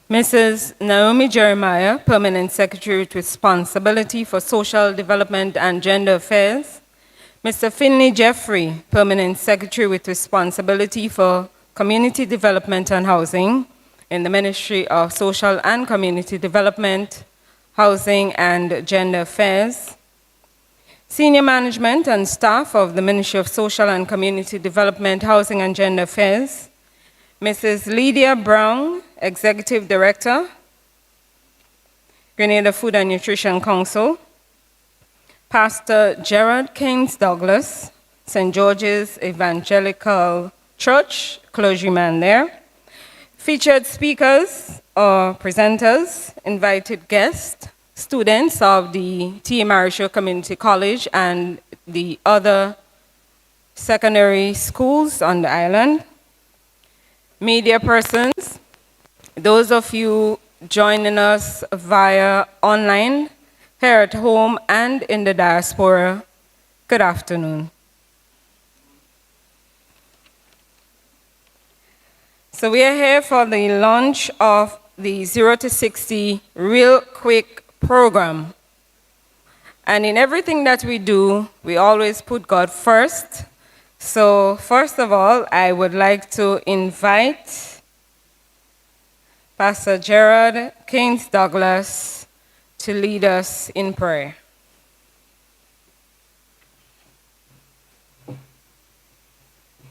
Mrs. Naomi Jeremiah, Permanent Secretary with Responsibility for Social Development and Gender Affairs. Mr. Finley Jeffrey, Permanent Secretary with Responsibility for Community Development and Housing in the Ministry of Social and Community Development, Housing and Gender Affairs. Senior management and staff of the Ministry of Social and Community Development, Housing and Gender Affairs. Mrs. Lydia Brown, Executive Director, Grenada Food and Nutrition Council. Pastor Gerard Keynes Douglas, St. George's Evangelical Church, clergyman there. Featured speakers or presenters, invited guests, students of the T. Marisho Community College and the other secondary schools on the island. Media persons, those of you joining us via online, here at home and in the diaspora, good afternoon. So we are here for the launch of the 0 to 60 Real Quick program. And in everything that we do, we always put God first. So first of all, I would like to invite Pastor Gerard Keynes Douglas to lead us in prayer.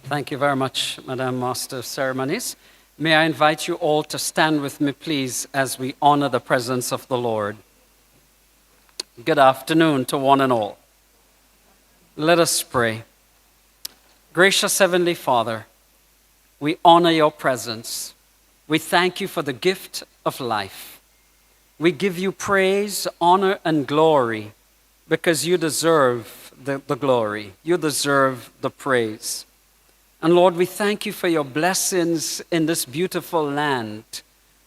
Thank you very much, Madam Master of Ceremonies. May I invite you all to stand with me, please, as we honor the presence of the Lord. Good afternoon to one and all. Let us pray. Gracious Heavenly Father, we honor your presence. We thank you for the gift of life. We give you praise, honor, and glory because you deserve the glory. You deserve the praise. And Lord, we thank you for your blessings in this beautiful land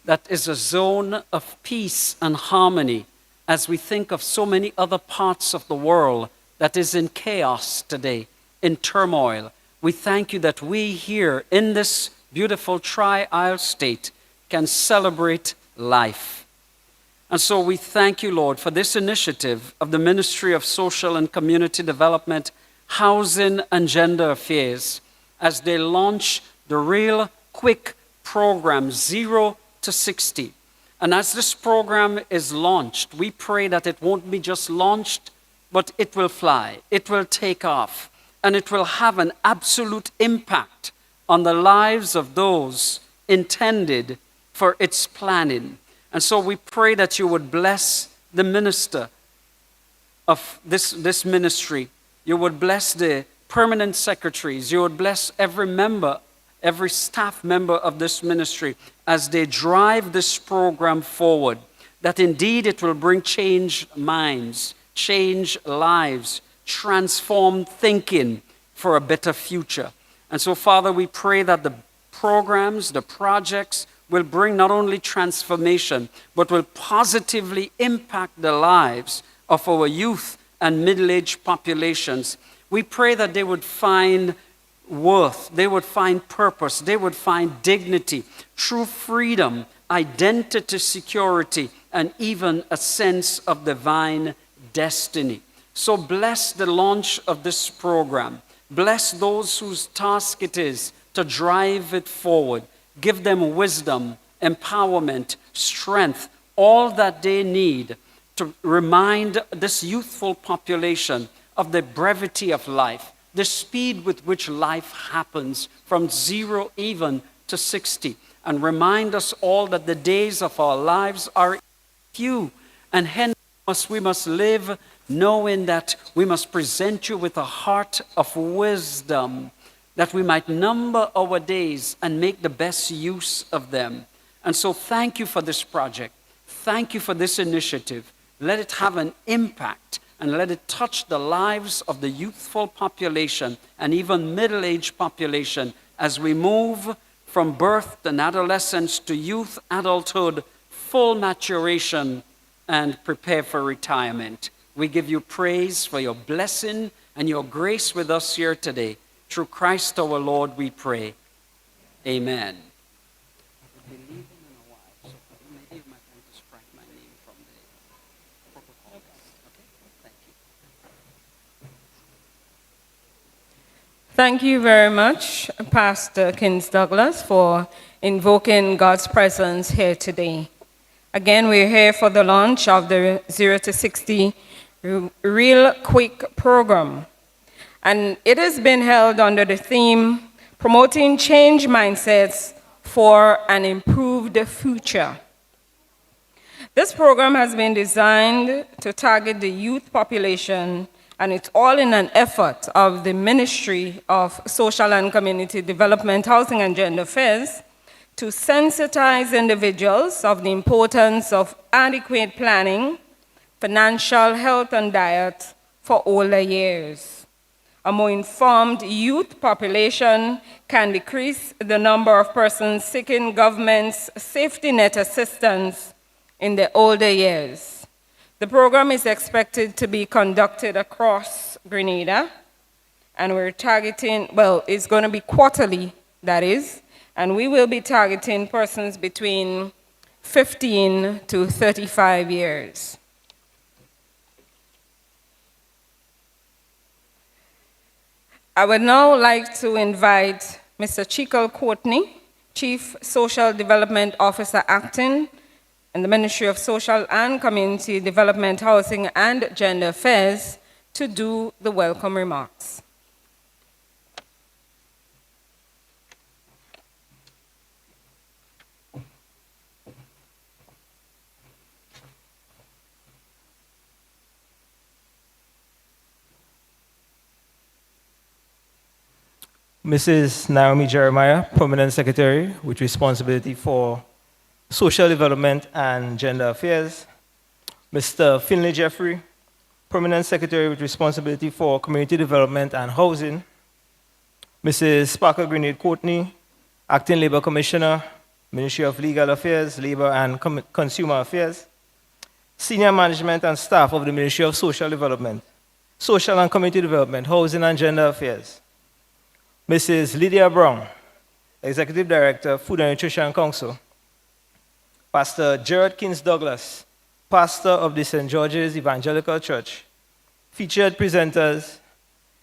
that is a zone of peace and harmony as we think of so many other parts of the world that is in chaos today, in turmoil. We thank you that we here in this beautiful tri-isle state can celebrate life. And so we thank you, Lord, for this initiative of the Ministry of Social and Community Development, Housing and Gender Affairs, as they launch the Real Quick program, 0 to 60. And as this program is launched, we pray that it won't be just launched, but it will fly, it will take off, and it will have an absolute impact on the lives of those intended for its planning. And so we pray that you would bless the minister of this ministry. You would bless the permanent secretaries. You would bless every member, every staff member of this ministry as they drive this program forward, that indeed it will bring change minds, change lives, transform thinking for a better future. And so, Father, we pray that the programs, the projects will bring not only transformation, but will positively impact the lives of our youth and middle-aged populations. We pray that they would find worth, they would find purpose, they would find dignity, true freedom, identity, security, and even a sense of divine destiny. So bless the launch of this program. Bless those whose task it is to drive it forward. Give them wisdom, empowerment, strength, all that they need to remind this youthful population of the brevity of life, the speed with which life happens from 0 even to 60, and remind us all that the days of our lives are few, and hence we must live knowing that we must present you with a heart of wisdom, that we might number our days and make the best use of them. And so thank you for this project. Thank you for this initiative. Let it have an impact and let it touch the lives of the youthful population and even middle-aged population as we move from birth and adolescence to youth, adulthood, full maturation, and prepare for retirement. We give you praise for your blessing and your grace with us here today. Through Christ our Lord we pray. Amen. Thank you very much, Pastor Kins Douglas, for invoking God's presence here today. Again, we're here for the launch of the 0 to 60 Real Quick program. And it has been held under the theme, Promoting Change Mindsets for an Improved Future. This program has been designed to target the youth population, and it's all in an effort of the Ministry of Social and Community Development, Housing and Gender Affairs to sensitize individuals of the importance of adequate planning, financial health and diet for older years. A more informed youth population can decrease the number of persons seeking government's safety net assistance in the older years. The program is expected to be conducted across Grenada, and we're targeting, well, it's going to be quarterly, that is, and we will be targeting persons between 15 to 35 years. I would now like to invite Mr. Chikel Courtney, Chief Social Development Officer Acting in the Ministry of Social and Community Development, Housing and Gender Affairs, to do the welcome remarks. Mrs. Naomi Jeremiah, Permanent Secretary with responsibility for Social Development and Gender Affairs. Mr. Finley Jeffrey, Permanent Secretary with responsibility for Community Development and Housing. Mrs. Sparkle Grenade Courtney, Acting Labor Commissioner, Ministry of Legal Affairs, Labor and Consumer Affairs. Senior management and staff of the Ministry of Social Development, Social and Community Development, Housing and Gender Affairs. Mrs. Lydia Brown, Executive Director, Food and Nutrition Council. Pastor Gerard Kins Douglas, pastor of the St. George's Evangelical Church. Featured presenters,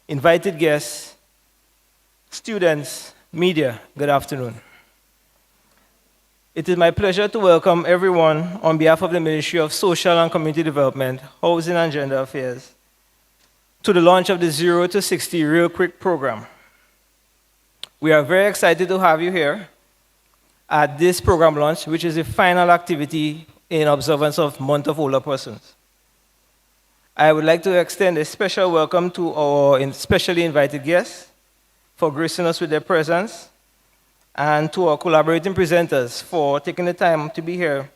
invited guests, students, media, good afternoon. It is my pleasure to welcome everyone on behalf of the Ministry of Social and Community Development, Housing and Gender Affairs to the launch of the 0 to 60 Real Quick program. We are very excited to have you here at this program launch, which is the final activity in observance of Month of Older Persons. I would like to extend a special welcome to our specially invited guests for gracing us with their presence, and to our collaborating presenters for taking the time to be here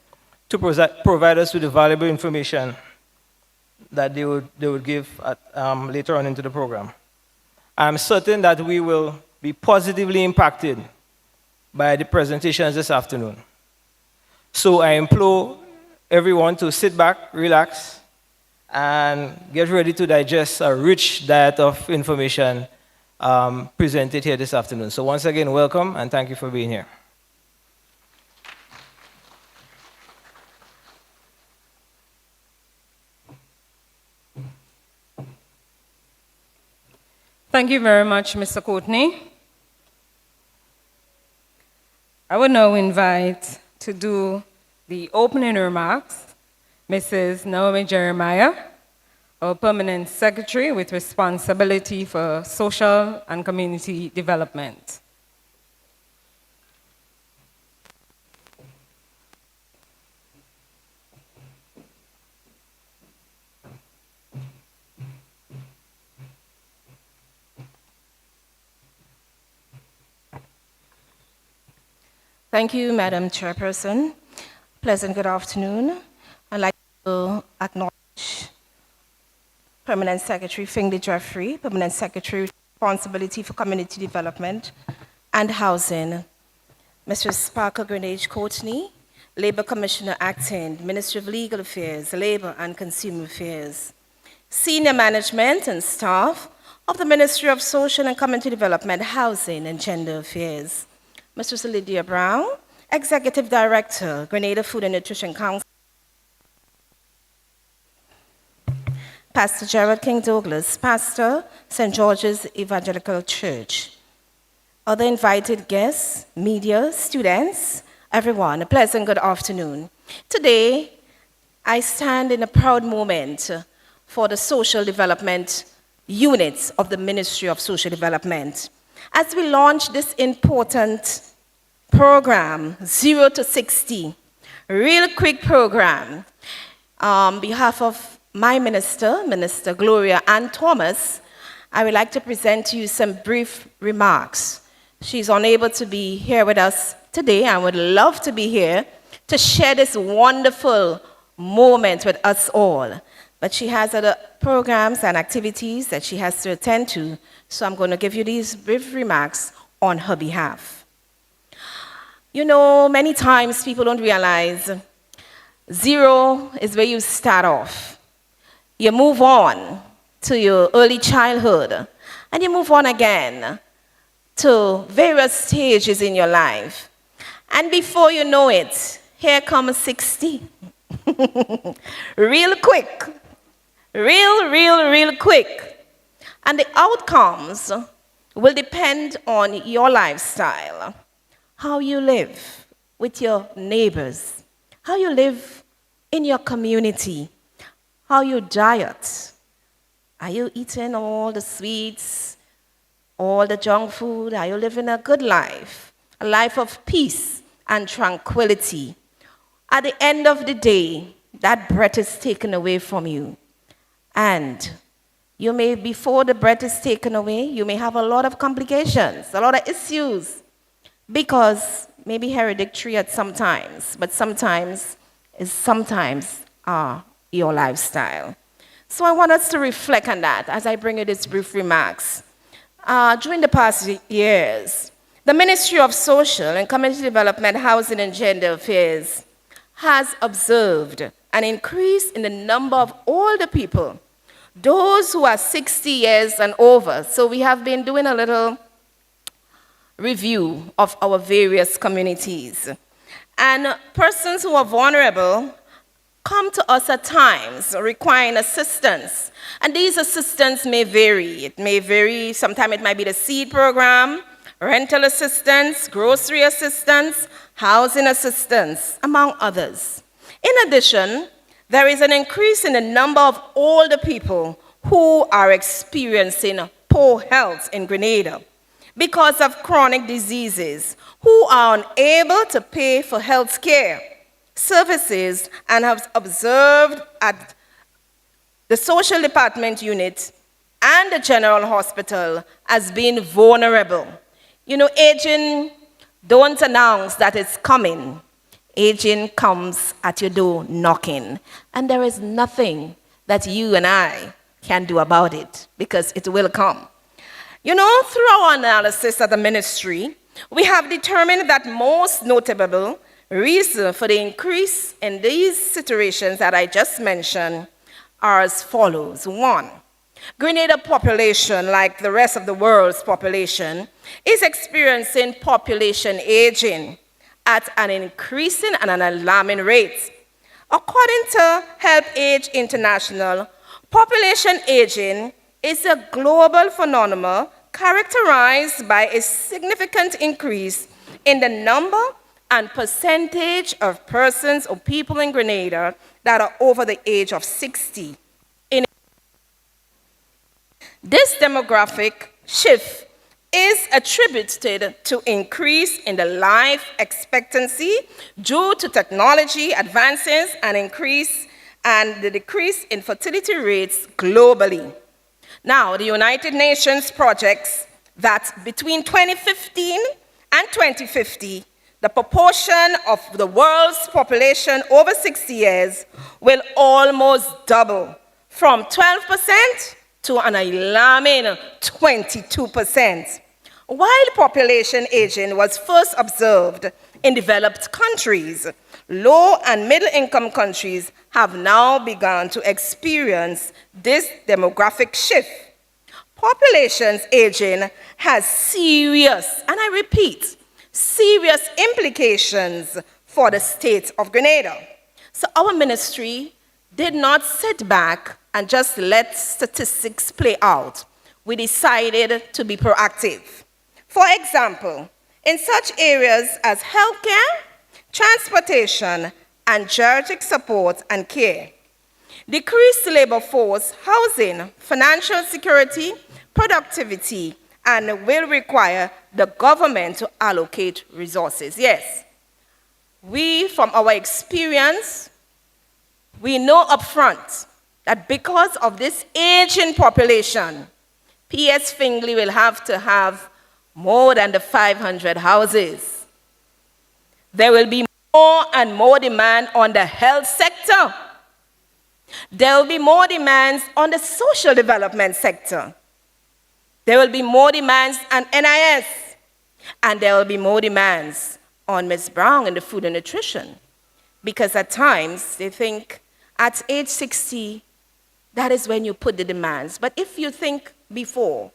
to provide us with the valuable information that they would give later on into the program. I'm certain that we will be positively impacted by the presentations this afternoon. So I implore everyone to sit back, relax, and get ready to digest a rich diet of information presented here this afternoon. So once again, welcome, and thank you for being here. Thank you very much, Mr. Courtney. I would now invite to do the opening remarks Mrs. Naomi Jeremiah, our Permanent Secretary with responsibility for Social and Community Development. Thank you, Madam Chairperson. Pleasant good afternoon. I'd like to acknowledge Permanent Secretary Finley Jeffrey, Permanent Secretary with responsibility for Community Development and Housing. Mr. Sparkle Grenade Courtney, Labor Commissioner Acting, Ministry of Legal Affairs, Labor and Consumer Affairs. Senior management and staff of the Ministry of Social and Community Development, Housing and Gender Affairs. Mr. Lydia Brown, Executive Director, Grenada Food and Nutrition Council. Pastor Gerald King Douglas, pastor, St. George's Evangelical Church. Other invited guests, media, students, everyone, a pleasant good afternoon. Today, I stand in a proud moment for the social development units of the Ministry of Social Development. As we launch this important program, 0 to 60, real quick program, on behalf of my minister, Minister Gloria Ann Thomas, I would like to present to you some brief remarks. She's unable to be here with us today. I would love to be here to share this wonderful moment with us all. But she has other programs and activities that she has to attend to, so I'm going to give you these brief remarks on her behalf. You know, many times people don't realize 0 is where you start off. You move on to your early childhood, and you move on again to various stages in your life. And before you know it, here comes 60. Real quick. Real quick. And the outcomes will depend on your lifestyle, how you live with your neighbors, how you live in your community, how you diet. Are you eating all the sweets, all the junk food? Are you living a good life, a life of peace and tranquility? At the end of the day, that breath is taken away from you. And you may, before the breath is taken away, you may have a lot of complications, a lot of issues, because maybe hereditary at some times, but sometimes your lifestyle. So I want us to reflect on that as I bring you these brief remarks. During the past years, the Ministry of Social and Community Development, Housing and Gender Affairs has observed an increase in the number of older people, those who are 60 years and over. So we have been doing a little review of our various communities. And persons who are vulnerable come to us at times requiring assistance. And these assistance may vary. It may vary. Sometimes it might be the seed program, rental assistance, grocery assistance, housing assistance, among others. In addition, there is an increase in the number of older people who are experiencing poor health in Grenada because of chronic diseases, who are unable to pay for health care services, and have observed at the social department unit and the general hospital as being vulnerable. You know, aging don't announce that it's coming. Aging comes at your door knocking, and there is nothing that you and I can do about it, because it will come. You know, through our analysis at the ministry, we have determined that most notable reason for the increase in these situations that I just mentioned are as follows. 1, Grenada population, like the rest of the world's population, is experiencing population aging at an increasing and an alarming rate. According to Help Age International, population aging is a global phenomenon characterized by a significant increase in the number and percentage of persons or people in Grenada that are over the age of 60. This demographic shift is attributed to increase in the life expectancy due to technology advances and the decrease in fertility rates globally. Now, the United Nations projects that between 2015 and 2050, the proportion of the world's population over 60 years will almost double from 12% to an alarming 22%. While population aging was first observed in developed countries, low and middle income countries have now begun to experience this demographic shift. Population aging has serious, and I repeat, serious implications for the state of Grenada. So our ministry did not sit back and just let statistics play out. We decided to be proactive. For example, in such areas as healthcare, transportation, and geriatric support and care, decreased labor force, housing, financial security, productivity, and will require the government to allocate resources. Yes, we, from our experience, we know upfront that because of this aging population, PS Fingley will have to have more than the 500 houses. There will be more and more demand on the health sector. There will be more demands on the social development sector. There will be more demands on NIS. And there will be more demands on Ms. Brown in the food and nutrition. Because at times, they think at age 60, that is when you put the demands. But if you think before,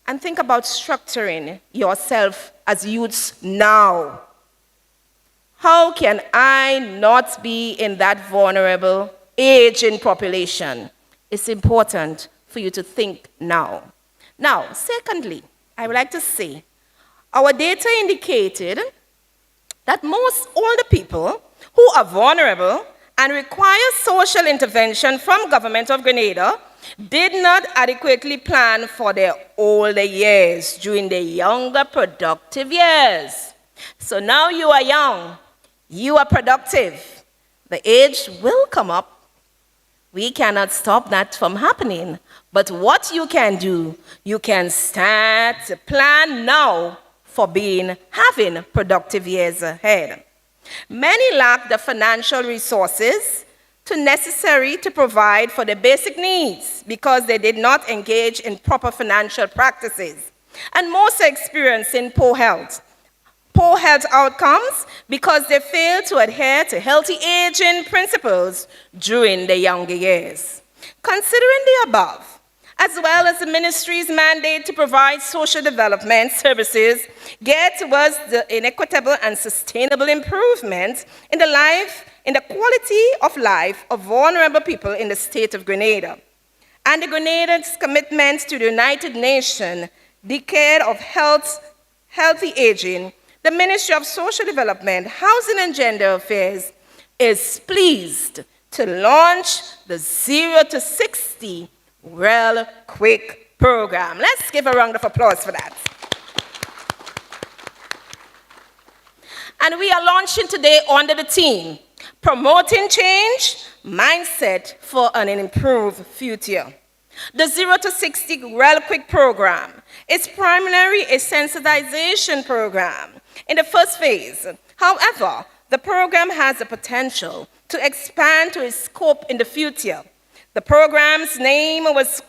and think about structuring yourself as youths now, how can I not be in that vulnerable aging population? It's important for you to think now. Now, secondly, I would like to say, our data indicated that most older people who are vulnerable and require social intervention from Government of Grenada did not adequately plan for their older years during their younger productive years. So now you are young, you are productive, the age will come up. We cannot stop that from happening. But what you can do, you can start to plan now for having productive years ahead. Many lack the financial resources necessary to provide for their basic needs because they did not engage in proper financial practices. And most are experiencing poor health outcomes because they fail to adhere to healthy aging principles during their younger years. Considering the above, as well as the ministry's mandate to provide social development services geared towards the inequitable and sustainable improvement in the quality of life of vulnerable people in the state of Grenada, and the Grenada's commitment to the United Nations Decade of Healthy Aging, the Ministry of Social Development, Housing and Gender Affairs is pleased to launch the 0 to 60 Real Quick program. Let's give a round of applause for that. And we are launching today under the theme, Promoting Change, Mindset for an Improved Future. The 0 to 60 Real Quick program is primarily a sensitization program in the first phase. However, the program has the potential to expand to its scope in the future. The program's name was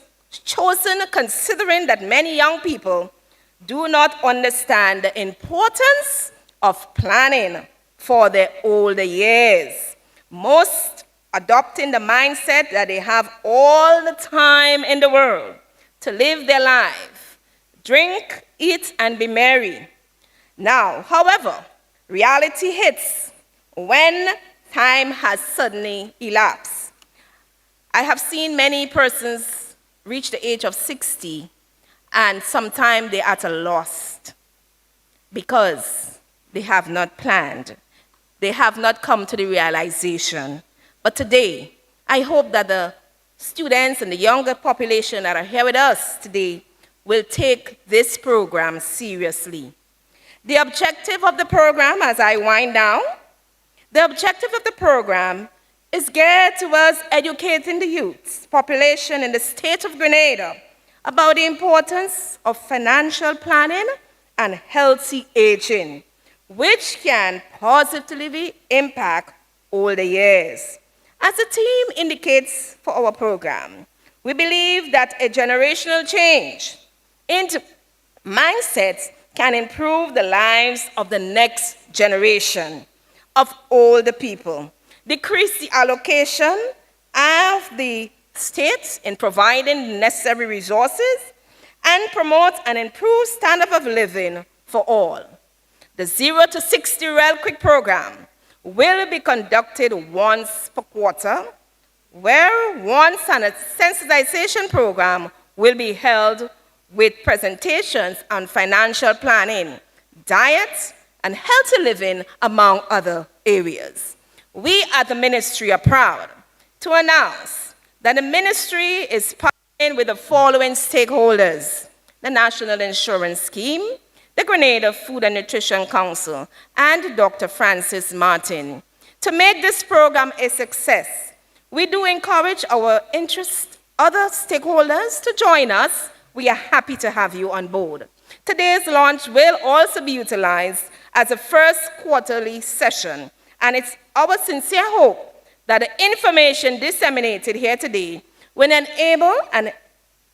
chosen considering that many young people do not understand the importance of planning for their older years. Most adopting the mindset that they have all the time in the world to live their life, drink, eat, and be merry. Now, however, reality hits when time has suddenly elapsed. I have seen many persons reach the age of 60 and sometimes they're at a loss because they have not planned. They have not come to the realization. But today, I hope that the students and the younger population that are here with us today will take this program seriously. The objective of the program, as I wind down, the objective of the program is geared towards educating the youth population in the state of Grenada about the importance of financial planning and healthy aging, which can positively impact older years. As the theme indicates for our program, we believe that a generational change into mindsets can improve the lives of the next generation of older people, decrease the allocation of the states in providing necessary resources, and promote an improved standard of living for all. The 0 to 60 Real Quick program will be conducted once per quarter where one sensitization program will be held with presentations on financial planning, diet, and healthy living, among other areas. We at the ministry are proud to announce that the ministry is partnering with the following stakeholders: the National Insurance Scheme, the Grenada Food and Nutrition Council, and Dr. Francis Martin. To make this program a success, we do encourage other stakeholders to join us. We are happy to have you on board. Today's launch will also be utilized as a first quarterly session, and it's our sincere hope that the information disseminated here today will enable and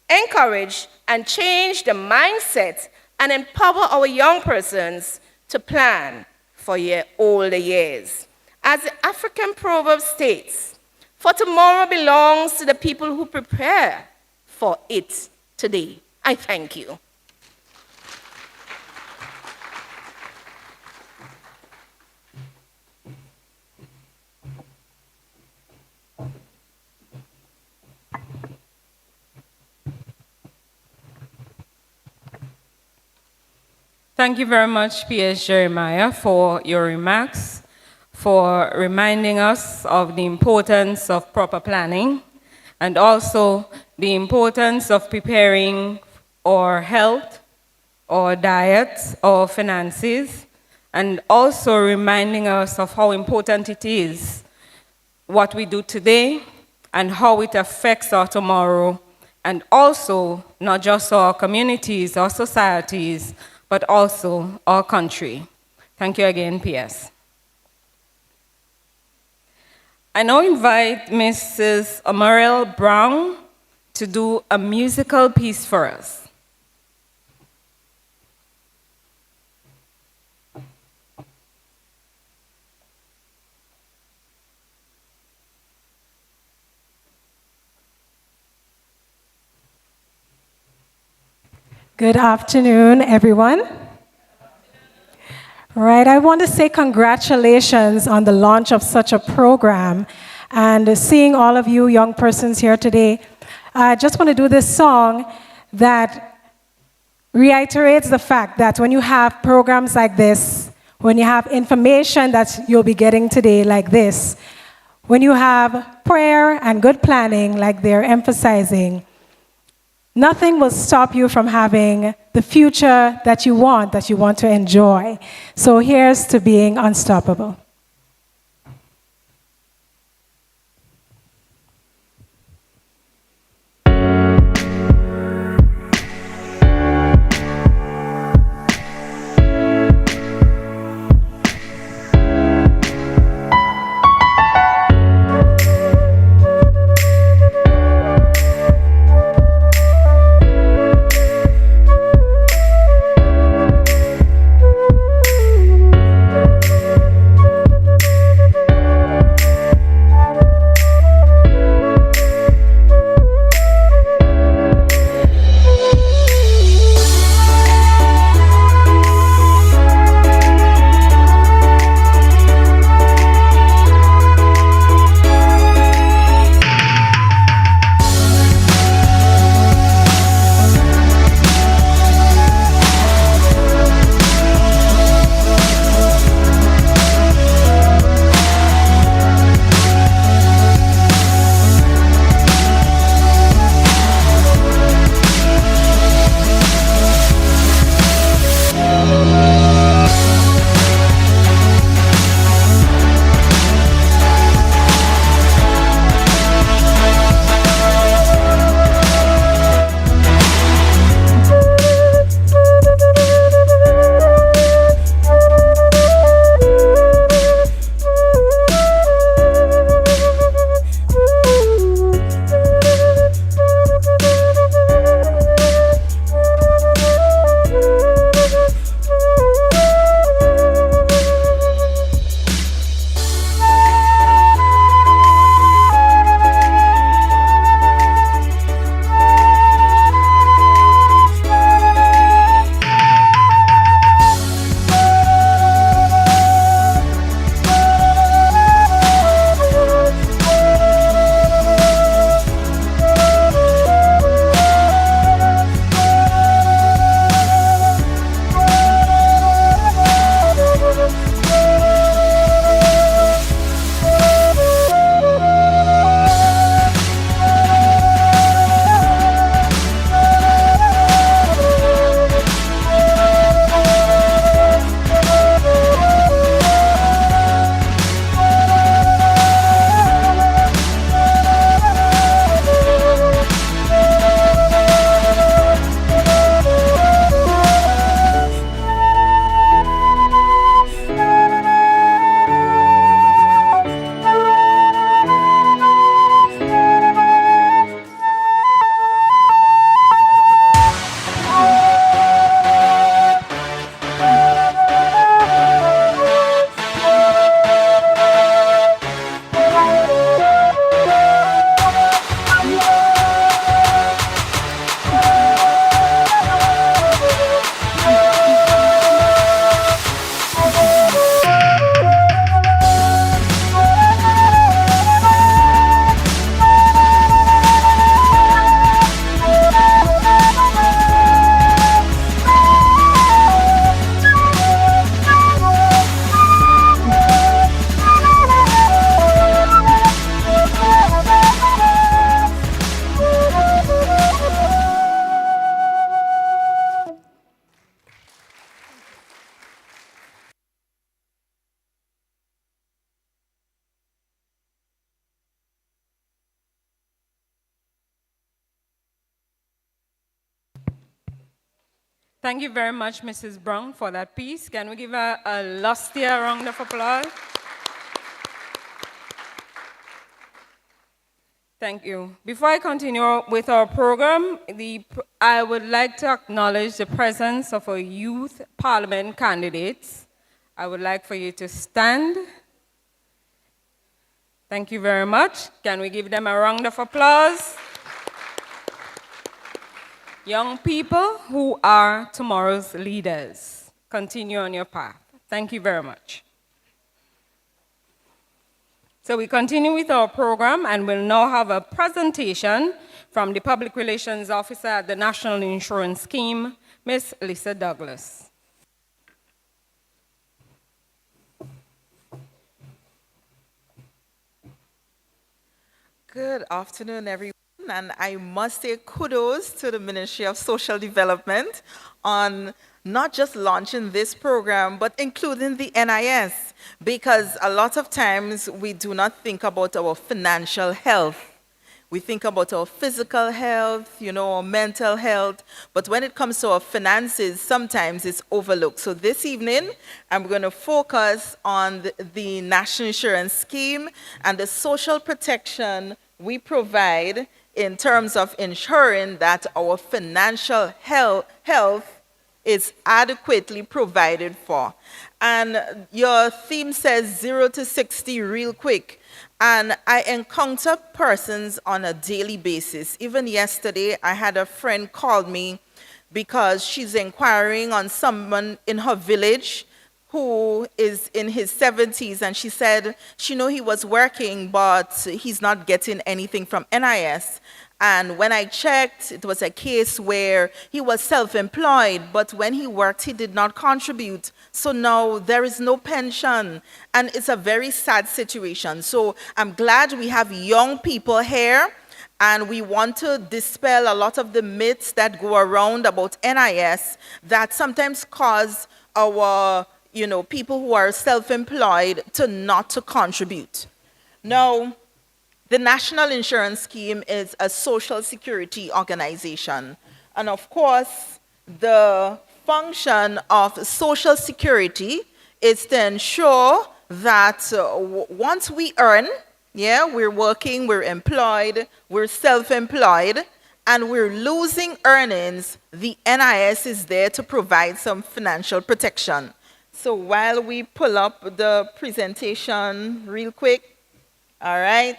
encourage and change the mindset and empower our young persons to plan for your older years. As the African proverb states, for tomorrow belongs to the people who prepare for it today. I thank you. Thank you very much, P.S. Jeremiah, for your remarks, for reminding us of the importance of proper planning, and also the importance of preparing our health, our diet, our finances, and also reminding us of how important it is what we do today and how it affects our tomorrow, and also not just our communities, our societies, but also our country. Thank you again, PS. I now invite Mrs. Amarel Brown to do a musical piece for us. Good afternoon, everyone. Right, I want to say congratulations on the launch of such a program and seeing all of you young persons here today. I just want to do this song that reiterates the fact that when you have programs like this, when you have information that you'll be getting today like this, when you have prayer and good planning like they're emphasizing, nothing will stop you from having the future that you want to enjoy. So here's to being unstoppable. Thank you very much, Mrs. Brown, for that piece. Can we give her a lustier round of applause? Thank you. Before I continue with our program, I would like to acknowledge the presence of our youth parliament candidates. I would like for you to stand. Thank you very much. Can we give them a round of applause? Young people who are tomorrow's leaders, continue on your path. Thank you very much. So we continue with our program, and we'll now have a presentation from the Public Relations Officer at the National Insurance Scheme, Ms. Lisa Douglas. Good afternoon, everyone. And I must say kudos to the Ministry of Social Development on not just launching this program, but including the NIS, because a lot of times we do not think about our financial health. We think about our physical health, our mental health, but when it comes to our finances, sometimes it's overlooked. So this evening, I'm going to focus on the National Insurance Scheme and the social protection we provide in terms of ensuring that our financial health is adequately provided for. And your theme says 0 to 60 real quick. And I encounter persons on a daily basis. Even yesterday, I had a friend call me because she's inquiring on someone in her village who is in his 70s, and she said she knew he was working, but he's not getting anything from NIS. And when I checked, it was a case where he was self-employed, but when he worked, he did not contribute. So now there is no pension, and it's a very sad situation. So I'm glad we have young people here, and we want to dispel a lot of the myths that go around about NIS that sometimes cause our people who are self-employed to not to contribute. Now, the National Insurance Scheme is a social security organization. And of course, the function of social security is to ensure that once we earn, we're working, we're employed, we're self-employed, and we're losing earnings, the NIS is there to provide some financial protection. So while we pull up the presentation real quick, all right?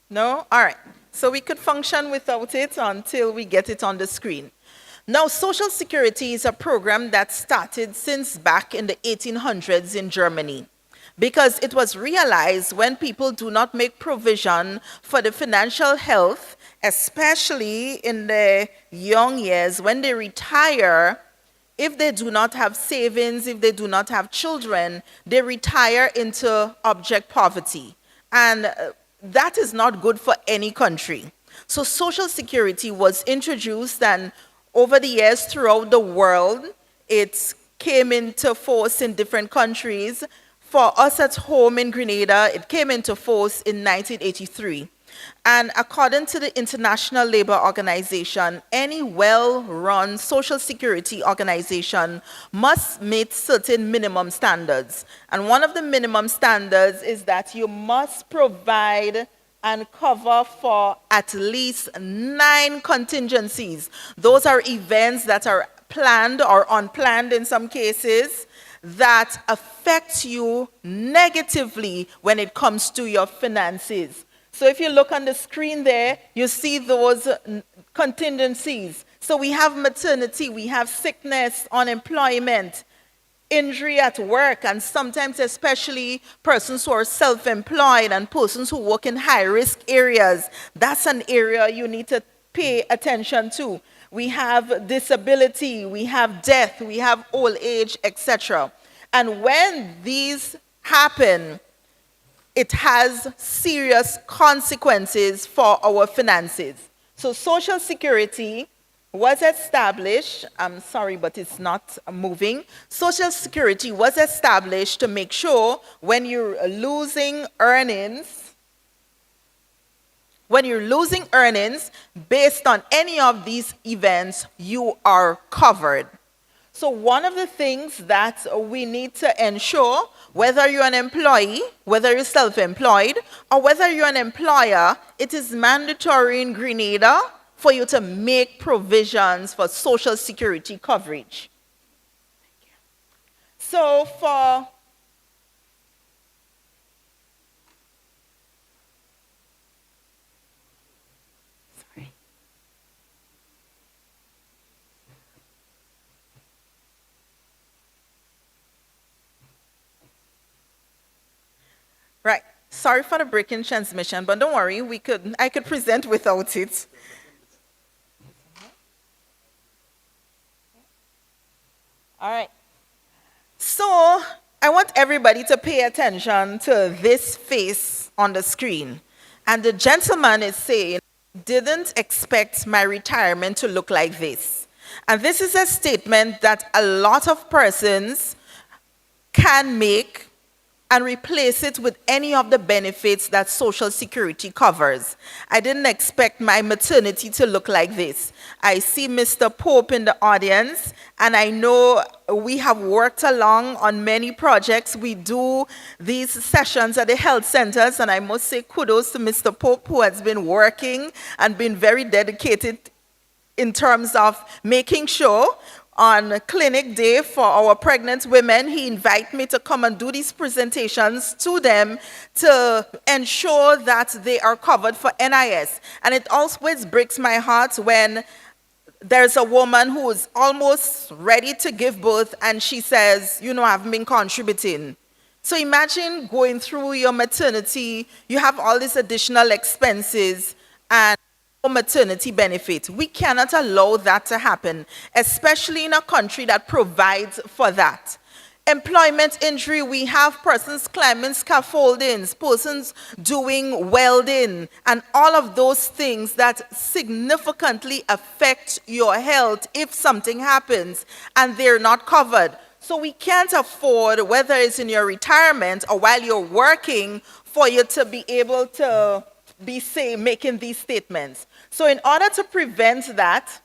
No? All right. So we could function without it until we get it on the screen. Now, Social Security is a program that started since back in the 1800s in Germany, because it was realized when people do not make provision for the financial health, especially in the young years, when they retire, if they do not have savings, if they do not have children, they retire into abject poverty. And that is not good for any country. So Social Security was introduced, and over the years throughout the world, it came into force in different countries. For us at home in Grenada, it came into force in 1983. And according to the International Labour Organization, any well-run social security organization must meet certain minimum standards. And one of the minimum standards is that you must provide and cover for at least 9 contingencies. Those are events that are planned or unplanned in some cases that affect you negatively when it comes to your finances. So if you look on the screen there, you see those contingencies. So we have maternity, we have sickness, unemployment, injury at work, and sometimes especially persons who are self-employed and persons who work in high-risk areas. That's an area you need to pay attention to. We have disability, we have death, we have old age, etc. And when these happen, it has serious consequences for our finances. So Social Security was established, I'm sorry, but it's not moving. Social Security was established to make sure when you're losing earnings, based on any of these events, you are covered. So one of the things that we need to ensure, whether you're an employee, whether you're self-employed, or whether you're an employer, it is mandatory in Grenada for you to make provisions for Social Security coverage. So for Right. Sorry for the break in transmission, but don't worry, I could present without it. All right. So I want everybody to pay attention to this face on the screen. And the gentleman is saying, didn't expect my retirement to look like this. And this is a statement that a lot of persons can make and replace it with any of the benefits that Social Security covers. I didn't expect my maternity to look like this. I see Mr. Pope in the audience, and I know we have worked along on many projects. We do these sessions at the health centers, and I must say kudos to Mr. Pope, who has been working and been very dedicated in terms of making sure on clinic day for our pregnant women, he invited me to come and do these presentations to them to ensure that they are covered for NIS. And it always breaks my heart when there's a woman who is almost ready to give birth and she says, you know, I've been contributing. So imagine going through your maternity, you have all these additional expenses and maternity benefit. We cannot allow that to happen, especially in a country that provides for that. Employment injury, we have persons climbing scaffoldings, persons doing welding, and all of those things that significantly affect your health if something happens and they're not covered. So we can't afford, whether it's in your retirement or while you're working, for you to be able to be making these statements. So in order to prevent that,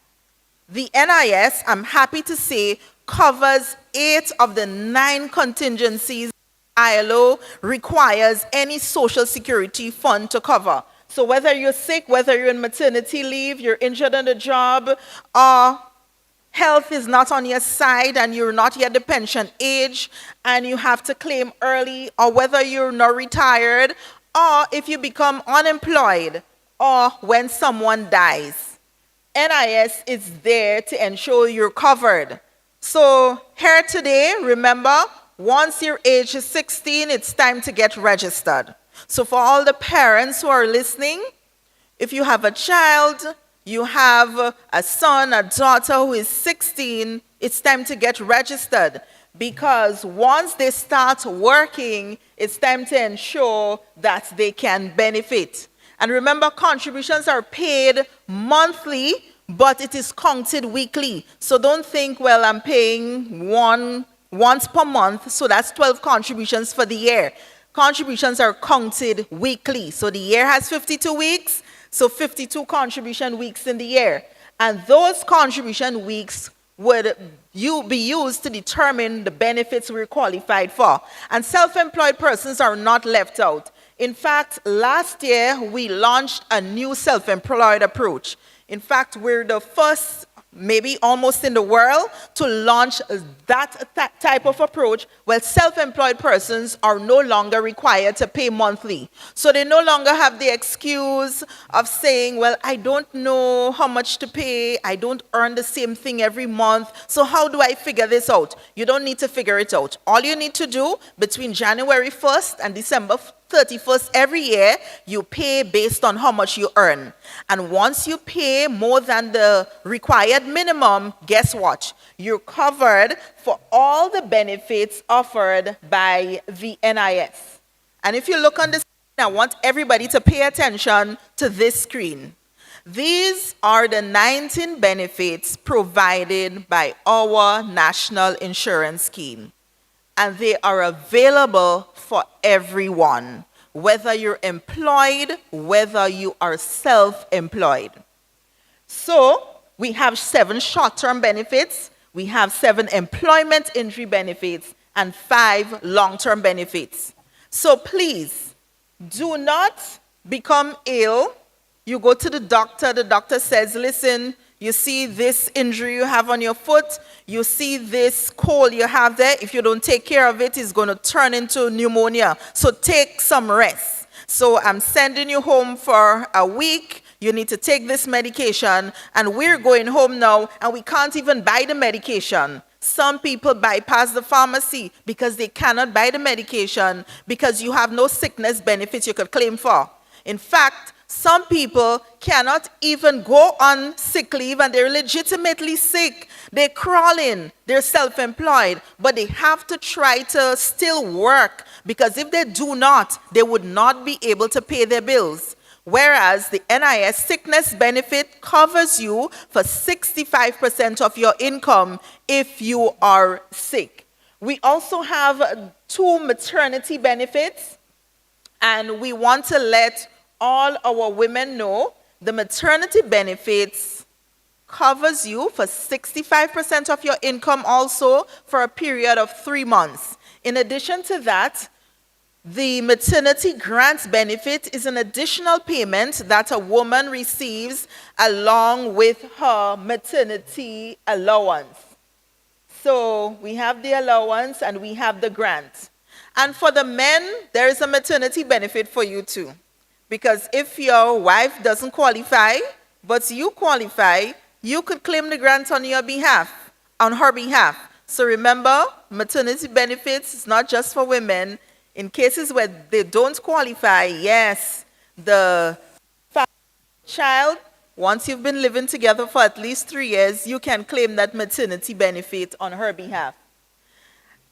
the NIS, I'm happy to say, covers 8 of the 9 contingencies ILO requires any Social Security fund to cover. So whether you're sick, whether you're in maternity leave, you're injured on the job, or health is not on your side and you're not yet the pension age and you have to claim early, or whether you're not retired, or if you become unemployed, or when someone dies, NIS is there to ensure you're covered. So here today, remember, once your age is 16, it's time to get registered. So for all the parents who are listening, if you have a child, you have a son, a daughter who is 16, it's time to get registered. Because once they start working, it's time to ensure that they can benefit. And remember, contributions are paid monthly, but it is counted weekly. So don't think, well, I'm paying once per month, so that's 12 contributions for the year. Contributions are counted weekly. So the year has 52 weeks, so 52 contribution weeks in the year. And those contribution weeks would be used to determine the benefits we're qualified for. And self-employed persons are not left out. In fact, last year, we launched a new self-employed approach. In fact, we're the first, maybe almost in the world, to launch that type of approach where self-employed persons are no longer required to pay monthly. So they no longer have the excuse of saying, well, I don't know how much to pay, I don't earn the same thing every month, so how do I figure this out? You don't need to figure it out. All you need to do between January 1st and December 31st every year, you pay based on how much you earn. And once you pay more than the required minimum, guess what? You're covered for all the benefits offered by the NIS. And if you look on the screen, I want everybody to pay attention to this screen. These are the 19 benefits provided by our national insurance scheme. And they are available for everyone, whether you're employed, whether you are self-employed. So we have 7 short-term benefits. We have 7 employment injury benefits and 5 long-term benefits. So please, do not become ill. You go to the doctor says, listen, you see this injury you have on your foot, you see this cold you have there, if you don't take care of it, it's going to turn into pneumonia. So take some rest. So I'm sending you home for a week. You need to take this medication, and we're going home now, and we can't even buy the medication. Some people bypass the pharmacy because they cannot buy the medication because you have no sickness benefits you could claim for. In fact, some people cannot even go on sick leave, and they're legitimately sick. They're crawling, they're self-employed, but they have to try to still work because if they do not, they would not be able to pay their bills. Whereas the NIS sickness benefit covers you for 65% of your income if you are sick. We also have 2 maternity benefits, and we want to let all our women know the maternity benefits covers you for 65% of your income also for a period of 3 months. In addition to that, the maternity grant benefit is an additional payment that a woman receives along with her maternity allowance. So we have the allowance and we have the grant. And for the men, there is a maternity benefit for you too. Because if your wife doesn't qualify, but you qualify, you could claim the grant on your behalf, on her behalf. So remember, maternity benefits is not just for women. In cases where they don't qualify, yes, the child, once you've been living together for at least 3 years, you can claim that maternity benefit on her behalf.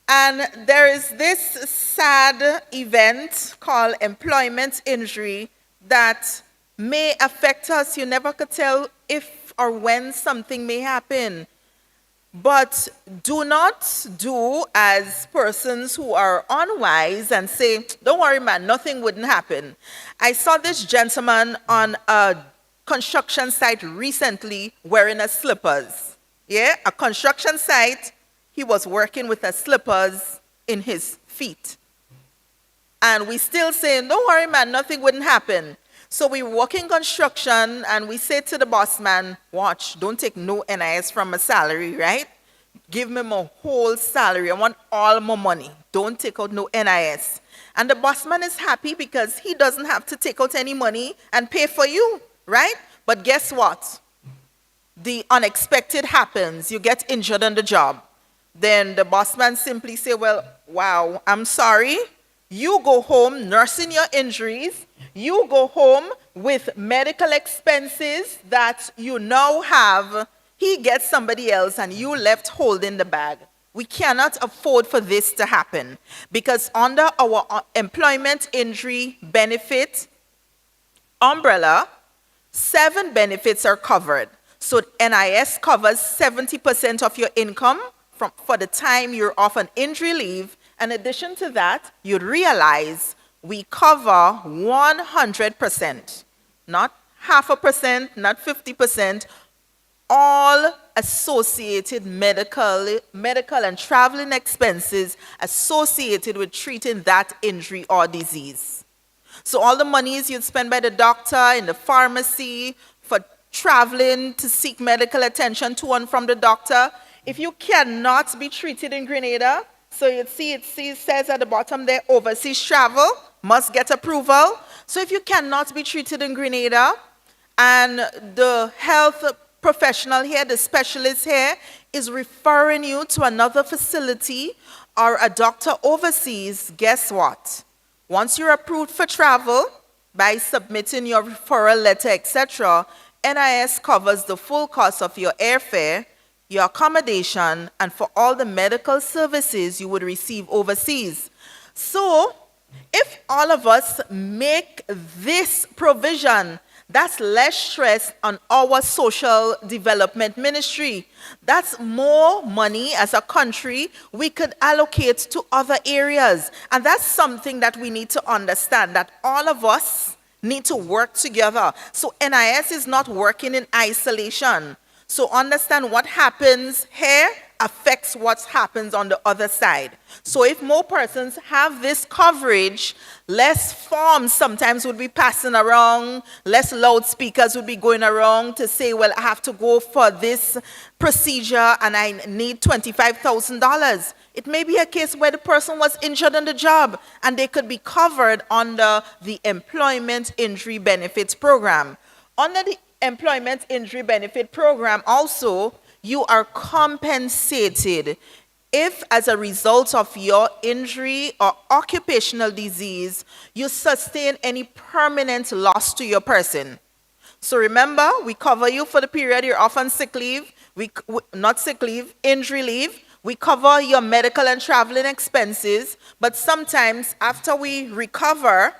And there is this sad event called employment injury that may affect us. You never could tell if or when something may happen. But do not do as persons who are unwise and say, don't worry, man, nothing wouldn't happen. I saw this gentleman on a construction site recently wearing a slippers. Yeah, a construction site, he was working with a slippers in his feet. And we still saying, don't worry, man, nothing wouldn't happen. So we work in construction and we say to the boss man, watch, don't take no NIS from my salary, right? Give me my whole salary. I want all my money. Don't take out no NIS. And the boss man is happy because he doesn't have to take out any money and pay for you, right? But guess what? The unexpected happens. You get injured on the job. Then the boss man simply say, well, wow, I'm sorry. You go home nursing your injuries. You go home with medical expenses that you now have. He gets somebody else and you left holding the bag. We cannot afford for this to happen because under our employment injury benefit umbrella, 7 benefits are covered. So NIS covers 70% of your income for the time you're off on injury leave. In addition to that, you'd realize we cover 100%, not 0.5%, not 50%, all associated medical and traveling expenses associated with treating that injury or disease. So all the monies you'd spend by the doctor, in the pharmacy, for traveling to seek medical attention to and from the doctor, if you cannot be treated in Grenada, so you'd see it says at the bottom there, overseas travel, must get approval. So if you cannot be treated in Grenada, and the health professional here, the specialist here, is referring you to another facility or a doctor overseas, guess what? Once you're approved for travel, by submitting your referral letter, etc., NIS covers the full cost of your airfare, your accommodation, and for all the medical services you would receive overseas. So, if all of us make this provision, that's less stress on our social development ministry. That's more money as a country we could allocate to other areas. And that's something that we need to understand, that all of us need to work together. So NIS is not working in isolation. So understand what happens here affects what happens on the other side. So if more persons have this coverage, less forms sometimes would be passing around, less loudspeakers would be going around to say, well, I have to go for this procedure and I need $25,000. It may be a case where the person was injured on the job and they could be covered under the Employment Injury Benefits Program. Under the Employment Injury Benefit Program also, you are compensated if, as a result of your injury or occupational disease, you sustain any permanent loss to your person. So remember, we cover you for the period you're off on sick leave, not sick leave, injury leave. We cover your medical and traveling expenses, but sometimes after we recover,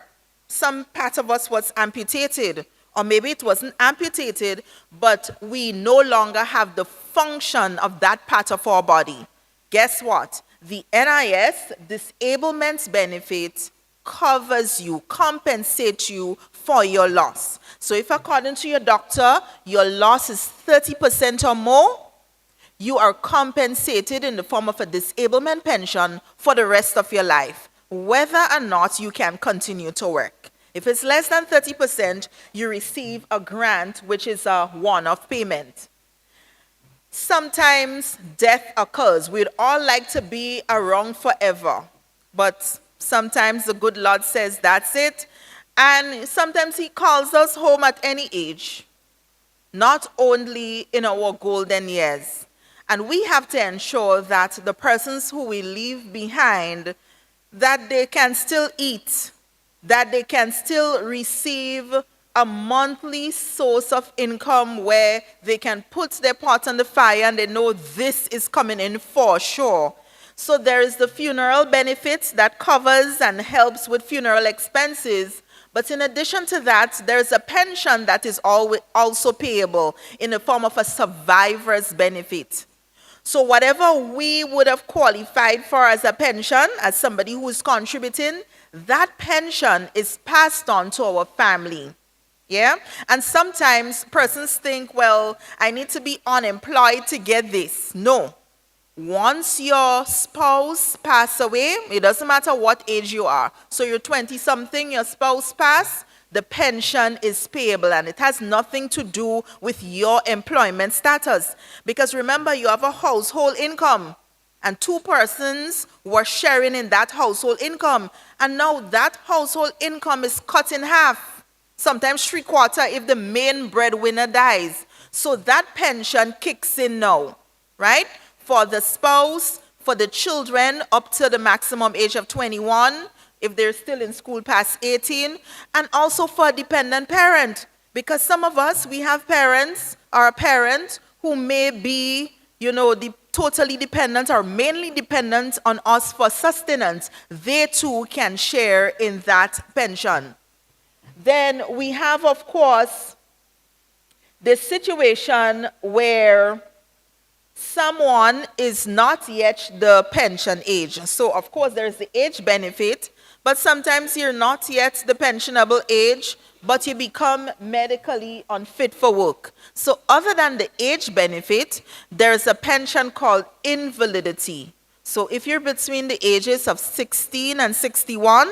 some part of us was amputated, or maybe it wasn't amputated, but we no longer have the function of that part of our body. Guess what? The NIS disablement benefit covers you, compensates you for your loss. So if according to your doctor, your loss is 30% or more, you are compensated in the form of a disablement pension for the rest of your life, whether or not you can continue to work. If it's less than 30%, you receive a grant, which is a one-off payment. Sometimes death occurs. We'd all like to be around forever, but sometimes the good Lord says that's it, and sometimes he calls us home at any age, not only in our golden years. And we have to ensure that the persons who we leave behind, that they can still eat, that they can still receive a monthly source of income where they can put their pot on the fire and they know this is coming in for sure. So there is the funeral benefits that covers and helps with funeral expenses. But in addition to that, there's a pension that is also payable in the form of a survivor's benefit. So whatever we would have qualified for as a pension, as somebody who is contributing, that pension is passed on to our family. Yeah? And sometimes persons think, well, I need to be unemployed to get this. No. Once your spouse passes away, it doesn't matter what age you are. So you're 20-something, your spouse passed, the pension is payable, and it has nothing to do with your employment status. Because remember, you have a household income, and two persons were sharing in that household income. And now that household income is cut in half, sometimes 3/4 if the main breadwinner dies. So that pension kicks in now, right? For the spouse, for the children up to the maximum age of 21, if they're still in school past 18, and also for a dependent parent. Because some of us, we have parents or a parent who may be, totally dependent or mainly dependent on us for sustenance. They too can share in that pension. Then we have, of course, the situation where someone is not yet the pension age. So, of course, there's the age benefit, but sometimes you're not yet the pensionable age, but you become medically unfit for work. So other than the age benefit, there's a pension called invalidity. So if you're between the ages of 16 and 61,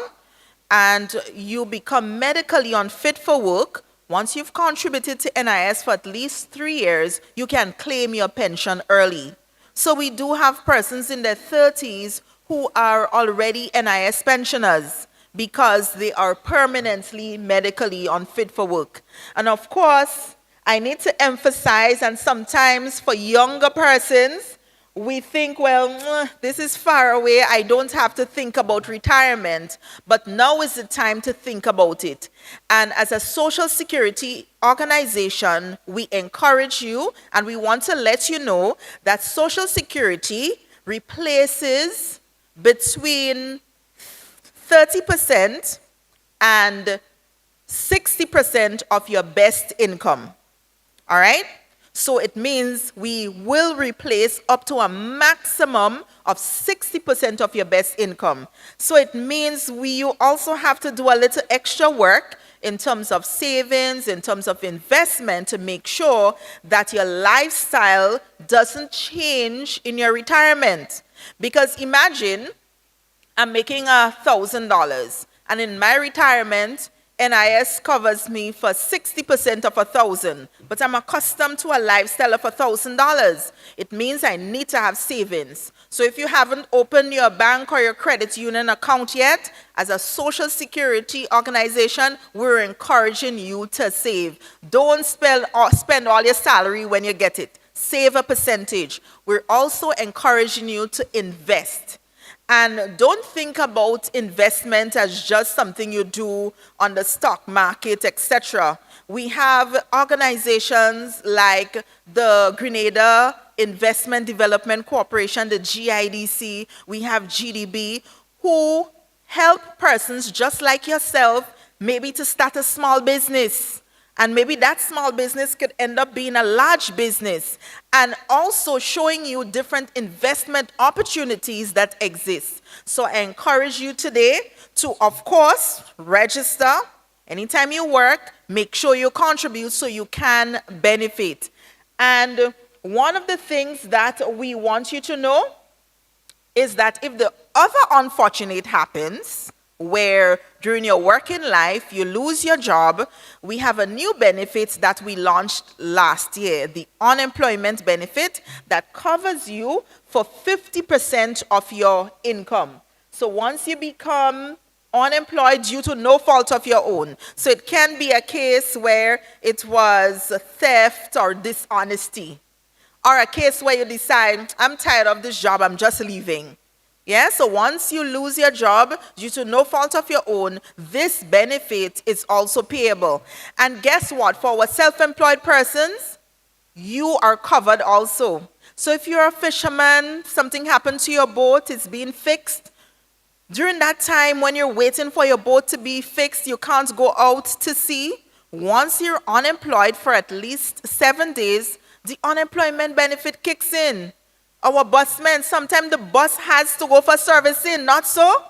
and you become medically unfit for work, once you've contributed to NIS for at least 3 years, you can claim your pension early. So we do have persons in their 30s who are already NIS pensioners because they are permanently medically unfit for work. And of course, I need to emphasize, and sometimes for younger persons, we think, well, this is far away, I don't have to think about retirement, but now is the time to think about it. And as a social security organization, we encourage you and we want to let you know that Social Security replaces between 30% and 60% of your best income. All right? So it means we will replace up to a maximum of 60% of your best income. So it means you also have to do a little extra work in terms of savings, in terms of investment, to make sure that your lifestyle doesn't change in your retirement. Because imagine I'm making $1,000, and in my retirement, NIS covers me for 60% of $1,000, but I'm accustomed to a lifestyle of $1,000. It means I need to have savings. So if you haven't opened your bank or your credit union account yet, as a social security organization, we're encouraging you to save. Don't spend all your salary when you get it. Save a percentage. We're also encouraging you to invest. And don't think about investment as just something you do on the stock market, etc. We have organizations like the Grenada Investment Development Corporation, the GIDC, we have GDB, who help persons just like yourself maybe to start a small business. And maybe that small business could end up being a large business, and also showing you different investment opportunities that exist. So I encourage you today to, of course, register. Anytime you work, make sure you contribute so you can benefit. And one of the things that we want you to know is that if the other unfortunate happens, where during your working life you lose your job, we have a new benefit that we launched last year, the unemployment benefit that covers you for 50% of your income. So once you become unemployed due to no fault of your own, so it can be a case where it was theft or dishonesty, or a case where you decide, I'm tired of this job, I'm just leaving. Yeah, so once you lose your job due to no fault of your own, this benefit is also payable. And guess what? For our self-employed persons, you are covered also. So if you're a fisherman, something happened to your boat, it's being fixed. During that time when you're waiting for your boat to be fixed, you can't go out to sea. Once you're unemployed for at least 7 days, the unemployment benefit kicks in. Our busmen, sometimes the bus has to go for servicing, not so?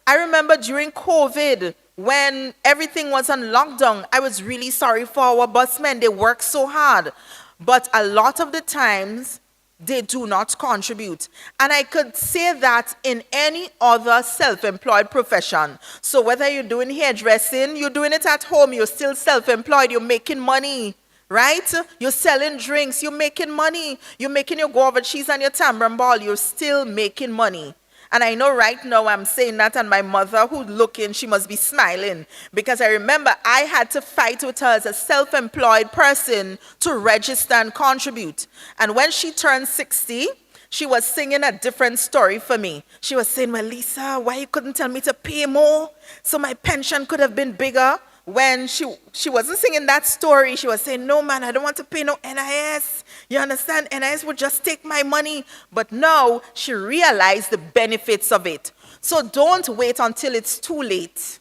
I remember during COVID, when everything was on lockdown, I was really sorry for our busmen. They work so hard. But a lot of the times, they do not contribute. And I could say that in any other self-employed profession. So whether you're doing hairdressing, you're doing it at home, you're still self-employed, you're making money. Right? You're selling drinks, you're making money. You're making your guava cheese and your tamarind ball, you're still making money. And I know right now I'm saying that, and my mother who's looking, she must be smiling. Because I remember I had to fight with her as a self-employed person to register and contribute. And when she turned 60, she was singing a different story for me. She was saying, well, Lisa, why you couldn't tell me to pay more so my pension could have been bigger? When she wasn't singing that story, she was saying, no, man, I don't want to pay no NIS. You understand? NIS would just take my money. But now she realized the benefits of it. So don't wait until it's too late.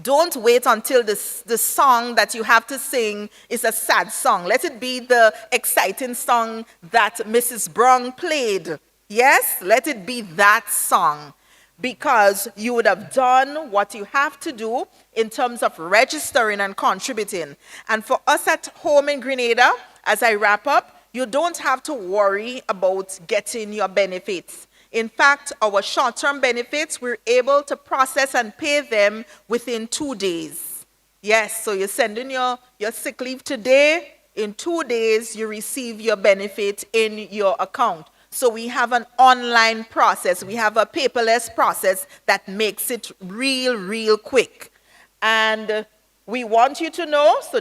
Don't wait until the song that you have to sing is a sad song. Let it be the exciting song that Mrs. Brown played. Yes, let it be that song. Because you would have done what you have to do in terms of registering and contributing. And for us at home in Grenada, as I wrap up, you don't have to worry about getting your benefits. In fact, our short-term benefits, we're able to process and pay them within 2 days. Yes, so you're sending your sick leave today. In 2 days, you receive your benefit in your account. So we have an online process. We have a paperless process that makes it real quick. And we want you to know, so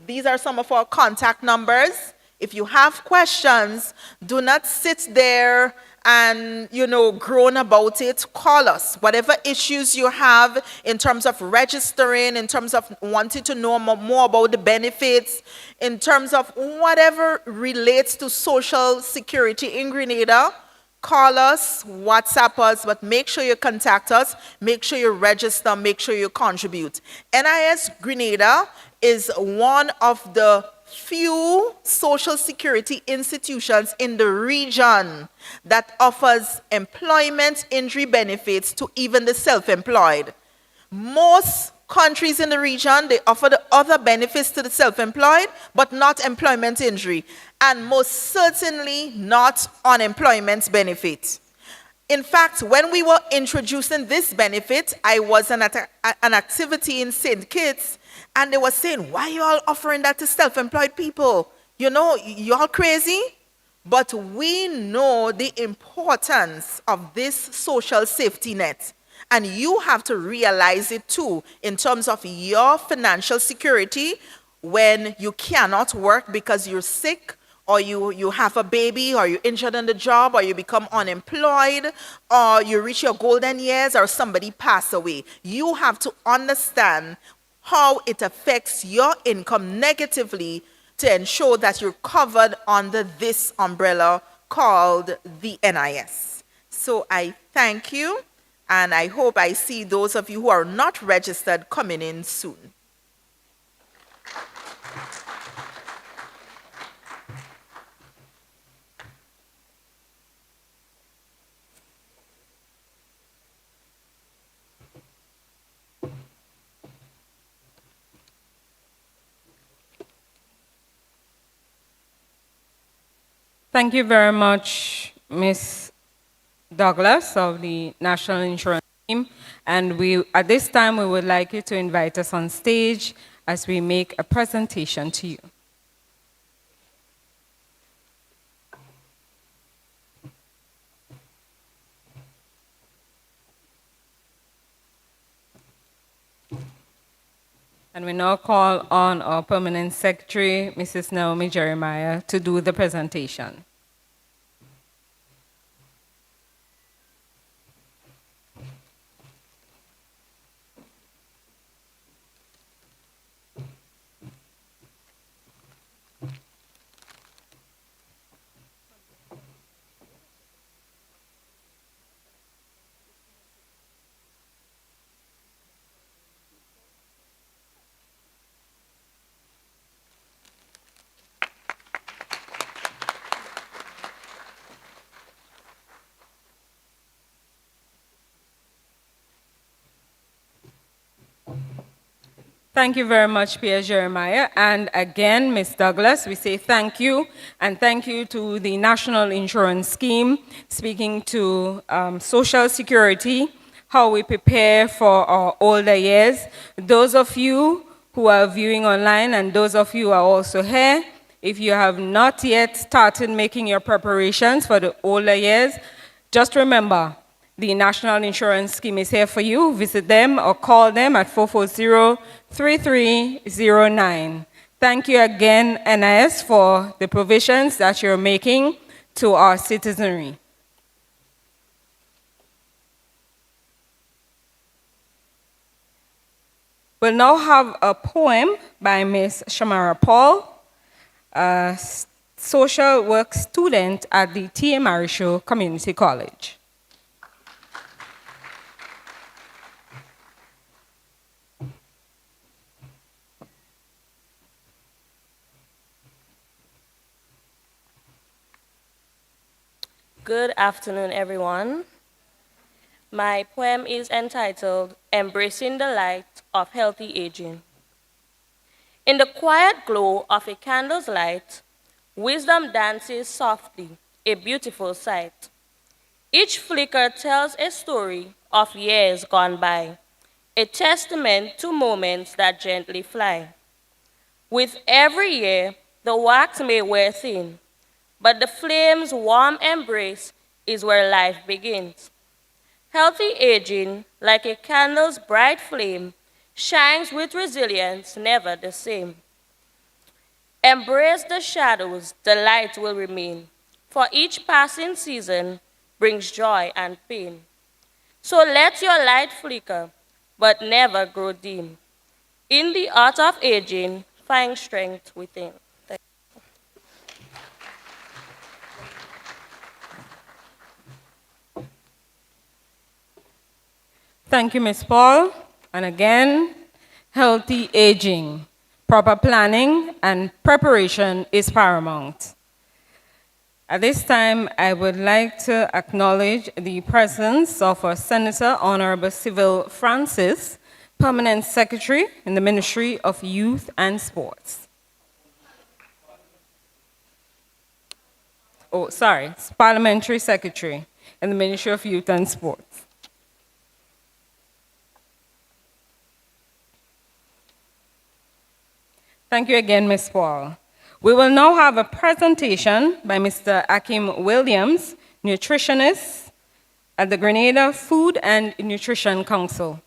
these are some of our contact numbers. If you have questions, do not sit there and, groan about it. Call us. Whatever issues you have in terms of registering, in terms of wanting to know more about the benefits, in terms of whatever relates to social security in Grenada, call us, WhatsApp us, but make sure you contact us, make sure you register, make sure you contribute. NIS Grenada is one of the few social security institutions in the region that offers employment injury benefits to even the self-employed. Most countries in the region, they offer the other benefits to the self-employed, but not employment injury, and most certainly not unemployment benefit. In fact, when we were introducing this benefit, I was an activity in St. Kitts, and they were saying, why are you all offering that to self-employed people? You know, you all crazy? But we know the importance of this social safety net. And you have to realize it too, in terms of your financial security when you cannot work because you're sick, or you have a baby, or you're injured on the job, or you become unemployed, or you reach your golden years, or somebody pass away. You have to understand how it affects your income negatively to ensure that you're covered under this umbrella called the NIS. So I thank you, and I hope I see those of you who are not registered coming in soon. Thank you very much, Ms. Douglas of the National Insurance Team. And at this time, we would like you to invite us on stage as we make a presentation to you. And we now call on our Permanent Secretary, Mrs. Naomi Jeremiah, to do the presentation. Thank you very much, Pierre Jeremiah. And again, Ms. Douglas, we say thank you, and thank you to the National Insurance Scheme, speaking to Social Security, how we prepare for our older years. Those of you who are viewing online and those of you who are also here, if you have not yet started making your preparations for the older years, just remember, the National Insurance Scheme is here for you. Visit them or call them at 440-3309. Thank you again, NIS, for the provisions that you're making to our citizenry. We'll now have a poem by Ms. Shamara Paul, a social work student at the T.A. Marisho Community College. Good afternoon, everyone. My poem is entitled, Embracing the Light of Healthy Aging. In the quiet glow of a candle's light, wisdom dances softly, a beautiful sight. Each flicker tells a story of years gone by, a testament to moments that gently fly. With every year, the wax may wear thin, but the flame's warm embrace is where life begins. Healthy aging, like a candle's bright flame, shines with resilience never the same. Embrace the shadows, the light will remain, for each passing season brings joy and pain. So let your light flicker, but never grow dim. In the art of aging, find strength within. Thank you, Ms. Paul. And again, healthy aging. Proper planning and preparation is paramount. At this time, I would like to acknowledge the presence of our Senator Honorable Civil Francis, Permanent Secretary in the Ministry of Youth and Sports. Oh, sorry, Parliamentary Secretary in the Ministry of Youth and Sports. Thank you again, Ms. Paul. We will now have a presentation by Mr. Akim Williams, nutritionist at the Grenada Food and Nutrition Council.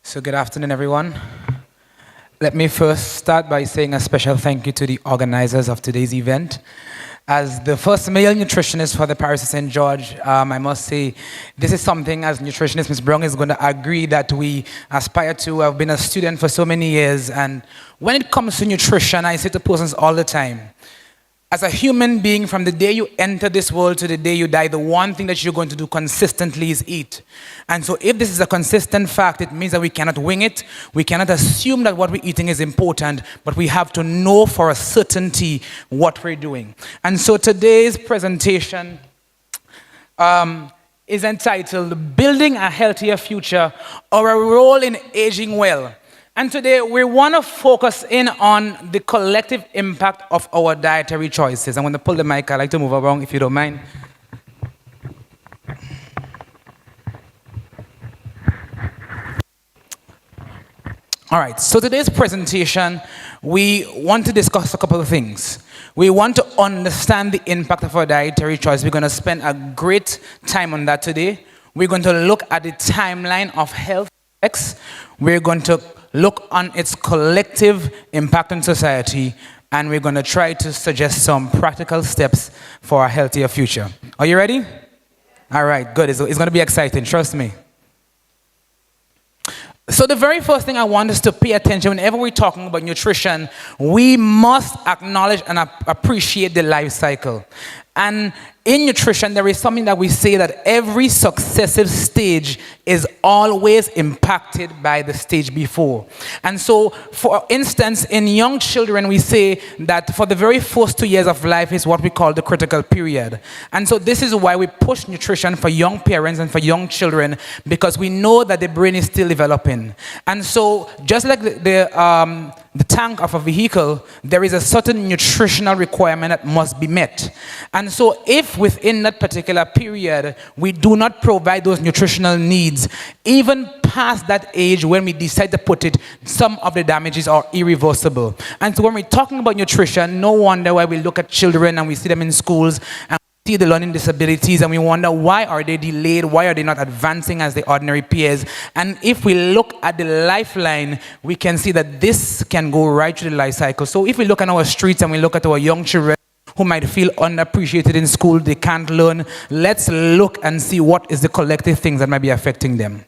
So good afternoon, everyone. Let me first start by saying a special thank you to the organizers of today's event. As the first male nutritionist for the Parish of St. George, I must say this is something as nutritionist, Ms. Brown is going to agree that we aspire to. I've been a student for so many years, and when it comes to nutrition, I say to persons all the time, as a human being, from the day you enter this world to the day you die, the one thing that you're going to do consistently is eat. And so if this is a consistent fact, it means that we cannot wing it. We cannot assume that what we're eating is important, but we have to know for a certainty what we're doing. And so today's presentation is entitled, Building a Healthier Future, or a Role in Aging Well. And today we want to focus in on the collective impact of our dietary choices. I'm going to pull the mic. I like to move around if you don't mind. All right, so today's presentation, we want to discuss a couple of things. We want to understand the impact of our dietary choice. We're going to spend a great time on that today. We're going to look at the timeline of health effects. We're going to look on its collective impact on society, and we're going to try to suggest some practical steps for a healthier future. Are you ready? All right, good. It's going to be exciting, trust me. So the very first thing I want us to pay attention whenever we're talking about nutrition, we must acknowledge and appreciate the life cycle. And in nutrition, there is something that we say that every successive stage is always impacted by the stage before. And so, for instance, in young children, we say that for the very first 2 years of life is what we call the critical period. And so this is why we push nutrition for young parents and for young children, because we know that the brain is still developing. And so, just like the tank of a vehicle, there is a certain nutritional requirement that must be met. And so if within that particular period, we do not provide those nutritional needs, even past that age when we decide to put it, some of the damages are irreversible. And so when we're talking about nutrition, no wonder why we look at children and we see them in schools and see the learning disabilities and we wonder why are they delayed, why are they not advancing as the ordinary peers. And if we look at the lifeline, we can see that this can go right through the life cycle. So if we look at our streets and we look at our young children who might feel underappreciated in school, they can't learn, let's look and see what is the collective things that might be affecting them.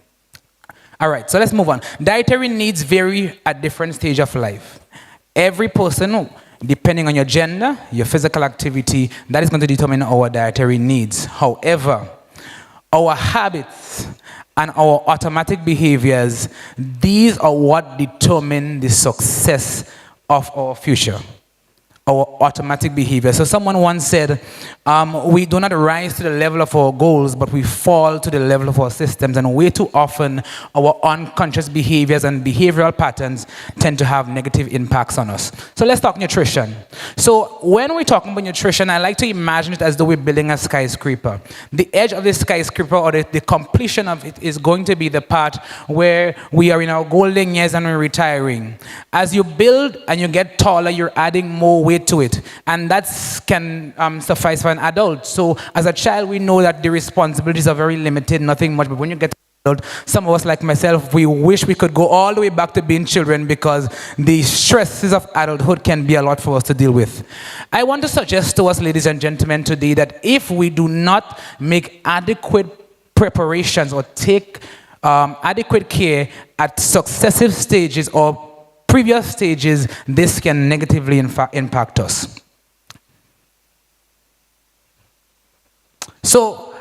All right, so let's move on. Dietary needs vary at different stages of life. Every person, depending on your gender, your physical activity, that is going to determine our dietary needs. However, our habits and our automatic behaviors, these are what determine the success of our future. Our automatic behavior. So someone once said, we do not rise to the level of our goals, but we fall to the level of our systems. And way too often, our unconscious behaviors and behavioral patterns tend to have negative impacts on us. So let's talk nutrition. So when we're talking about nutrition, I like to imagine it as though we're building a skyscraper. The edge of the skyscraper, or the completion of it, is going to be the part where we are in our golden years and we're retiring. As you build and you get taller, you're adding more weight to it, and that can suffice for an adult. So as a child, we know that the responsibilities are very limited, nothing much, but when you get adult, some of us like myself, we wish we could go all the way back to being children, because the stresses of adulthood can be a lot for us to deal with. I want to suggest to us, ladies and gentlemen, today that if we do not make adequate preparations or take adequate care at successive stages or previous stages, this can negatively impact us. So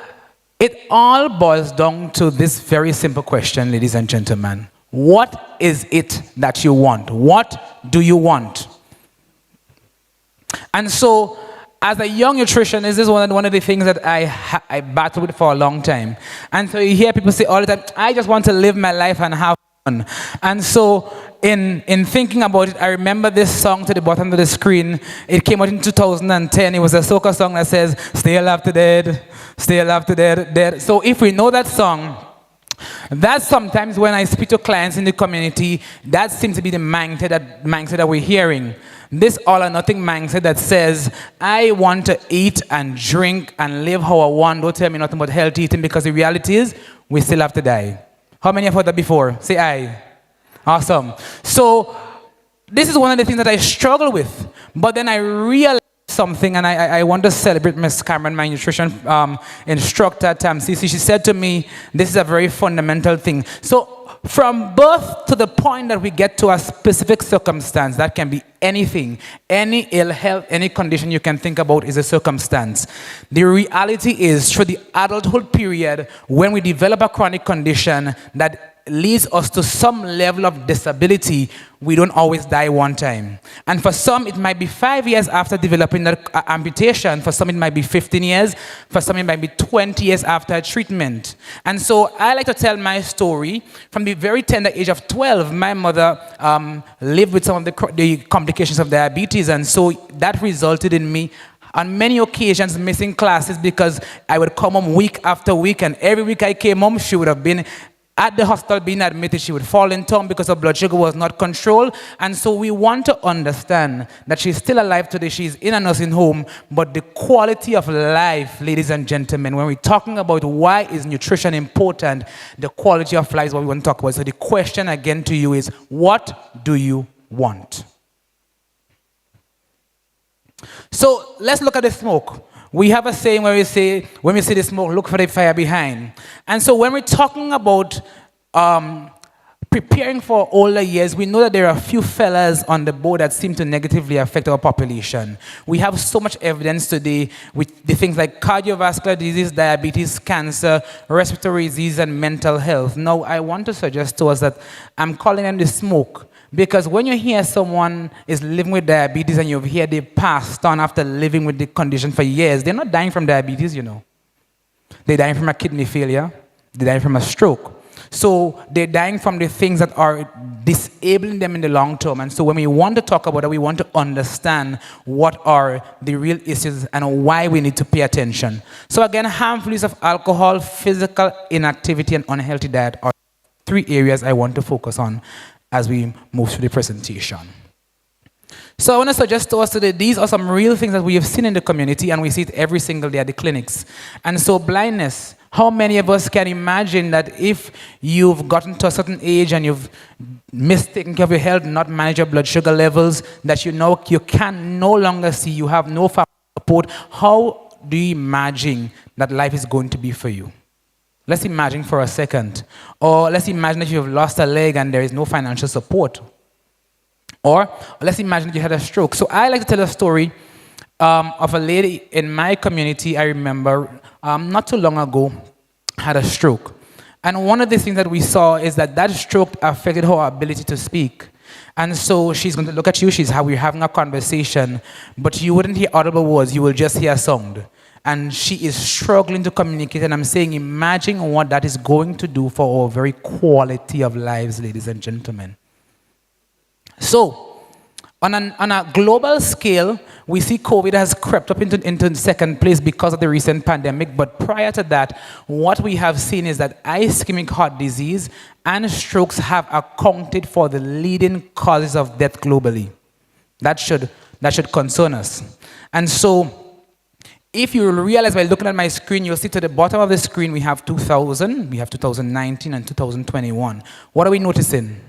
it all boils down to this very simple question, ladies and gentlemen. What is it that you want? What do you want? And so, as a young nutritionist, this is one of the things that I battled with for a long time. And so you hear people say all the time, I just want to live my life and have fun. And so in thinking about it, I remember this song to the bottom of the screen. It came out in 2010. It was a soca song that says, stay alive to dead, stay alive to dead, dead. So if we know that song, that sometimes when I speak to clients in the community, that seems to be the mindset that we're hearing. This all or nothing mindset that says, I want to eat and drink and live how I want. Don't tell me nothing about healthy eating, because the reality is we still have to die. How many have heard that before? Say aye. Awesome. So this is one of the things that I struggle with. But then I realized something, and I want to celebrate Miss Cameron, my nutrition instructor at TAMCC. She said to me, this is a very fundamental thing. So from birth to the point that we get to a specific circumstance, that can be anything, any ill health, any condition you can think about is a circumstance. The reality is, through the adulthood period, when we develop a chronic condition that leads us to some level of disability, we don't always die one time. And for some, it might be 5 years after developing that amputation. For some, it might be 15 years. For some, it might be 20 years after treatment. And so I like to tell my story. From the very tender age of 12, my mother lived with some of the complications of diabetes. And so that resulted in me on many occasions missing classes, because I would come home week after week, and every week I came home, she would have been at the hospital being admitted. She would fall in town because her blood sugar was not controlled. And so we want to understand that she's still alive today. She's in a nursing home. But the quality of life, ladies and gentlemen, when we're talking about why is nutrition important, the quality of life is what we want to talk about. So the question again to you is, what do you want? So let's look at the smoke. We have a saying where we say, when we see the smoke, look for the fire behind. And so when we're talking about preparing for older years, we know that there are a few fellas on the board that seem to negatively affect our population. We have so much evidence today with the things like cardiovascular disease, diabetes, cancer, respiratory disease, and mental health. Now, I want to suggest to us that I'm calling them the smoke. Because when you hear someone is living with diabetes and you hear they passed on after living with the condition for years, they're not dying from diabetes, you know. They're dying from a kidney failure. They're dying from a stroke. So they're dying from the things that are disabling them in the long term. And so when we want to talk about it, we want to understand what are the real issues and why we need to pay attention. So again, harmful use of alcohol, physical inactivity, and unhealthy diet are 3 areas I want to focus on as we move through the presentation. So I want to suggest to us today, these are some real things that we have seen in the community, and we see it every single day at the clinics. And so blindness, how many of us can imagine that if you've gotten to a certain age and you've missed taking care of your health, not manage your blood sugar levels, that you can no longer see, you have no family support, how do you imagine that life is going to be for you? Let's imagine for a second. Or let's imagine that you've lost a leg and there is no financial support. Or let's imagine that you had a stroke. So I like to tell a story of a lady in my community, I remember, not too long ago, had a stroke. And one of the things that we saw is that stroke affected her ability to speak. And so she's going to look at you, we're having a conversation, but you wouldn't hear audible words, you will just hear sound. And she is struggling to communicate, and I'm saying, imagine what that is going to do for our very quality of lives, ladies and gentlemen. So, on a global scale, we see COVID has crept up into second place because of the recent pandemic, but prior to that, what we have seen is that ischemic heart disease and strokes have accounted for the leading causes of death globally. That should concern us. And so, if you realize by looking at my screen, you'll see to the bottom of the screen we have 2000, we have 2019 and 2021. What are we noticing?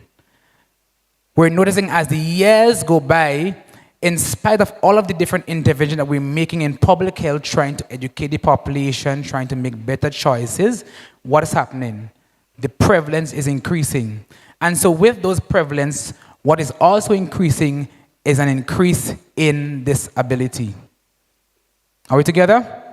We're noticing as the years go by, in spite of all of the different interventions that we're making in public health, trying to educate the population, trying to make better choices, what is happening? The prevalence is increasing. And so with those prevalence, what is also increasing is an increase in disability. Are we together?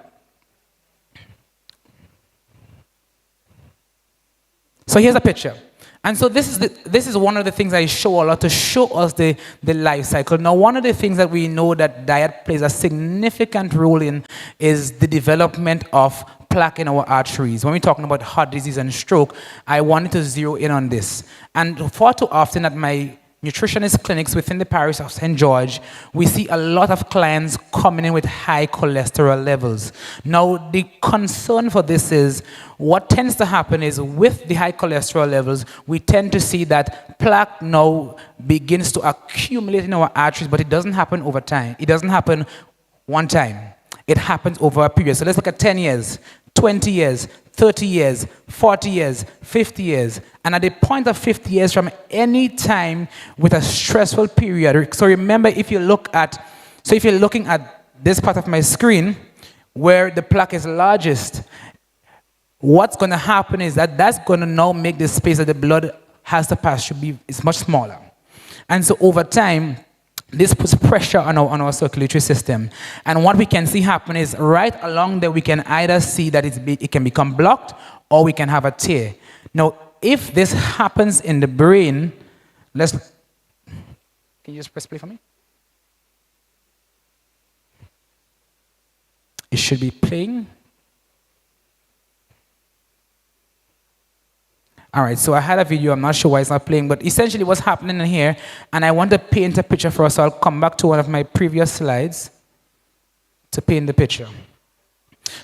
So here's a picture. And so this is one of the things I show a lot to show us the life cycle. Now, one of the things that we know that diet plays a significant role in is the development of plaque in our arteries. When we're talking about heart disease and stroke, I wanted to zero in on this. And far too often at my nutritionist clinics within the parish of St. George, we see a lot of clients coming in with high cholesterol levels. Now, the concern for this is what tends to happen is with the high cholesterol levels, we tend to see that plaque now begins to accumulate in our arteries, but it doesn't happen over time. It doesn't happen one time. It happens over a period. So let's look at 10 years, 20 years, 30 years, 40 years, 50 years. And at the point of 50 years from any time with a stressful period. So remember, if you're looking at this part of my screen where the plaque is largest, what's going to happen is that's going to now make the space that the blood has to pass through is much smaller. And so over time, this puts pressure on our circulatory system. And what we can see happen is right along there, we can either see that it can become blocked or we can have a tear. Now, if this happens in the brain, can you just press play for me? It should be playing. All right, so I had a video, I'm not sure why it's not playing, but essentially what's happening in here, and I want to paint a picture for us, so I'll come back to one of my previous slides to paint the picture.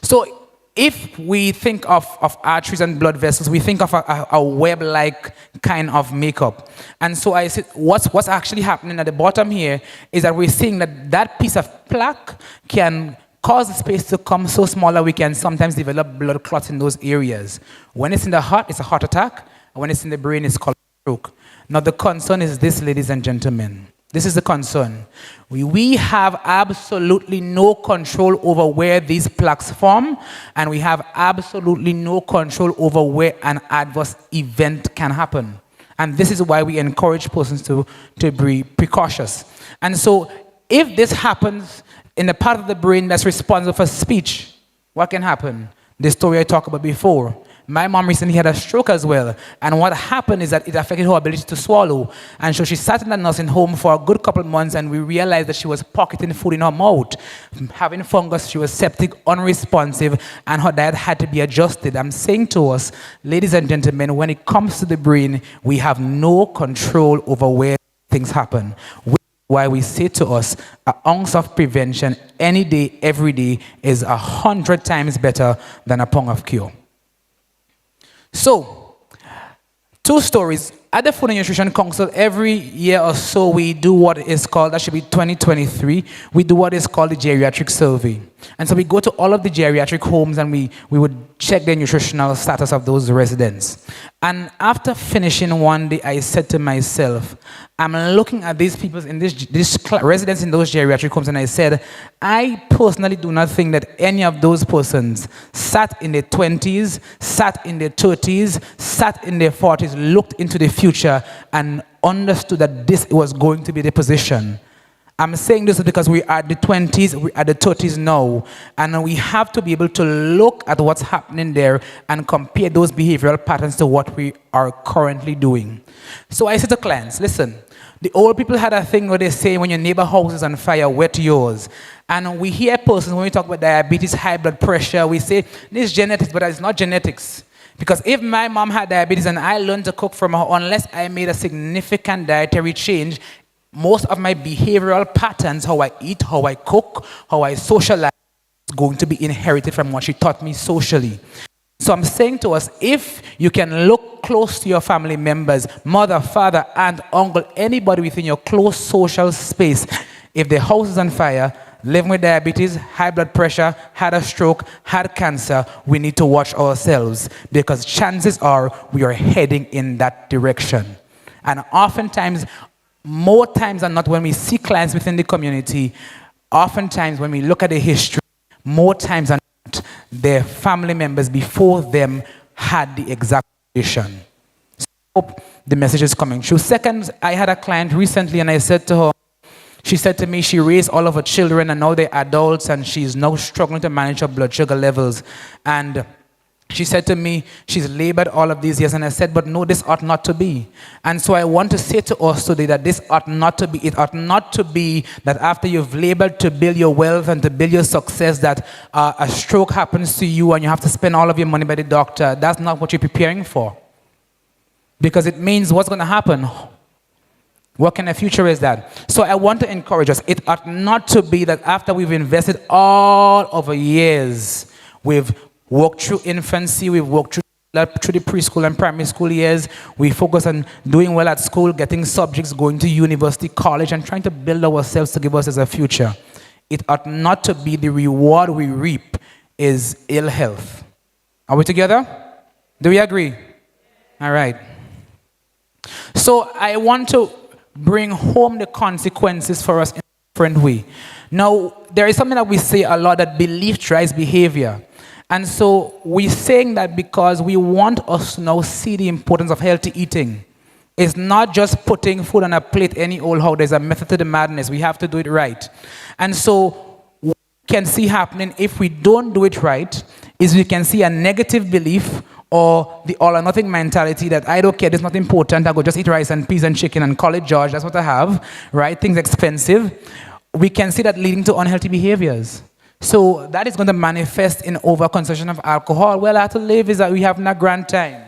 So if we think of arteries and blood vessels, we think of a web-like kind of makeup. And so I said, what's actually happening at the bottom here is that we're seeing that piece of plaque can cause the space to come so small that we can sometimes develop blood clots in those areas. When it's in the heart, it's a heart attack. And when it's in the brain, it's called stroke. Now, the concern is this, ladies and gentlemen. This is the concern. We have absolutely no control over where these plaques form, and we have absolutely no control over where an adverse event can happen. And this is why we encourage persons to be precautious. And so, if this happens in the part of the brain that's responsible for speech, what can happen? The story I talked about before. My mom recently had a stroke as well, and what happened is that it affected her ability to swallow. And so she sat in the nursing home for a good couple of months, and we realized that she was pocketing food in her mouth. Having fungus, she was septic, unresponsive, and her diet had to be adjusted. I'm saying to us, ladies and gentlemen, when it comes to the brain, we have no control over where things happen. Why we say to us, an ounce of prevention any day, every day, is 100 times better than a pound of cure. So, two stories. At the Food and Nutrition Council, every year or so, we do what is called, that should be 2023, we do what is called the geriatric survey. And so we go to all of the geriatric homes and we would check the nutritional status of those residents. And after finishing one day, I said to myself, I'm looking at these people in these residents in those geriatric homes, and I said, I personally do not think that any of those persons sat in their 20s, sat in their 30s, sat in their 40s, looked into the future and understood that this was going to be the position. I'm saying this because we are at the 20s, we're at the 30s now, and we have to be able to look at what's happening there and compare those behavioral patterns to what we are currently doing. So I said to clients, listen, the old people had a thing where they say, when your neighbor house is on fire, wet yours. And we hear persons, when we talk about diabetes, high blood pressure, we say, this is genetics, but it's not genetics. Because if my mom had diabetes and I learned to cook from her, unless I made a significant dietary change, most of my behavioral patterns, how I eat, how I cook, how I socialize, is going to be inherited from what she taught me socially. So I'm saying to us, if you can look close to your family members, mother, father, aunt, uncle, anybody within your close social space, if their house is on fire, living with diabetes, high blood pressure, had a stroke, had cancer, we need to watch ourselves, because chances are we are heading in that direction. And oftentimes, more times than not, when we see clients within the community, oftentimes when we look at the history, more times than not, their family members before them had the exact condition. So I hope the message is coming true. Second, I had a client recently, and I said to her, she said to me she raised all of her children and now they're adults, and she's now struggling to manage her blood sugar levels. And She said to me, she's labored all of these years. And I said, but no, this ought not to be. And so I want to say to us today that this ought not to be. It ought not to be that after you've labored to build your wealth and to build your success, that a stroke happens to you and you have to spend all of your money by the doctor. That's not what you're preparing for. Because it means what's going to happen. What kind of future is that? So I want to encourage us. It ought not to be that after we've invested all over years, we've walked through infancy, we've walked through the preschool and primary school years, we focus on doing well at school, getting subjects, going to university, college, and trying to build ourselves to give us as a future. It ought not to be the reward we reap is ill health. Are we together? Do we agree? All right. So I want to bring home the consequences for us in a different way. Now, there is something that we say a lot, that belief drives behavior. And so we're saying that because we want us to now see the importance of healthy eating. It's not just putting food on a plate any old how. There's a method to the madness. We have to do it right. And so what we can see happening if we don't do it right is we can see a negative belief or the all or nothing mentality that I don't care, it's not important, I go just eat rice and peas and chicken and call it George, that's what I have, right? Things expensive. We can see that leading to unhealthy behaviors. So that is going to manifest in overconsumption of alcohol. Well, how to live is that we have not grand time.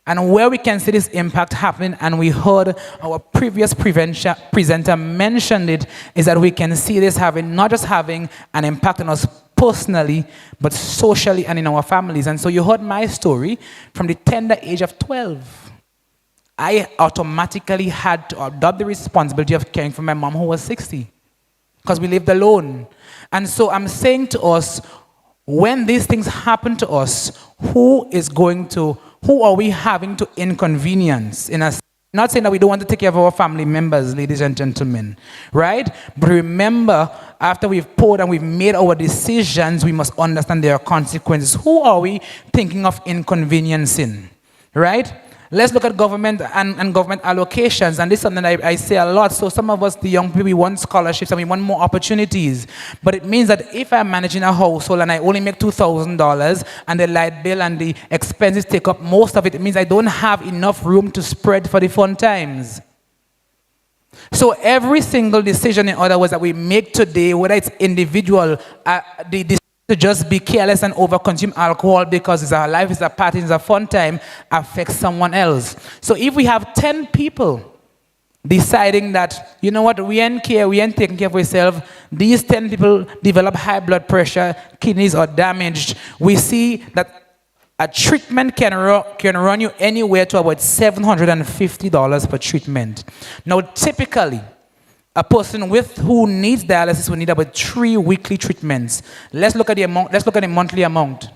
And where we can see this impact happening, and we heard our previous presenter mentioned it, is that we can see this having, not just having an impact on us personally, but socially and in our families. And so you heard my story. From the tender age of 12, I automatically had to adopt the responsibility of caring for my mom who was 60, because we lived alone. And so I'm saying to us, when these things happen to us, who are we having to inconvenience? Not saying that we don't want to take care of our family members, ladies and gentlemen, right? But remember, after we've poured and we've made our decisions, we must understand there are consequences. Who are we thinking of inconveniencing, right? Let's look at government and government allocations, and this is something I say a lot. So some of us, the young people, we want scholarships and we want more opportunities. But it means that if I'm managing a household and I only make $2,000 and the light bill and the expenses take up most of it, it means I don't have enough room to spread for the fun times. So every single decision, in other words, that we make today, whether it's individual, the decision to just be careless and overconsume alcohol because it's our life, it's a party, it's a fun time, affects someone else. So if we have 10 people deciding that, you know what, we ain't care, we ain't taking care of ourselves, these 10 people develop high blood pressure, kidneys are damaged, we see that a treatment can run you anywhere to about $750 per treatment. Now, typically, a person who needs dialysis will need about 3 weekly treatments. Let's look at the amount. Let's look at the monthly amount.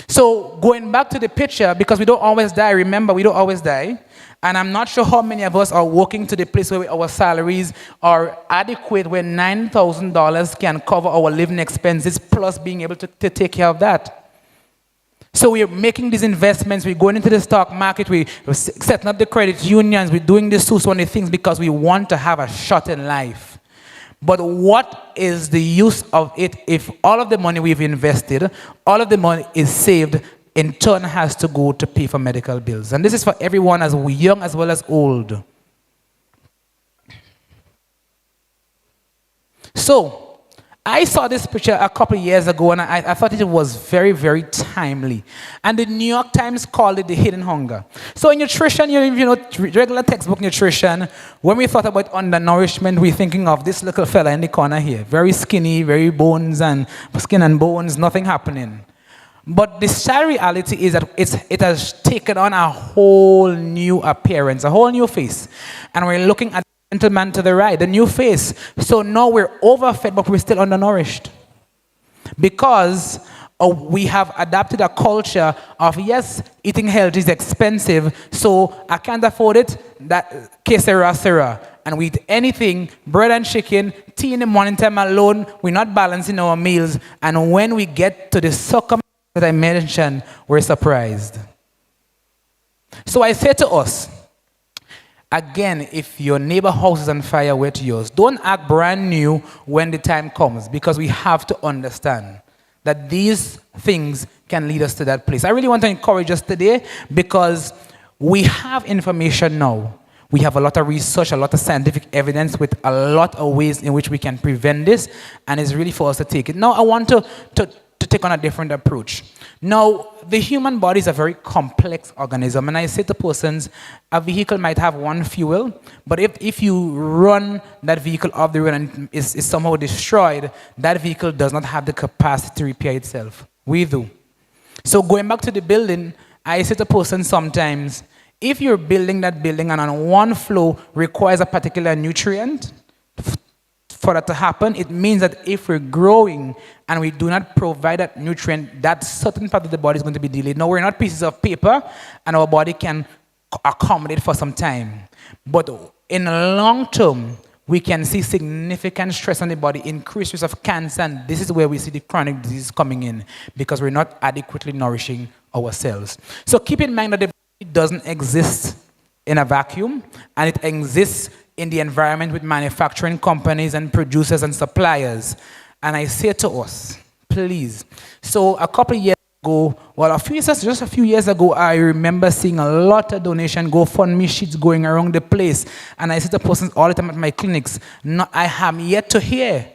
So going back to the picture, because we don't always die. Remember, we don't always die. And I'm not sure how many of us are working to the place where our salaries are adequate, where $9,000 can cover our living expenses, plus being able to take care of that. So we're making these investments, we're going into the stock market, we're setting up the credit unions, we're doing this so many things because we want to have a shot in life. But what is the use of it if all of the money we've invested, all of the money is saved, in turn has to go to pay for medical bills? And this is for everyone, as young as well as old. So, I saw this picture a couple of years ago, and I thought it was very, very timely. And the New York Times called it the hidden hunger. So in nutrition, you know, regular textbook nutrition, when we thought about undernourishment, we're thinking of this little fella in the corner here. Very skinny, very bones and skin and bones, nothing happening. But the sad reality is that it has taken on a whole new appearance, a whole new face. And we're looking at gentleman to the right, the new face. So now we're overfed, but we're still undernourished. Because we have adapted a culture of, yes, eating healthy is expensive, so I can't afford it, that que sera, sera. And we eat anything, bread and chicken, tea in the morning time alone, we're not balancing our meals. And when we get to the circumstance that I mentioned, we're surprised. So I say to us, again, if your neighbor house is on fire, where's yours? Don't act brand new when the time comes, because we have to understand that these things can lead us to that place. I really want to encourage us today because we have information now. We have a lot of research, a lot of scientific evidence with a lot of ways in which we can prevent this, and it's really for us to take it. Now, I want to take on a different approach. Now, the human body is a very complex organism, and I say to persons, a vehicle might have one fuel, but if you run that vehicle off the road and is somehow destroyed, that vehicle does not have the capacity to repair itself. We do. So going back to the building, I say to persons sometimes, if you're building that building and on one floor requires a particular nutrient, for that to happen, it means that if we're growing and we do not provide that nutrient, that certain part of the body is going to be delayed. Now, we're not pieces of paper, and our body can accommodate for some time. But in the long term, we can see significant stress on the body, increased risk of cancer, and this is where we see the chronic disease coming in because we're not adequately nourishing ourselves. So keep in mind that the body doesn't exist in a vacuum, and it exists in the environment with manufacturing companies and producers and suppliers. And I say to us, please. So a couple of years ago, well, just a few years ago, I remember seeing a lot of donation GoFundMe sheets going around the place. And I say to persons all the time at my clinics, I am yet to hear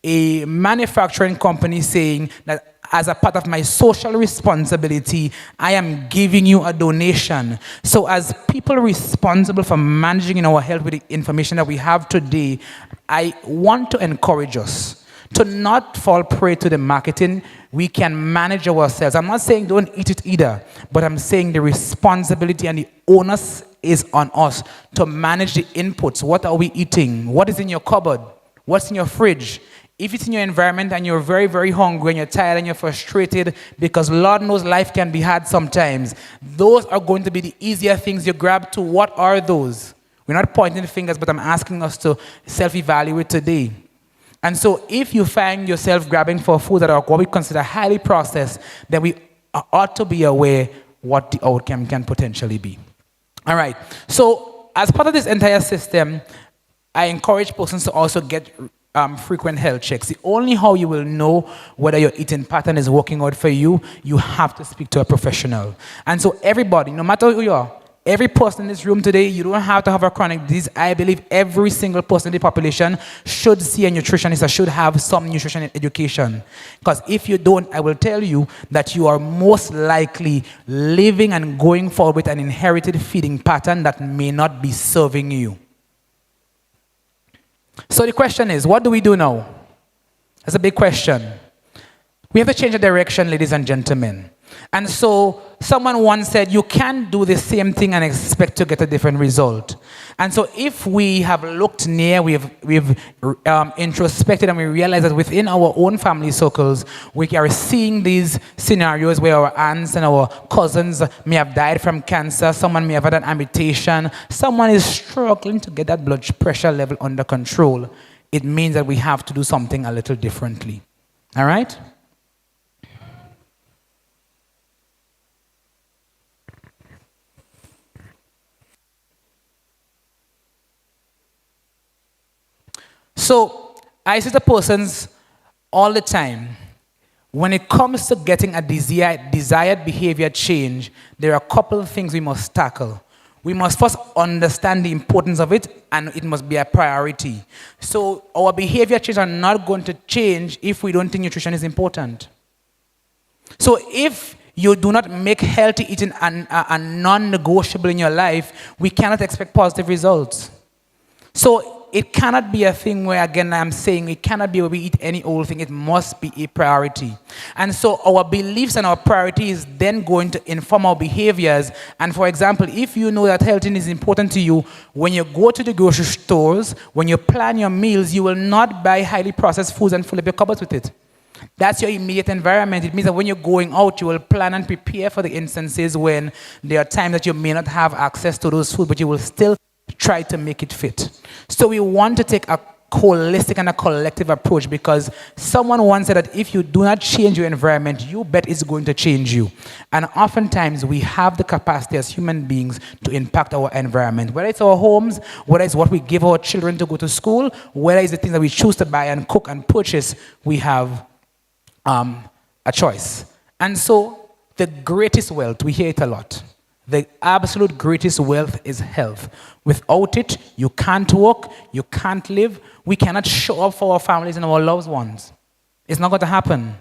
a manufacturing company saying that as a part of my social responsibility, I am giving you a donation. So as people responsible for managing our health with the information that we have today, I want to encourage us to not fall prey to the marketing. We can manage ourselves. I'm not saying don't eat it either, but I'm saying the responsibility and the onus is on us to manage the inputs. What are we eating? What is in your cupboard? What's in your fridge? If it's in your environment and you're very, very hungry and you're tired and you're frustrated because Lord knows life can be hard sometimes, those are going to be the easier things you grab to. What are those? We're not pointing the fingers, but I'm asking us to self-evaluate today. And so if you find yourself grabbing for food that are what we consider highly processed, then we ought to be aware what the outcome can potentially be. All right. So as part of this entire system, I encourage persons to also get frequent health checks. The only how you will know whether your eating pattern is working out for you, you have to speak to a professional. And so everybody, no matter who you are, every person in this room today, you don't have to have a chronic disease. I believe every single person in the population should see a nutritionist or should have some nutrition education. Because if you don't, I will tell you that you are most likely living and going forward with an inherited feeding pattern that may not be serving you. So the question is, what do we do now? That's a big question. We have to change the direction, ladies and gentlemen. And so someone once said, you can't do the same thing and expect to get a different result. And so if we have looked near, we've introspected, and we realize that within our own family circles, we are seeing these scenarios where our aunts and our cousins may have died from cancer, someone may have had an amputation, someone is struggling to get that blood pressure level under control. It means that we have to do something a little differently. All right? So I say to persons all the time, when it comes to getting a desired behavior change, there are a couple of things we must tackle. We must first understand the importance of it, and it must be a priority. So our behavior changes are not going to change if we don't think nutrition is important. So if you do not make healthy eating a non-negotiable in your life, we cannot expect positive results. So it cannot be a thing where, again, I'm saying it cannot be where we eat any old thing. It must be a priority. And so our beliefs and our priorities then going to inform our behaviors. And for example, if you know that health is important to you, when you go to the grocery stores, when you plan your meals, you will not buy highly processed foods and fill up your cupboards with it. That's your immediate environment. It means that when you're going out, you will plan and prepare for the instances when there are times that you may not have access to those foods, but you will still try to make it fit. So we want to take a holistic and a collective approach, because someone once said that if you do not change your environment, you bet it's going to change you. And oftentimes we have the capacity as human beings to impact our environment, whether it's our homes, whether it's what we give our children to go to school, whether it's the things that we choose to buy and cook and purchase. We have a choice. And so the greatest wealth, we hear it a lot. The absolute greatest wealth is health. Without it, you can't work, you can't live, we cannot show up for our families and our loved ones. It's not going to happen.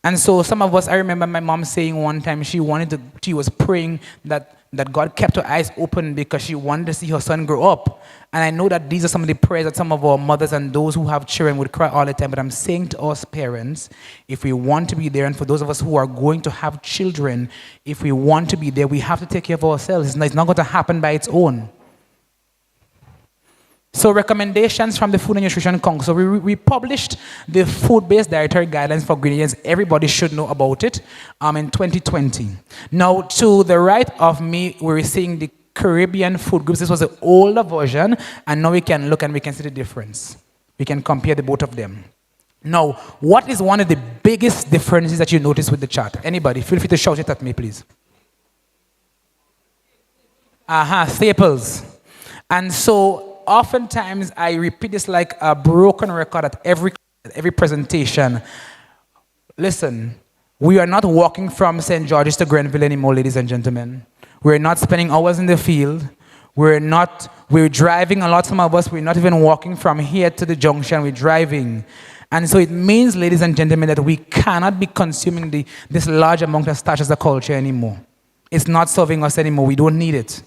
And so some of us, I remember my mom saying one time she was praying that God kept her eyes open because she wanted to see her son grow up. And I know that these are some of the prayers that some of our mothers and those who have children would cry all the time. But I'm saying to us parents, if we want to be there, and for those of us who are going to have children, if we want to be there, we have to take care of ourselves. It's not going to happen by its own. So recommendations from the Food and Nutrition Council. We published the food-based dietary guidelines for Grenadians. Everybody should know about it in 2020. Now, to the right of me, we're seeing the Caribbean food groups. This was the older version, and now we can look and we can see the difference. We can compare the both of them. Now, what is one of the biggest differences that you notice with the chart? Anybody, feel free to shout it at me, please. Staples. And so, oftentimes, I repeat this like a broken record at every presentation. Listen, we are not walking from St. George's to Grenville anymore, ladies and gentlemen. We're not spending hours in the field. We're driving a lot, some of us. We're not even walking from here to the junction. We're driving. And so it means, ladies and gentlemen, that we cannot be consuming this large amount of starch as a culture anymore. It's not serving us anymore. We don't need it.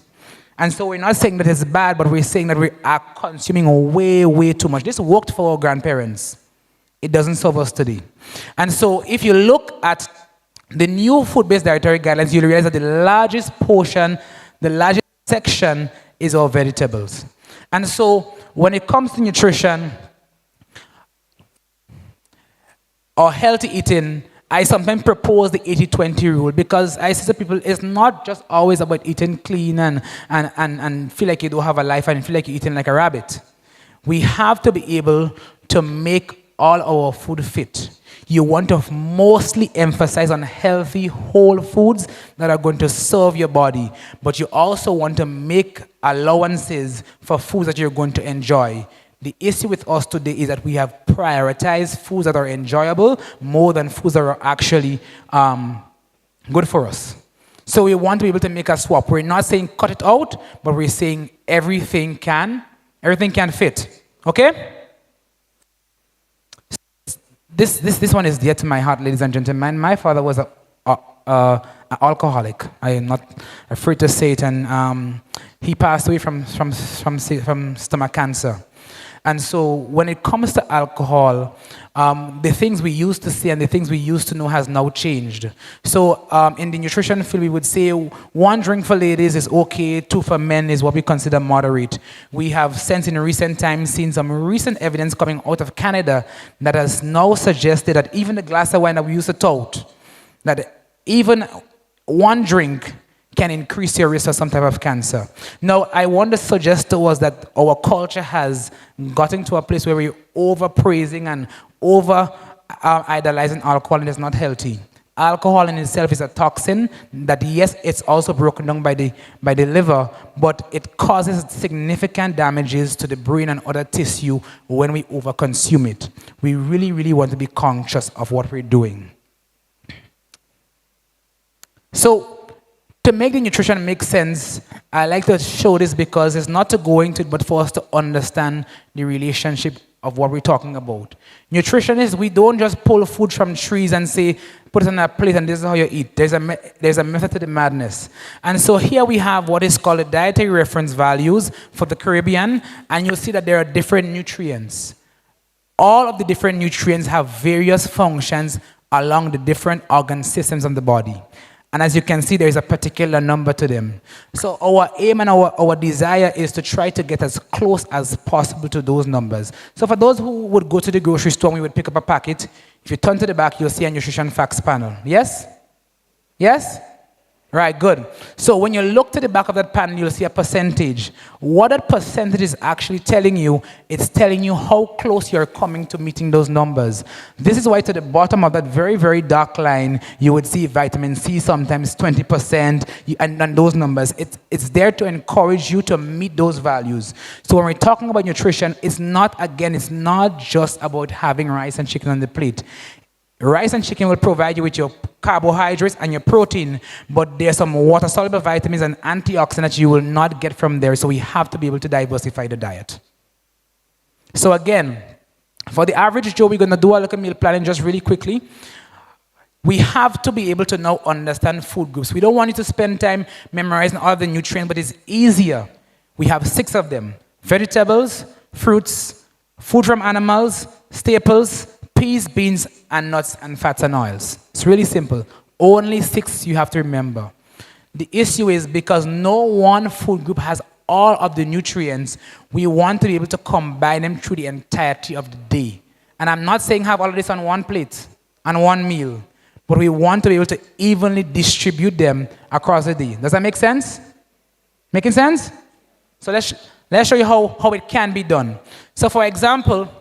And so we're not saying that it's bad, but we're saying that we are consuming way, way too much. This worked for our grandparents. It doesn't serve us today. And so if you look at the new food-based dietary guidelines, you'll realize that the largest portion, the largest section is our vegetables. And so when it comes to nutrition or healthy eating, I sometimes propose the 80-20 rule because I say to people, it's not just always about eating clean and feel like you don't have a life and feel like you're eating like a rabbit. We have to be able to make all our food fit. You want to mostly emphasize on healthy, whole foods that are going to serve your body, but you also want to make allowances for foods that you're going to enjoy. The issue with us today is that we have prioritized foods that are enjoyable more than foods that are actually good for us. So we want to be able to make a swap. We're not saying cut it out, but we're saying everything can fit. Okay? This one is dear to my heart, ladies and gentlemen. My father was an alcoholic. I am not afraid to say it, and he passed away from stomach cancer. And so when it comes to alcohol, the things we used to see and the things we used to know has now changed. So in the nutrition field, we would say 1 drink for ladies is okay, 2 for men is what we consider moderate. We have since in recent times seen some recent evidence coming out of Canada that has now suggested that even the glass of wine that we used to tout, that even 1 drink can increase your risk of some type of cancer. Now, I want to suggest to us that our culture has gotten to a place where we're over-praising and over-idolizing alcohol, and it's not healthy. Alcohol in itself is a toxin that, yes, it's also broken down by the liver, but it causes significant damages to the brain and other tissue when we overconsume it. We really, really want to be conscious of what we're doing. So, to make the nutrition make sense, I like to show this because it's not to go into it, but for us to understand the relationship of what we're talking about. Nutritionists, we don't just pull food from trees and say, put it on a plate and this is how you eat. There's a method to the madness. And so here we have what is called the dietary reference values for the Caribbean, and you'll see that there are different nutrients. All of the different nutrients have various functions along the different organ systems of the body. And as you can see, there is a particular number to them. So our aim and our desire is to try to get as close as possible to those numbers. So for those who would go to the grocery store, we would pick up a packet. If you turn to the back, you'll see a nutrition facts panel. Yes? Yes? Right, good. So when you look to the back of that panel, you'll see a percentage. What that percentage is actually telling you, it's telling you how close you're coming to meeting those numbers. This is why to the bottom of that very, very dark line, you would see vitamin C sometimes 20%, and those numbers. It's there to encourage you to meet those values. So when we're talking about nutrition, it's not just about having rice and chicken on the plate. Rice and chicken will provide you with your carbohydrates and your protein, but there's some water-soluble vitamins and antioxidants you will not get from there, so we have to be able to diversify the diet. So again, for the average Joe, we're going to do a little meal planning just really quickly. We have to be able to now understand food groups. We don't want you to spend time memorizing all the nutrients, but it's easier. We have 6 of them: vegetables, fruits, food from animals, staples, peas, beans, and nuts, and fats and oils. It's really simple. Only 6 you have to remember. The issue is because no one food group has all of the nutrients, we want to be able to combine them through the entirety of the day. And I'm not saying have all of this on one plate, on one meal, but we want to be able to evenly distribute them across the day. Does that make sense? Making sense? So let's show you how it can be done. So for example,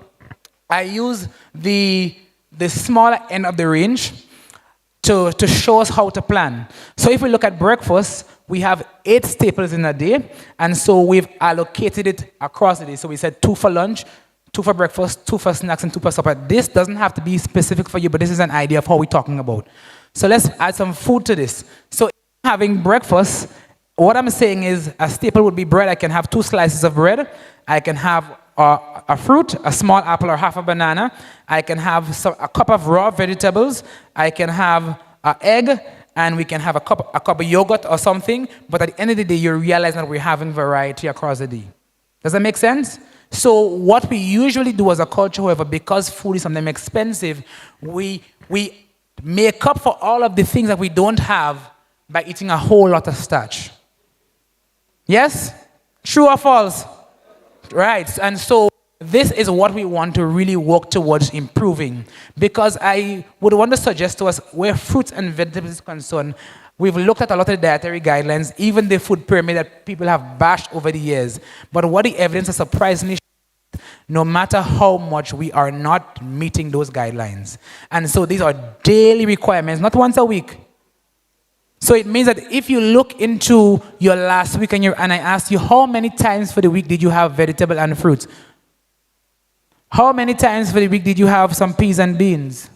I use the smaller end of the range to show us how to plan. So if we look at breakfast, we have 8 staples in a day, and so we've allocated it across the day. So we said 2 for lunch, 2 for breakfast, 2 for snacks, and 2 for supper. This doesn't have to be specific for you, but this is an idea of how we're talking about. So let's add some food to this. So having breakfast, what I'm saying is a staple would be bread. I can have 2 slices of bread. I can have a fruit, a small apple or half a banana. I can have a cup of raw vegetables. I can have an egg, and we can have a cup of yogurt or something. But at the end of the day, you realize that we're having variety across the day. Does that make sense? So what we usually do as a culture, however, because food is something expensive, we make up for all of the things that we don't have by eating a whole lot of starch. Yes? True or false? Right. And so this is what we want to really work towards improving. Because I would want to suggest to us where fruits and vegetables is concerned, we've looked at a lot of dietary guidelines, even the food pyramid that people have bashed over the years. But what the evidence is surprisingly, no matter how much, we are not meeting those guidelines. And so these are daily requirements, not once a week. So it means that if you look into your last week and I asked you how many times for the week did you have vegetable and fruits? How many times for the week did you have some peas and beans?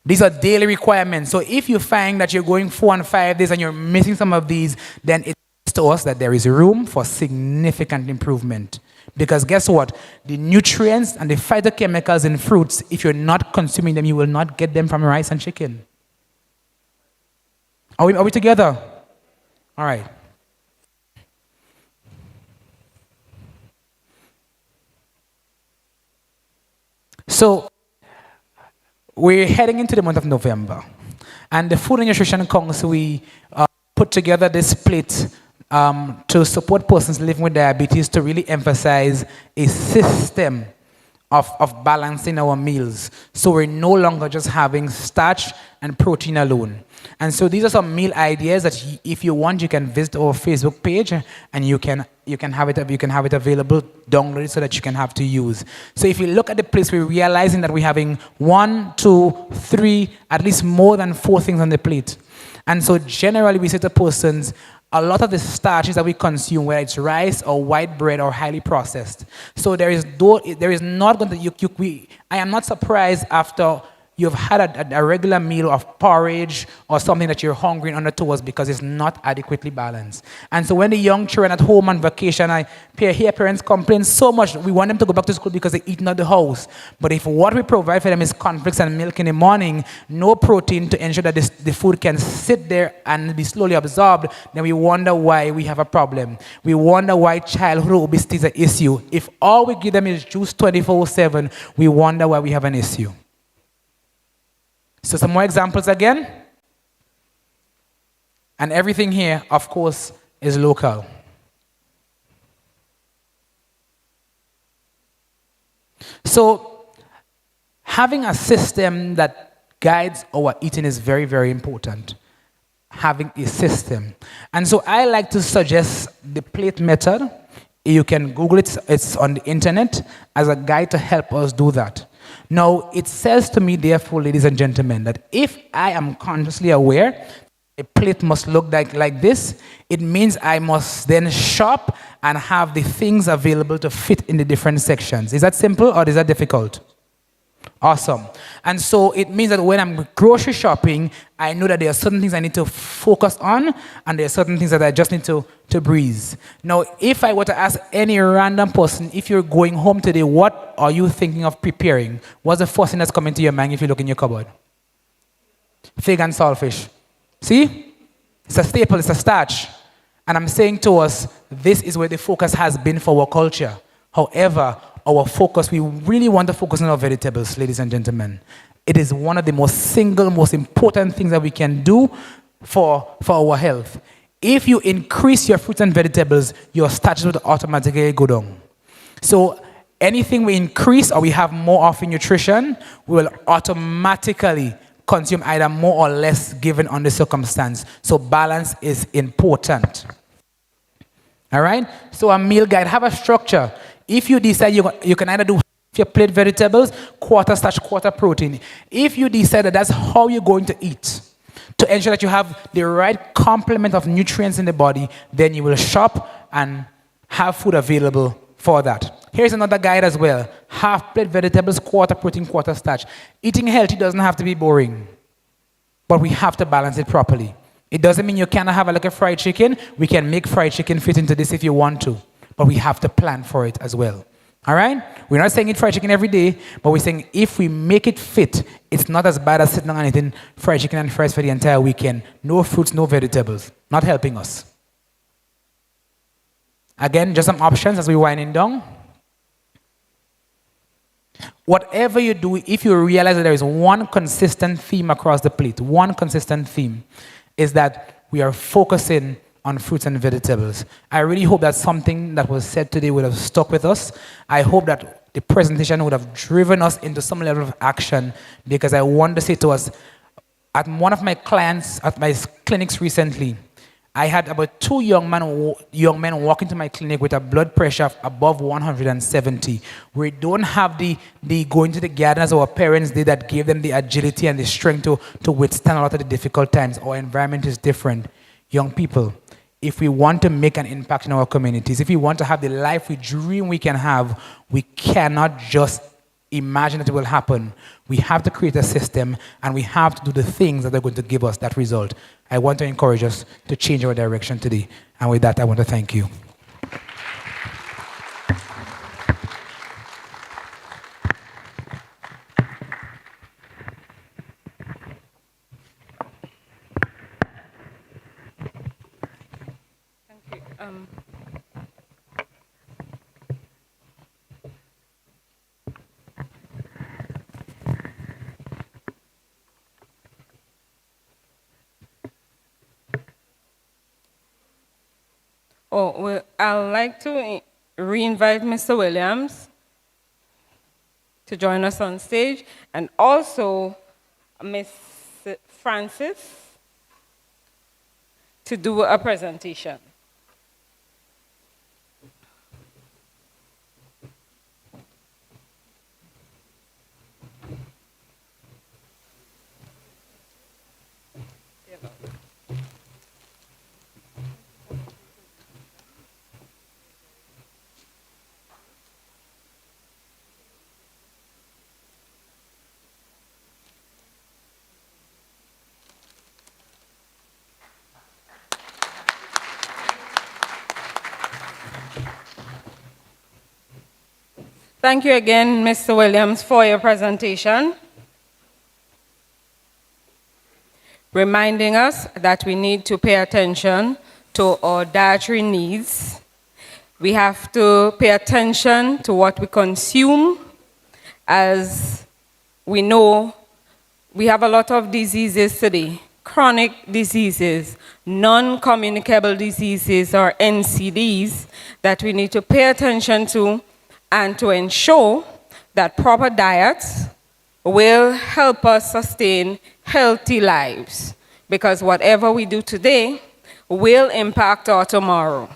These are daily requirements. So if you find that you're going 4 and 5 days and you're missing some of these, then it tells to us that there is room for significant improvement. Because guess what? The nutrients and the phytochemicals in fruits, if you're not consuming them, you will not get them from rice and chicken. Are we together? All right. So we're heading into the month of November. And the Food and Nutrition Council, we put together this plate to support persons living with diabetes, to really emphasize a system of balancing our meals. So we're no longer just having starch and protein alone. And so these are some meal ideas that if you want, you can visit our Facebook page, and you can have it available, downloaded so that you can have to use. So if you look at the place, we're realizing that we're having 1, 2, 3, at least more than 4 things on the plate. And so generally we say to persons, a lot of the starches that we consume, whether it's rice or white bread, or highly processed. So there is not going to, I am not surprised after you've had a regular meal of porridge or something that you're hungry and under towards, because it's not adequately balanced. And so when the young children at home on vacation, I hear parents complain so much, we want them to go back to school because they eat not the house. But if what we provide for them is cornflakes and milk in the morning, no protein to ensure that the food can sit there and be slowly absorbed, then we wonder why we have a problem. We wonder why childhood obesity is an issue. If all we give them is juice 24/7, we wonder why we have an issue. So some more examples again. And everything here, of course, is local. So having a system that guides our eating is very, very important. Having a system. And so I like to suggest the plate method. You can Google it, it's on the internet, as a guide to help us do that. Now, it says to me, therefore, ladies and gentlemen, that if I am consciously aware a plate must look like this, it means I must then shop and have the things available to fit in the different sections. Is that simple or is that difficult? Awesome. And so it means that when I'm grocery shopping, I know that there are certain things I need to focus on, and there are certain things that I just need to breeze. Now, if I were to ask any random person, if you're going home today, what are you thinking of preparing? What's the first thing that's coming to your mind if you look in your cupboard? Fig and saltfish. See? It's a staple, it's a starch. And I'm saying to us, this is where the focus has been for our culture. However, our focus, we really want to focus on our vegetables, ladies and gentlemen. It is one of the most important things that we can do for our health. If you increase your fruits and vegetables, your starches will automatically go down. So anything we increase or we have more of in nutrition, we will automatically consume either more or less given on the circumstance. So balance is important. All right? So a meal guide, have a structure. If you decide you can either do your plate vegetables, quarter starch, quarter protein. If you decide that that's how you're going to eat, to ensure that you have the right complement of nutrients in the body, then you will shop and have food available for that. Here's another guide as well. Half plate vegetables, quarter protein, quarter starch. Eating healthy doesn't have to be boring, but we have to balance it properly. It doesn't mean you cannot have a fried chicken. We can make fried chicken fit into this if you want to, but we have to plan for it as well. All right? We're not saying eat fried chicken every day, but we're saying if we make it fit, it's not as bad as sitting down and eating fried chicken and fries for the entire weekend. No fruits, no vegetables. Not helping us. Again, just some options as we're winding down. Whatever you do, if you realize that there is one consistent theme across the plate, one consistent theme is that we are focusing on fruits and vegetables. I really hope that something that was said today would have stuck with us. I hope that the presentation would have driven us into some level of action, because I want to say to us, at one of my clients, at my clinics recently, I had about 2 young men walk into my clinic with a blood pressure of above 170. We don't have the going to the garden as our parents did that gave them the agility and the strength to withstand a lot of the difficult times. Our environment is different. Young people, if we want to make an impact in our communities, if we want to have the life we dream we can have, we cannot just imagine that it will happen. We have to create a system, and we have to do the things that are going to give us that result. I want to encourage us to change our direction today. And with that, I want to thank you. I'd like to re-invite Mr. Williams to join us on stage, and also Ms. Francis to do a presentation. Thank you again, Mr. Williams, for your presentation, reminding us that we need to pay attention to our dietary needs. We have to pay attention to what we consume. As we know, we have a lot of diseases today, chronic diseases, non-communicable diseases, or NCDs, that we need to pay attention to, and to ensure that proper diets will help us sustain healthy lives, because whatever we do today will impact our tomorrow.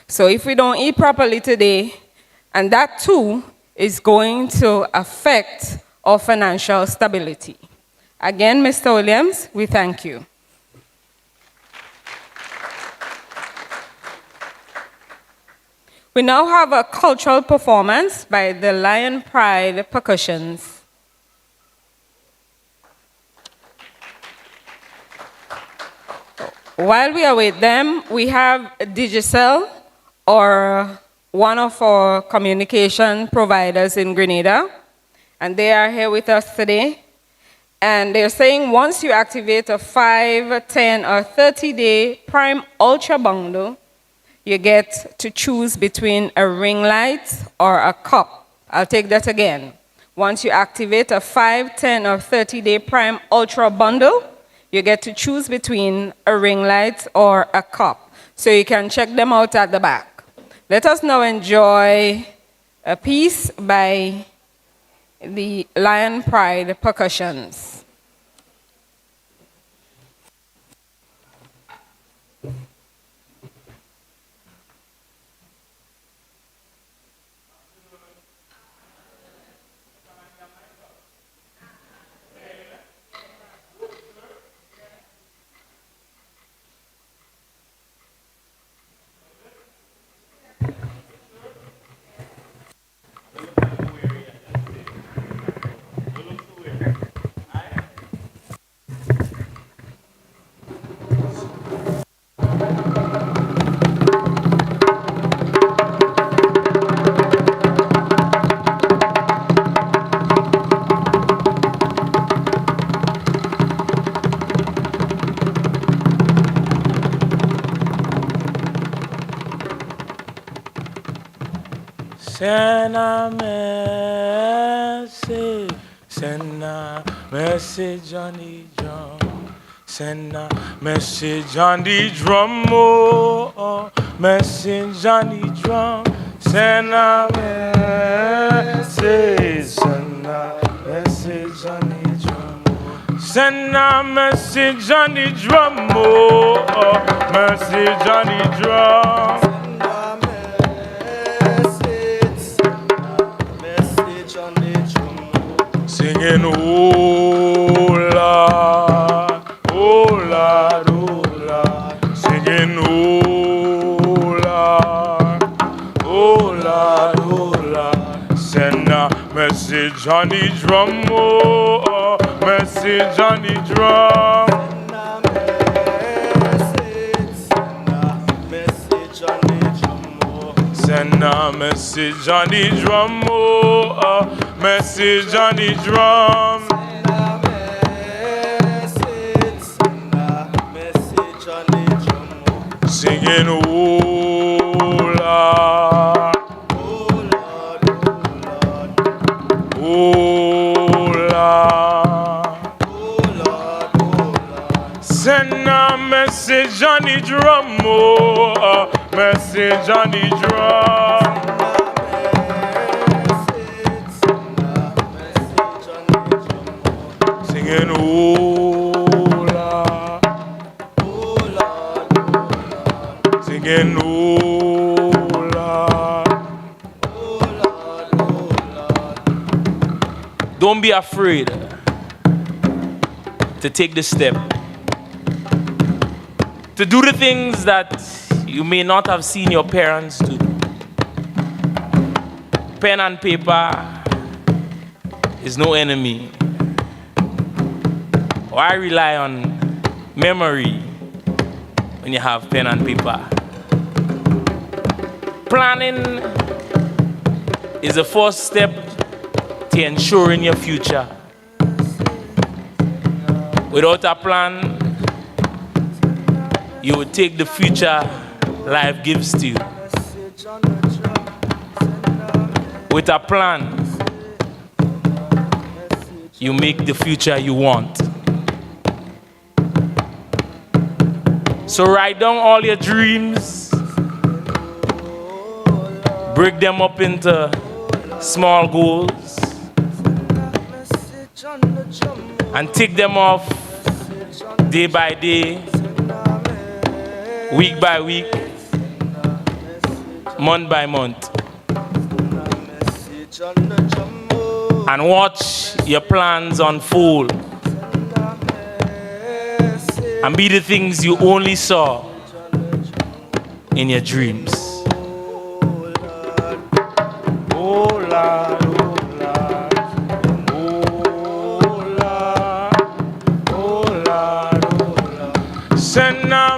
So if we don't eat properly today, and that too is going to affect our financial stability. Again, Mr. Williams, we thank you. We now have a cultural performance by the Lion Pride Percussions. While we await them, we have Digicel, or one of our communication providers in Grenada, and they are here with us today. And they're saying once you activate a 5, 10, or 30-day Prime Ultra bundle, you get to choose between a ring light or a cup. I'll take that again. Once you activate a 5, 10, or 30-day Prime Ultra bundle, you get to choose between a ring light or a cup. So you can check them out at the back. Let us now enjoy a piece by the Lion Pride Percussions. Send a message on the drum. Send a message on the drum. Oh, message on the drum. Send a message. Send a message on the drum. Send a message on the drum. Oh, message on the drum. Singing, oh Lord, oh Lord, oh Lord. Singing, oh Lord, oh Lord, oh Lord. Send a message on the drum, oh, message on the drum. Send a message on the drum, oh, message on the drum. Send a message on the drum. Singing, oh Lord, Oh Lord, oh Lord. oh Lord. Oh Lord, oh Lord. Send a message on the drum, oh, message on the drum. Singing, oh Lord, Oh Lord, oh Lord. singing, oh Lord. Oh Lord, oh Lord. Don't be afraid to take the step, to do the things that you may not have seen your parents do. Pen and paper is no enemy. I rely on memory when you have pen and paper. Planning is the first step to ensuring your future. Without a plan, you will take the future life gives to you. With a plan, you make the future you want. So write down all your dreams, break them up into small goals, and tick them off day by day, week by week, month by month. And watch your plans unfold and be the things you only saw in your dreams. Oh Lord, oh Lord, oh Lord, oh Lord, oh Lord. Send a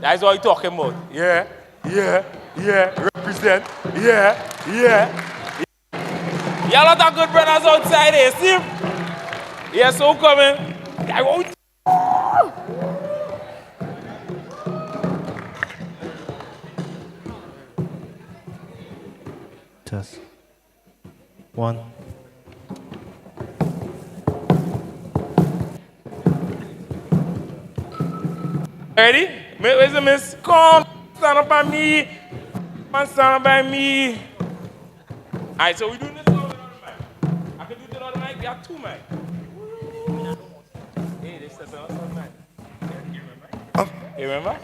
That's what you're talking about. Yeah, yeah, yeah. Represent. Yeah, yeah. Yeah, a lot of good brothers outside here. See him? Yeah, so coming. I won't. Test. One. Ready? Where's the miss? Come, stand up by me. Come on, stand up by me. Alright, so we doing this all without a mic. I can do it without a mic. We have two mics. Hey, this is another mic. You remember? You remember?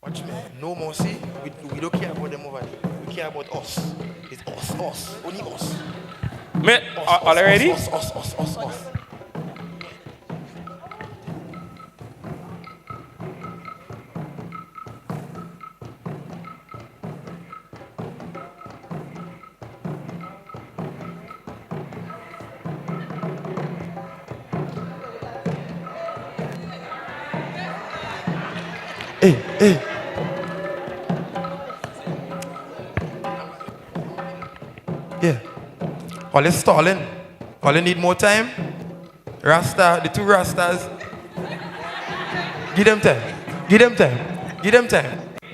Watch me. No more, see? We don't care about them over there. We care about us. It's us. Only us. Me, already? Us. Hey. Yeah. All is stalling. All you need more time. Rasta, the two Rastas. Give them time.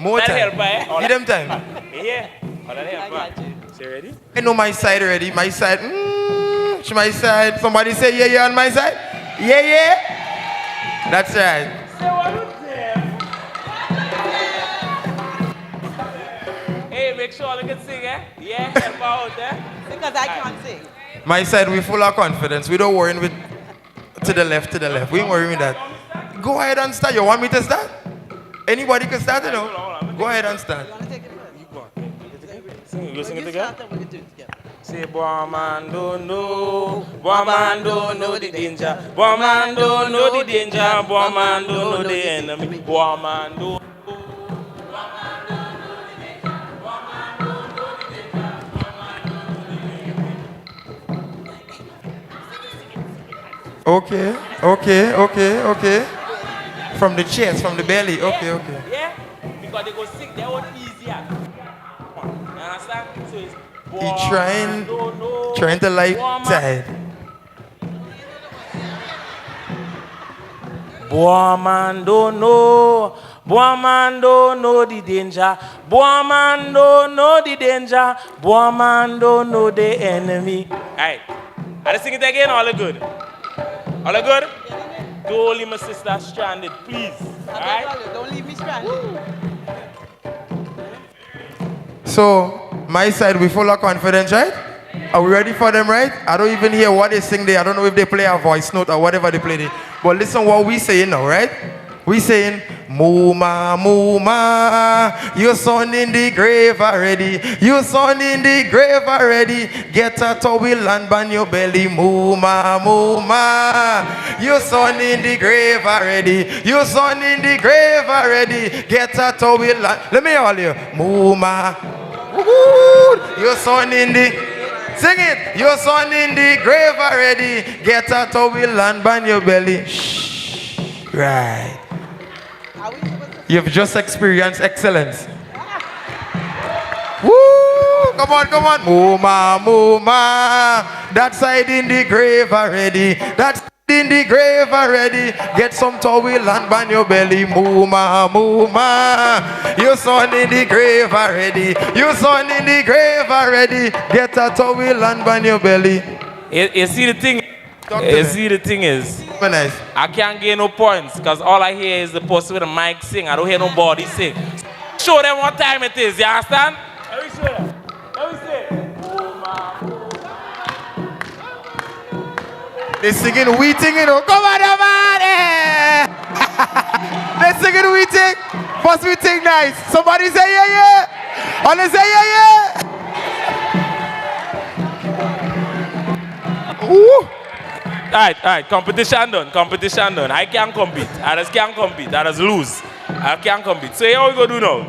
More That time. help, eh? Give them time. Yeah. All that help. So you ready? I know my side already. My side. My side. Somebody say yeah on my side. Yeah. That's right. Hey, make sure you can sing, eh? Yeah, help out, eh? Because I can't sing. My side, we full of confidence. We don't worry with to the left. We ain't worrying with that. Go ahead and start. You want me to start? Anybody can start, you know. Go ahead and start. You sing it together? Say, boy man don't know the danger. Boy man don't know the danger. Boy man don't know the enemy. Boy man don't. Okay. From the chest, from the belly. Okay. Yeah, because they go sing their own easier. You understand? So it's He trying to like side. Boy man don't know. Boy man don't know the danger. Boy man don't know the danger. Boy man don't know the enemy. Alright. I just sing it again, all good. All good? Don't leave my sister stranded, please. Alright? Don't leave me stranded. So, my side, we full of confidence, right? Are we ready for them, right? I don't even hear what they sing there. I don't know if they play a voice note or whatever they play there. But listen what we saying now, right? We saying, Muma, your son in the grave already. Your son in the grave already. Get a towel and ban your belly. Muma, your son in the grave already. Your son in the grave already. Get a towel and... Let me hear you. Muma, your son in the... Sing it. Your son in the grave already. Get a towel and ban your belly. Shh. Right. You've just experienced excellence. Woo! Come on. Muma. That side in the grave already. That side in the grave already. Get some towel and ban your belly. Muma. Your son in the grave already. Your son in the grave already. Get a towel and ban your belly. You see the thing? The thing is, Nice. I can't get no points because all I hear is the person with the mic sing. I don't hear nobody sing. Show them what time it is, you understand? Let me show them. Let me see. They're singing we ting, you know. Come on, man. They're singing we ting. First we ting nice. Somebody say yeah. All they say yeah. Ooh. All right, competition done. I can't compete. I just can't compete. I just lose. I can't compete. So here we go do now.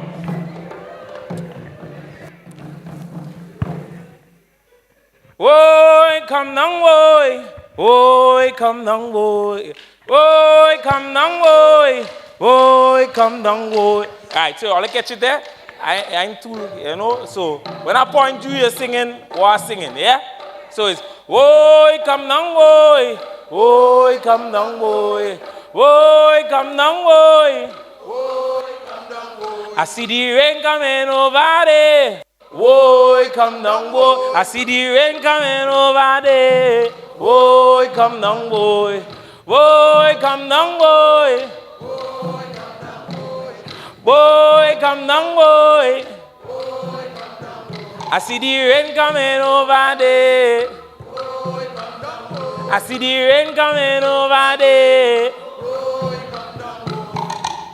Boy, come down, boy. Boy, come down, boy. Boy, come down, boy. Boy, come down, boy. All right, so I'll catch it there. I'm too, you know. So when I point you, you're singing or I'm singing, yeah? So it's, boy, come down, boy. Boy, come down, boy. Boy, come down, boy. I see the rain coming over there. Boy, come down, boy. I see the rain coming over there. Boy, come down, boy. Boy, come down, boy. Boy, come down, boy. I see the rain coming over there. I see the rain coming over there.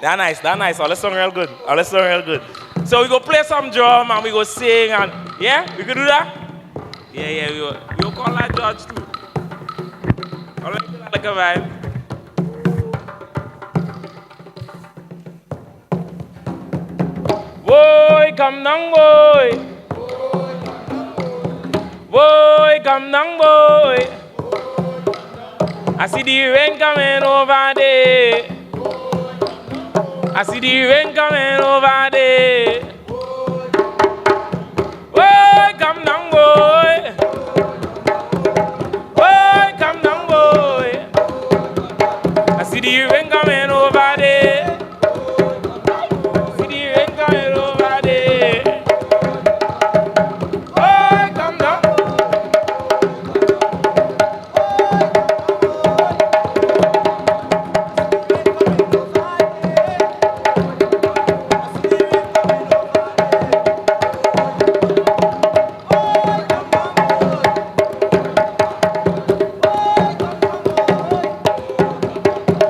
That nice. All the song real good. So we go play some drum and we go sing and yeah, we could do that. Yeah, we go call that judge too. All right, like a vibe. Boy, come down, boy. Boy, come down, boy. I see the rain coming over there. I see the rain coming over there. Boy, come down, boy. Boy, come down, boy. I see the rain coming over there. See the rain coming over there. Boy, come down.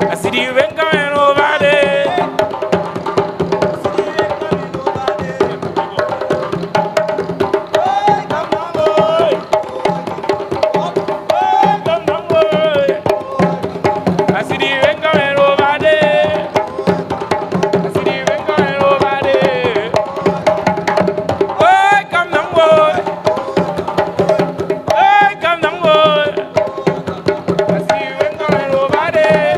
I see the rain coming over there. I see the rain coming over there. I see the rain coming over there. Boy, come down, boy. Boy, come down, boy. I see the rain coming over there.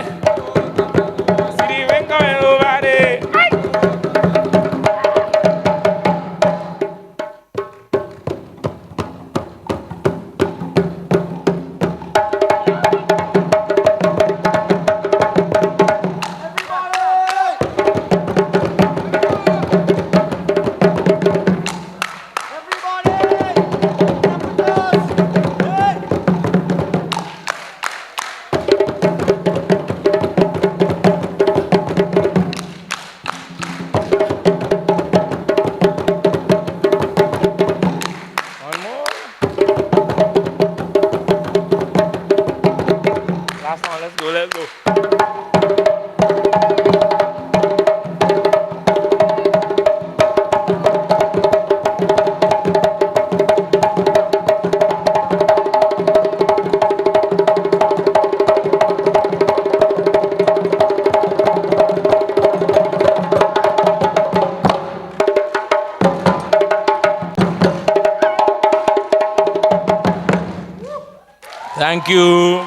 I see the rain coming over there. One more. Last one, let's go. Thank you.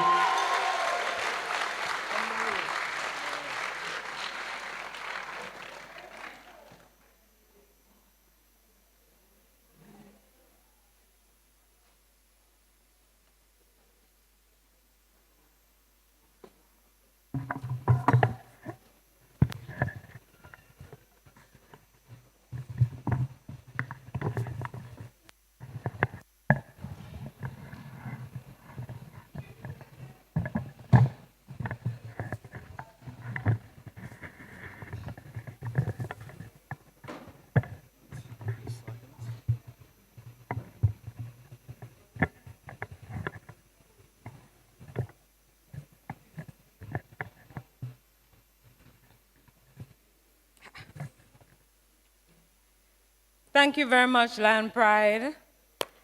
Thank you very much, Land Pride.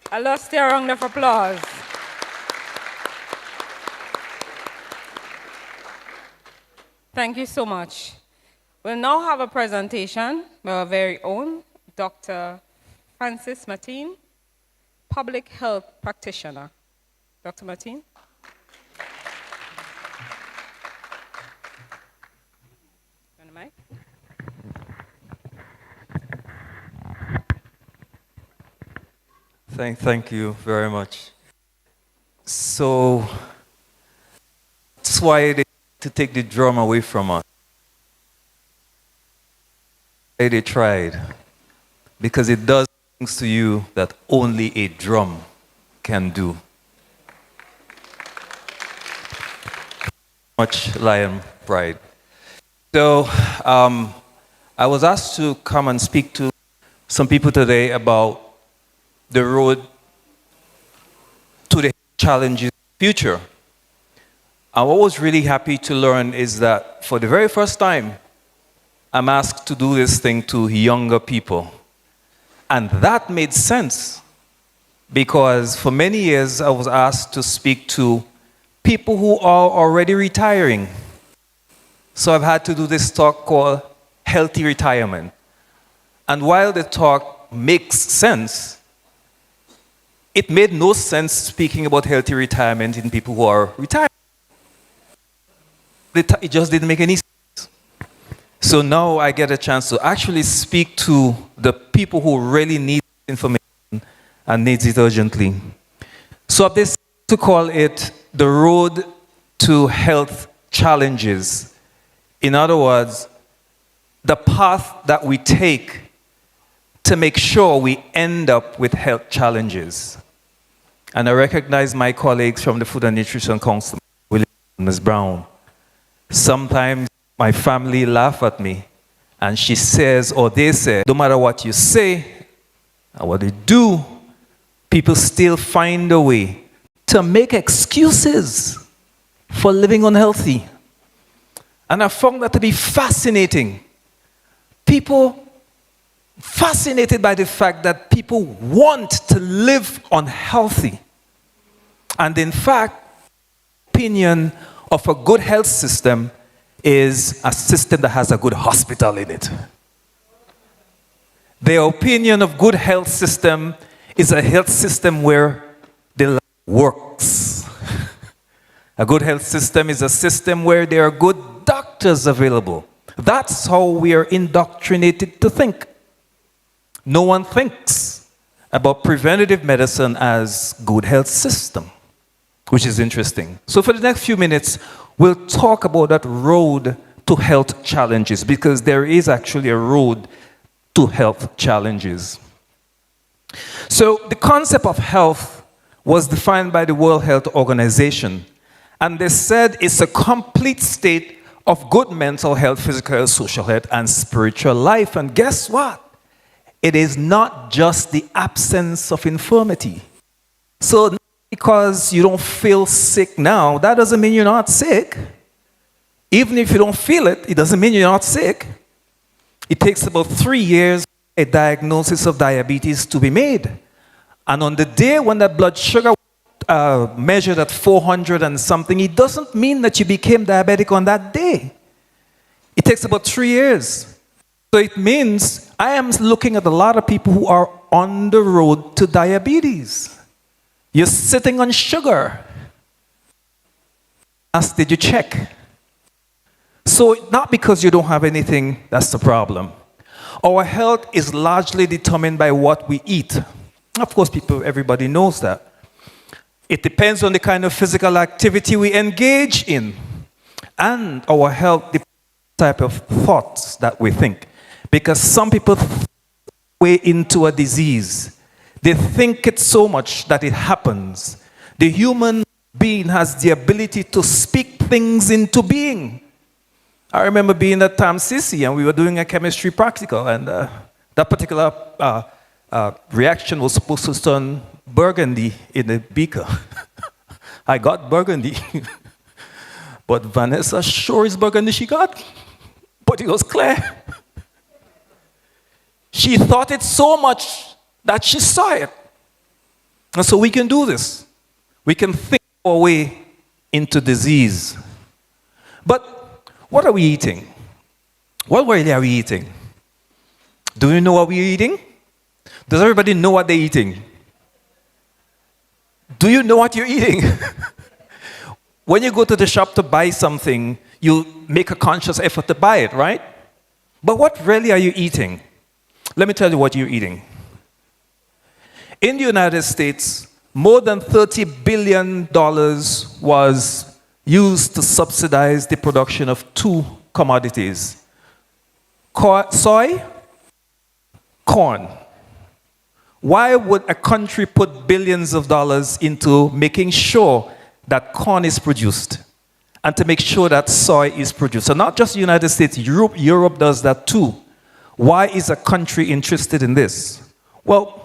I lost your round of applause. Thank you so much. We'll now have a presentation by our very own Dr. Francis Martin, public health practitioner. Dr. Martin? Thank you very much. So that's why they to take the drum away from us. They tried, because it does things to you that only a drum can do. Much lion pride. So I was asked to come and speak to some people today about the road to the challenges of the future. And what was really happy to learn is that for the very first time, I'm asked to do this thing to younger people. And that made sense, because for many years I was asked to speak to people who are already retiring. So I've had to do this talk called Healthy Retirement. And while the talk makes sense, it made no sense speaking about healthy retirement in people who are retired. It just didn't make any sense. So now I get a chance to actually speak to the people who really need information and needs it urgently. So I've decided to call it the road to health challenges. In other words, the path that we take to make sure we end up with health challenges. And I recognize my colleagues from the Food and Nutrition Council, William and Ms. Brown. Sometimes my family laugh at me, and she says, or they say, no matter what you say and what they do, people still find a way to make excuses for living unhealthy. And I found that to be fascinating. People fascinated by the fact that people want to live unhealthy. And in fact, opinion of a good health system is a system that has a good hospital in it. Their opinion of good health system is a health system where the life works. A good health system is a system where there are good doctors available. That's how we are indoctrinated to think. No one thinks about preventative medicine as good health system, which is interesting. So for the next few minutes, we'll talk about that road to health challenges, because there is actually a road to health challenges. So the concept of health was defined by the World Health Organization, and they said it's a complete state of good mental health, physical health, social health, and spiritual life. And guess what? It is not just the absence of infirmity. So because you don't feel sick now, that doesn't mean you're not sick. Even if you don't feel it, it doesn't mean you're not sick. It takes about 3 years for a diagnosis of diabetes to be made. And on the day when that blood sugar measured at 400 and something, it doesn't mean that you became diabetic on that day. It takes about 3 years. So it means I am looking at a lot of people who are on the road to diabetes. You're sitting on sugar. Did you check? So not because you don't have anything, that's the problem. Our health is largely determined by what we eat. Of course, everybody knows that. It depends on the kind of physical activity we engage in. And our health depends on the type of thoughts that we think. Because some people think way into a disease. They think it so much that it happens. The human being has the ability to speak things into being. I remember being at Sisi and we were doing a chemistry practical, and that particular reaction was supposed to turn burgundy in the beaker. I got burgundy. But Vanessa sure is burgundy she got. But it was clear. She thought it so much that she saw it. And so we can do this. We can think our way into disease. But what are we eating? What really are we eating? Do you know what we're eating? Does everybody know what they're eating? Do you know what you're eating? When you go to the shop to buy something, you make a conscious effort to buy it, right? But what really are you eating? Let me tell you what you're eating. In the United States, more than $30 billion was used to subsidize the production of two commodities: soy, corn. Why would a country put billions of dollars into making sure that corn is produced and to make sure that soy is produced? So not just the United States, Europe does that too. Why is a country interested in this? Well,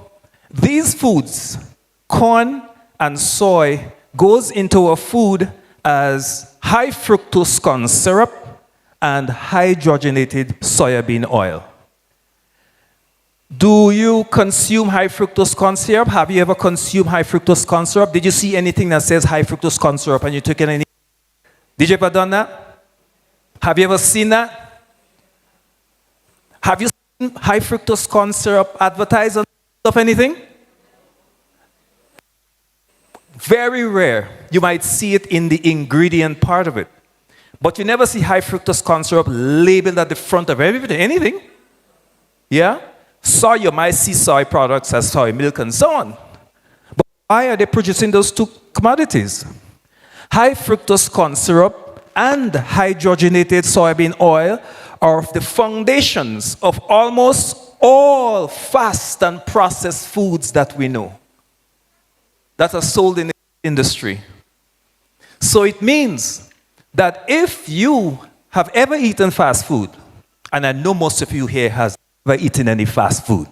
these foods, corn and soy, goes into a food as high fructose corn syrup and hydrogenated soybean oil. Do you consume high fructose corn syrup? Have you ever consumed high fructose corn syrup? Did you see anything that says high fructose corn syrup and you took it? Did you ever done that? Have you ever seen that? Have you seen high fructose corn syrup advertised on of anything? Very rare. You might see it in the ingredient part of it. But you never see high fructose corn syrup labeled at the front of anything. Yeah? Soy, you might see soy products as soy milk and so on. But why are they producing those two commodities? High fructose corn syrup and hydrogenated soybean oil are the foundations of almost all fast and processed foods that we know that are sold in the industry. So it means that if you have ever eaten fast food, and I know most of you here has never eaten any fast food,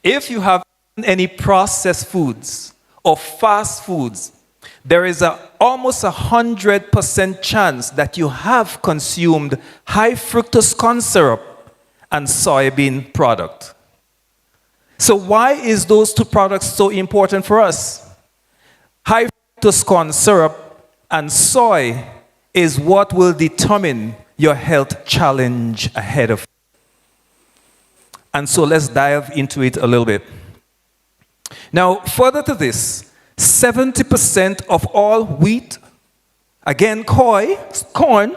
if you have eaten any processed foods or fast foods, there is almost 100% chance that you have consumed high fructose corn syrup and soybean product. So why is those two products so important for us? High fructose corn syrup and soy is what will determine your health challenge ahead of you. And so let's dive into it a little bit. Now, further to this, 70% of all wheat, again corn,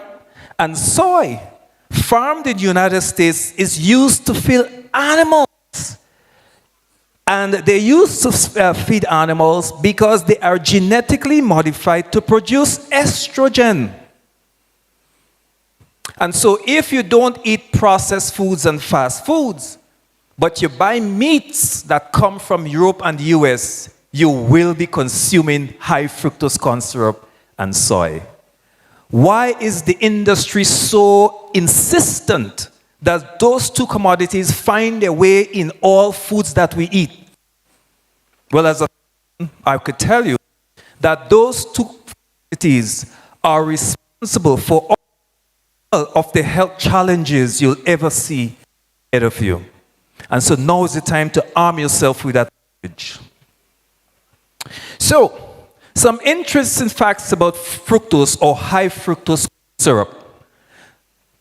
and soy farmed in the United States is used to feed animals. And they used to feed animals because they are genetically modified to produce estrogen. And so if you don't eat processed foods and fast foods, but you buy meats that come from Europe and the US, you will be consuming high fructose corn syrup and soy. Why is the industry so insistent that those two commodities find their way in all foods that we eat? Well, I could tell you that those two commodities are responsible for all of the health challenges you'll ever see ahead of you. And so now is the time to arm yourself with that knowledge. So, some interesting facts about fructose or high fructose syrup.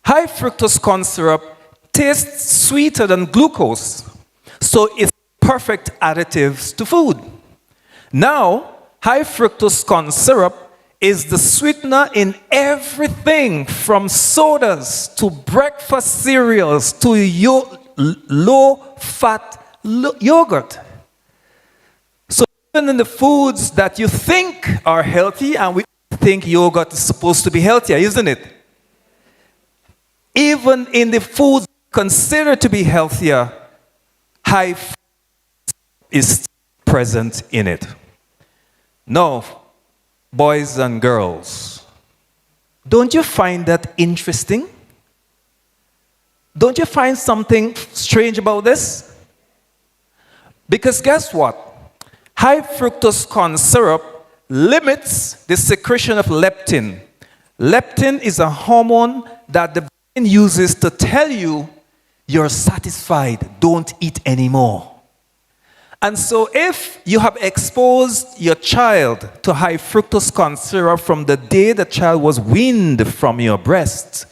High fructose corn syrup tastes sweeter than glucose, so it's perfect additives to food. Now, high fructose corn syrup is the sweetener in everything from sodas to breakfast cereals to low-fat yogurt. Even in the foods that you think are healthy, and we think yogurt is supposed to be healthier, isn't it? Even in the foods considered to be healthier, high fat is present in it. Now, boys and girls, don't you find that interesting? Don't you find something strange about this? Because guess what? High fructose corn syrup limits the secretion of leptin. Leptin is a hormone that the brain uses to tell you you're satisfied, don't eat anymore. And so if you have exposed your child to high fructose corn syrup from the day the child was weaned from your breast,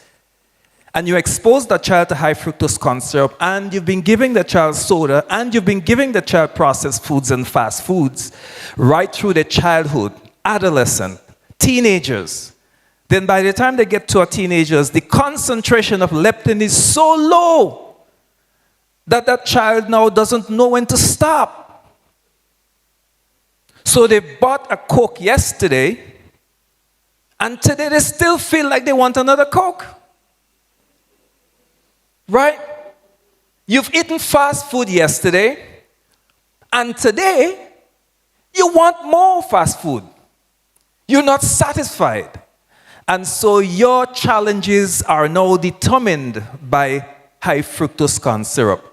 and you expose the child to high fructose corn syrup, and you've been giving the child soda, and you've been giving the child processed foods and fast foods right through their childhood, adolescent, teenagers, then by the time they get to our teenagers, the concentration of leptin is so low that that child now doesn't know when to stop. So they bought a Coke yesterday, and today they still feel like they want another Coke. Right? You've eaten fast food yesterday, and today you want more fast food. You're not satisfied. And so your challenges are now determined by high fructose corn syrup.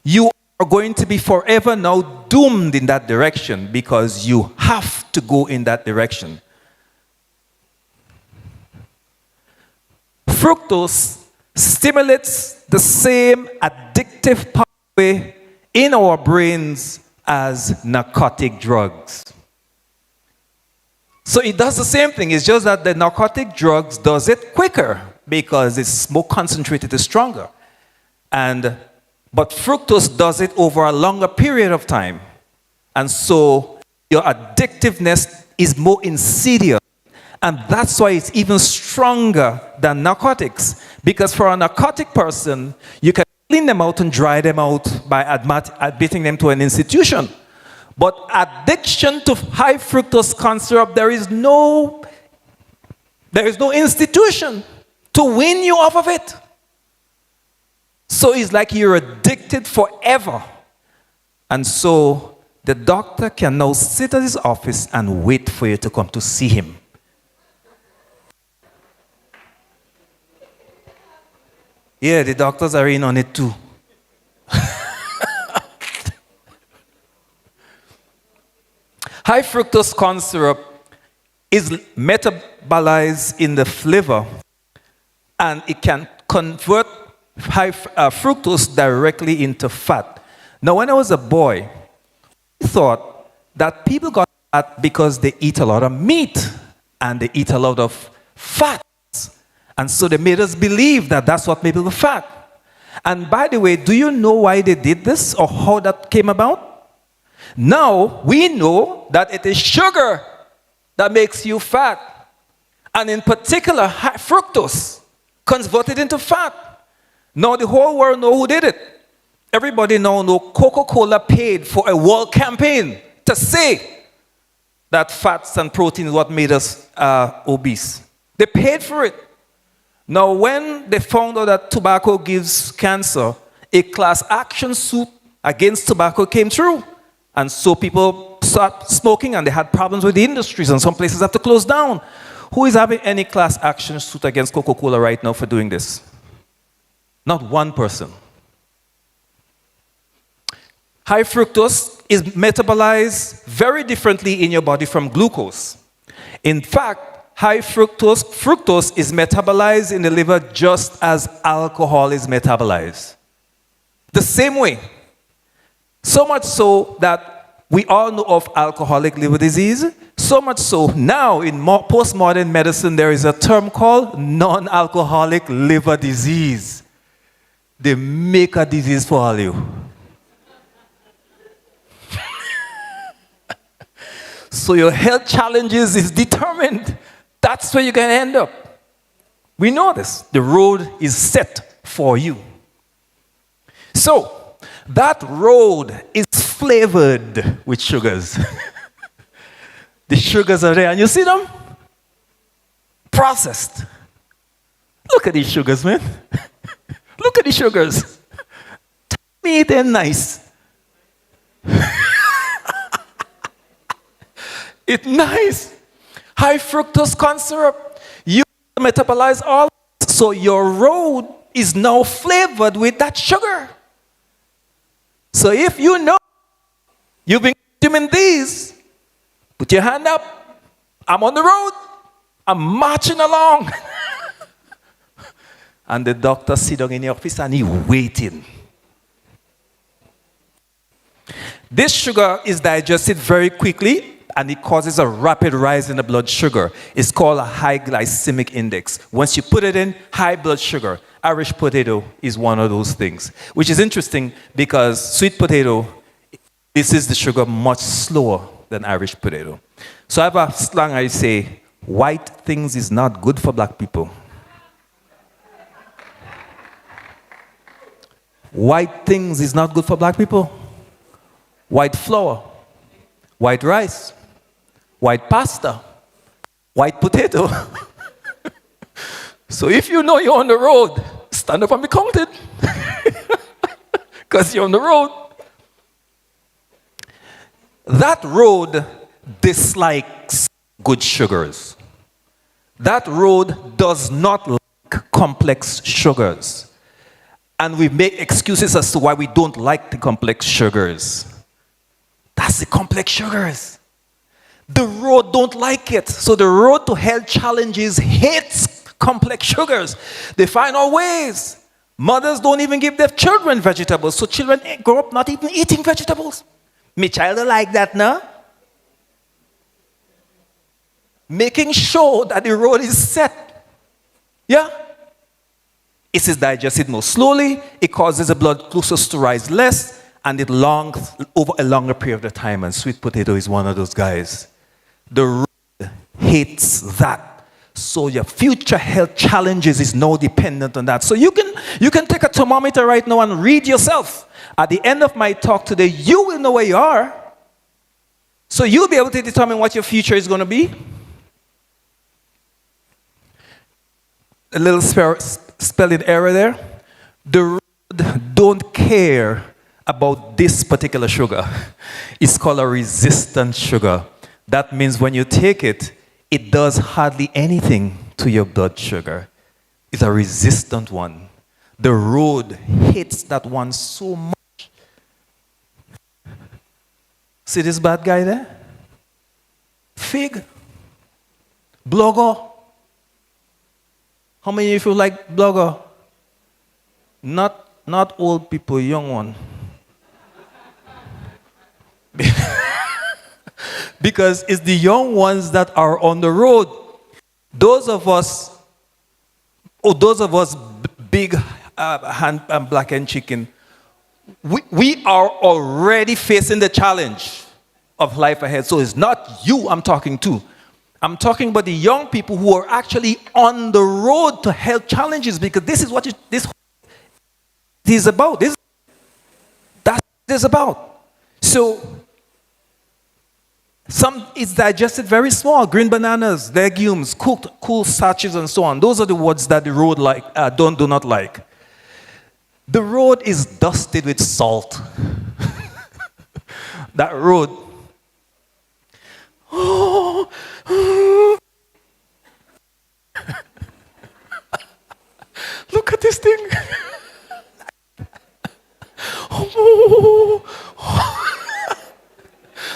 You are going to be forever now doomed in that direction because you have to go in that direction. Fructose stimulates the same addictive pathway in our brains as narcotic drugs. So it does the same thing. It's just that the narcotic drugs does it quicker because it's more concentrated, it's stronger. But fructose does it over a longer period of time. And so your addictiveness is more insidious. And that's why it's even stronger than narcotics. Because for a narcotic person, you can clean them out and dry them out by admitting them to an institution. But addiction to high fructose corn syrup, there is no institution to wean you off of it. So it's like you're addicted forever. And so the doctor can now sit at his office and wait for you to come to see him. Yeah, the doctors are in on it too. High fructose corn syrup is metabolized in the liver, and it can convert high fructose directly into fat. Now, when I was a boy, I thought that people got fat because they eat a lot of meat and they eat a lot of fats. And so they made us believe that that's what made people fat. And by the way, do you know why they did this or how that came about? Now, we know that it is sugar that makes you fat. And in particular, high fructose converted into fat. Now, the whole world knows who did it. Everybody now knows Coca-Cola paid for a world campaign to say that fats and protein is what made us obese. They paid for it. Now, when they found out that tobacco gives cancer, a class action suit against tobacco came through. And so people stopped smoking and they had problems with the industries, and some places have to close down. Who is having any class action suit against Coca-Cola right now for doing this? Not one person. High fructose is metabolized very differently in your body from glucose. In fact, high fructose is metabolized in the liver just as alcohol is metabolized. The same way. So much so that we all know of alcoholic liver disease. So much so now in postmodern medicine there is a term called non-alcoholic liver disease. They make a disease for all you. So your health challenges is determined. That's where you're going to end up. We know this. The road is set for you. So, that road is flavored with sugars. The sugars are there, and you see them? Processed. Look at these sugars, man. Look at these sugars. Tell me they're nice. It's nice. High fructose corn syrup. You metabolize all, so your road is now flavored with that sugar. So if you know you've been consuming these, put your hand up. I'm on the road. I'm marching along. And the doctor sits down in the office and he's waiting. This sugar is digested very quickly and it causes a rapid rise in the blood sugar. It's called a high glycemic index. Once you put it in, high blood sugar. Irish potato is one of those things, which is interesting because sweet potato, this is the sugar much slower than Irish potato. So I have a slang I say, white things is not good for black people. White things is not good for black people. White flour, white rice, white pasta, white potato. So if you know you're on the road, stand up and be counted. Because you're on the road. That road dislikes good sugars. That road does not like complex sugars. And we make excuses as to why we don't like the complex sugars. That's the complex sugars. The road don't like it. So the road to health challenges hates complex sugars. They find out ways. Mothers don't even give their children vegetables. So children grow up not even eating vegetables. My child don't like that now. Making sure that the road is set. Yeah? It is digested more slowly. It causes the blood glucose to rise less. And it longs over a longer period of time. And sweet potato is one of those guys. The road hates that. So your future health challenges is now dependent on that. So you can take a thermometer right now and read yourself. At the end of my talk today, you will know where you are. So you'll be able to determine what your future is going to be. A little spelling error there. The road don't care about this particular sugar. It's called a resistant sugar. That means when you take it, it does hardly anything to your blood sugar. It's a resistant one. The road hates that one so much. See this bad guy there? Fig. Blogger. How many of you like blogger? Not old people, young one. Because it's the young ones that are on the road. Those of us big hand and black and chicken, we are already facing the challenge of life ahead. So it's not you I'm talking to. I'm talking about the young people who are actually on the road to health challenges, because this is what this is about. That's what it is about. So it's digested very small. Green bananas, legumes, cooked, cool starches, and so on. Those are the words that the road do not like. The road is dusted with salt. That road. Look at this thing.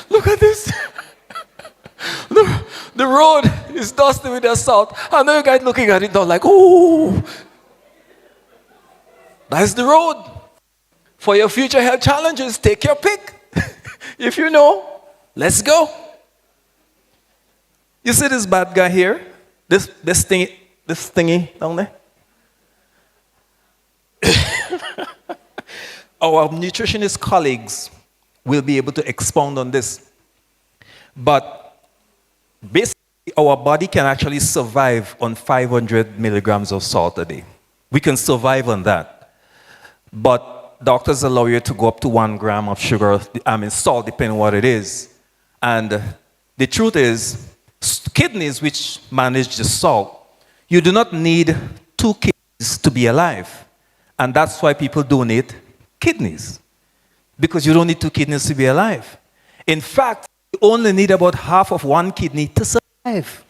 Look at this. The road is dusty with the salt. I know you guys looking at it now like, oh. That's the road. For your future health challenges, take your pick. If you know, let's go. You see this bad guy here? This thingy down there? Our nutritionist colleagues will be able to expound on this. But basically, our body can actually survive on 500 milligrams of salt a day. We can survive on that. But doctors allow you to go up to 1 gram of sugar, salt, depending on what it is. And the truth is, kidneys, which manage the salt, you do not need 2 kidneys to be alive. And that's why people donate kidneys. Because you don't need 2 kidneys to be alive. In fact, you only need about half of 1 kidney to survive.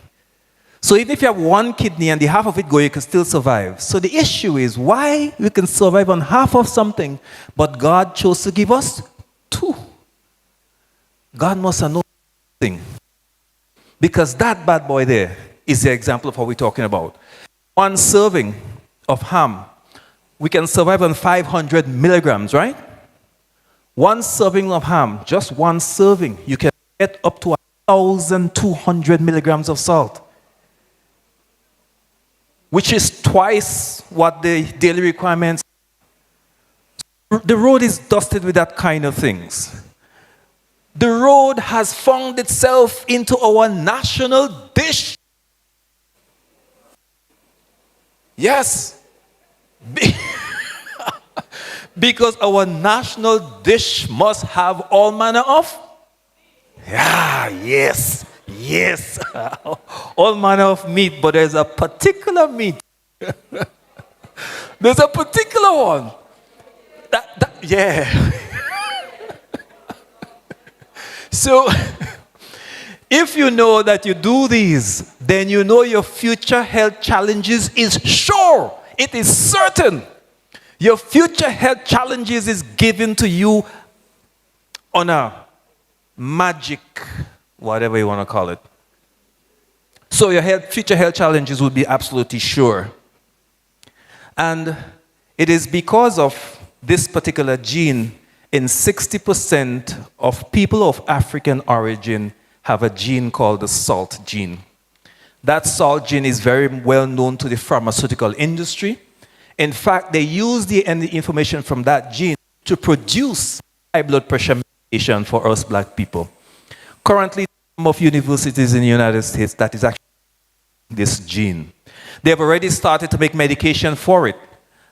So even if you have 1 kidney and the half of it go, you can still survive. So the issue is why we can survive on half of something, but God chose to give us 2. God must have known something. Because that bad boy there is the example of what we're talking about. 1 serving of ham, we can survive on 500 milligrams, right? 1 serving of ham, just 1 serving, you can get up to 1,200 milligrams of salt, which is twice what the daily requirements. The road is dusted with that kind of things. The road has found itself into our national dish Yes. Be- because our national dish must have all manner of. Yeah, yes, yes. All manner of meat, but there's a particular meat. There's a particular one. Yeah. So, if you know that you do these, then you know your future health challenges is sure. It is certain. Your future health challenges is given to you on a magic, whatever you want to call it. So your future health challenges will be absolutely sure. And it is because of this particular gene in 60% of people of African origin have a gene called the SALT gene. That SALT gene is very well known to the pharmaceutical industry. In fact, they use the information from that gene to produce high blood pressure medication for us black people. Currently, some of universities in the United States that is actually this gene. They have already started to make medication for it.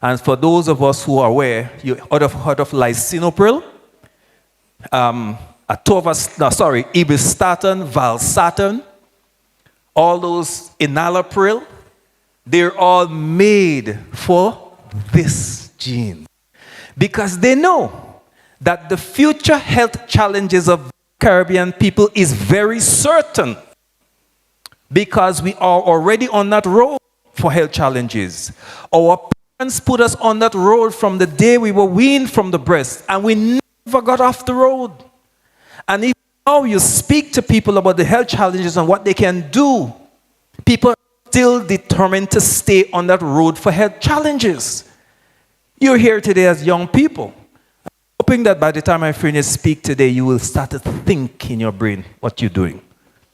And for those of us who are aware, you heard of lisinopril, ibustatin, valsartan, all those enalapril, they're all made for this gene. Because they know that the future health challenges of Caribbean people is very certain. Because we are already on that road for health challenges. Our parents put us on that road from the day we were weaned from the breast, and we never got off the road. And even now you speak to people about the health challenges and what they can do, people are still determined to stay on that road for health challenges. You're here today as young people. I'm hoping that by the time I finish speak today, you will start to think in your brain what you're doing.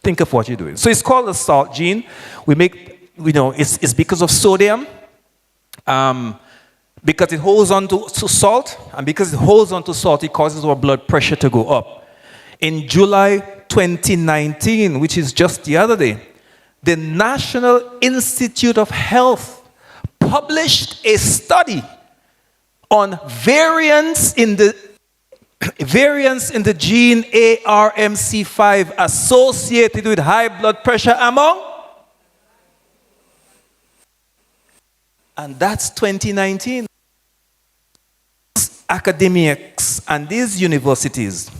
Think of what you're doing. So it's called the SALT gene. It's because of sodium, because it holds on to salt, and because it holds on to salt, it causes our blood pressure to go up. In July 2019, which is just the other day, the National Institute of Health published a study on variants in the gene ARMC5 associated with high blood pressure among, and that's 2019. Academics and these universities,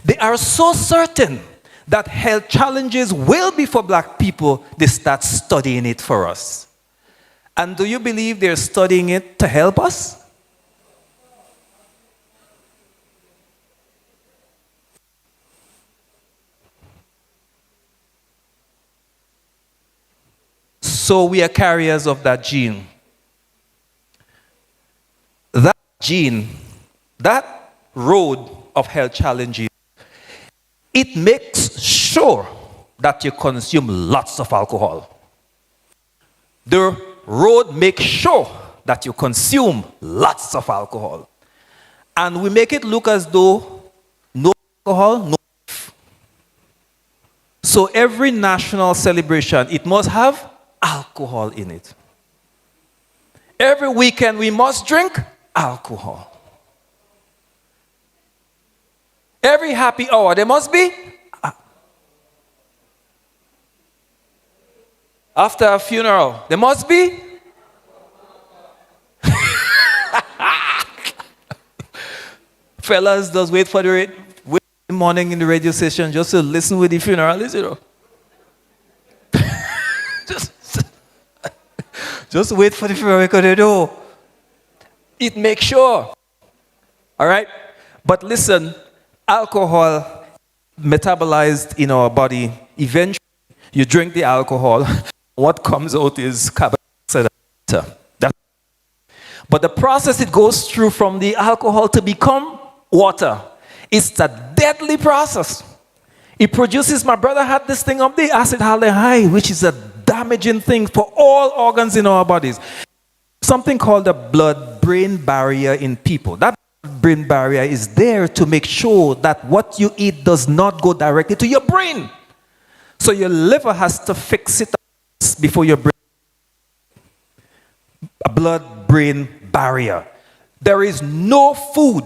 they are so certain that health challenges will be for black people, they start studying it for us. And do you believe they're studying it to help us? So we are carriers of that gene. That gene, that road of health challenges, it makes sure that you consume lots of alcohol. The road makes sure that you consume lots of alcohol. And we make it look as though no alcohol, no life. So every national celebration, it must have alcohol in it. Every weekend we must drink alcohol. Every happy hour there must be. After a funeral there must be. Fellas, just wait for the morning in the radio station just to listen with the funeralist, you know. Just wait for the funeral because they do. It makes sure. All right? But listen, alcohol metabolized in our body, eventually you drink the alcohol, what comes out is carbon dioxide. But the process it goes through from the alcohol to become water, it's a deadly process. It produces, my brother had this thing up the acetaldehyde, which is a damaging thing for all organs in our bodies. Something called the blood-brain barrier in people. That blood-brain barrier is there to make sure that what you eat does not go directly to your brain. So your liver has to fix it before your brain. blood-brain barrier. There is no food,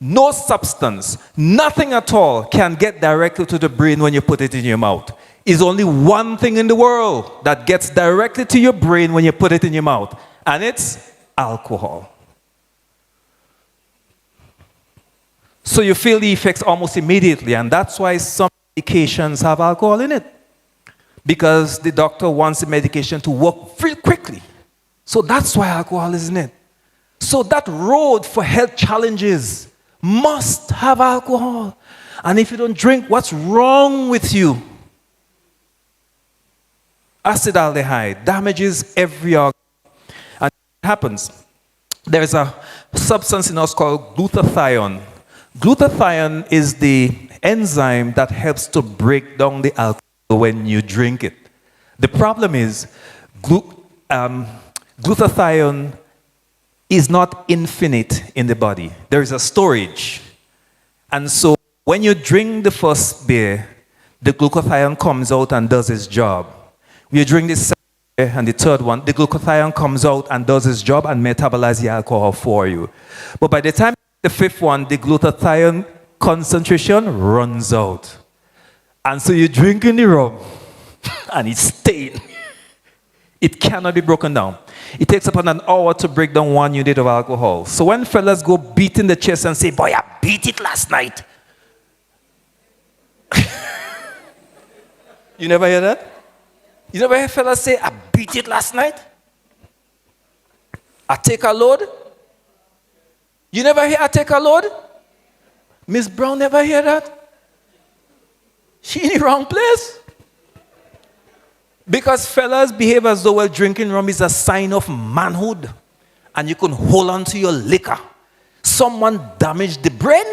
no substance, nothing at all can get directly to the brain when you put it in your mouth. It's only one thing in the world that gets directly to your brain when you put it in your mouth, and it's alcohol. So you feel the effects almost immediately, and that's why some medications have alcohol in it, because the doctor wants the medication to work very quickly. So that's why alcohol is in it. So that road for health challenges must have alcohol. And if you don't drink, what's wrong with you? Acetaldehyde damages every organ. And it happens. There is a substance in us called glutathione. Glutathione is the enzyme that helps to break down the alcohol when you drink it. The problem is glutathione is not infinite in the body. There is a storage. And so when you drink the first beer, the glutathione comes out and does its job. When you drink the second beer and the third one, the glutathione comes out and does its job and metabolizes the alcohol for you. But by the time the fifth one, the glutathione concentration runs out. And so you're drinking the rum and it's staying. It cannot be broken down. It takes about an hour to break down 1 unit of alcohol. So when fellas go beating the chest and say, boy, I beat it last night. You never hear that? You never hear fellas say, I beat it last night? I take a load? You never hear I take a load? Miss Brown never hear that? She in the wrong place. Because fellas behave as though, well, drinking rum is a sign of manhood. And you can hold on to your liquor. Someone damaged the brain.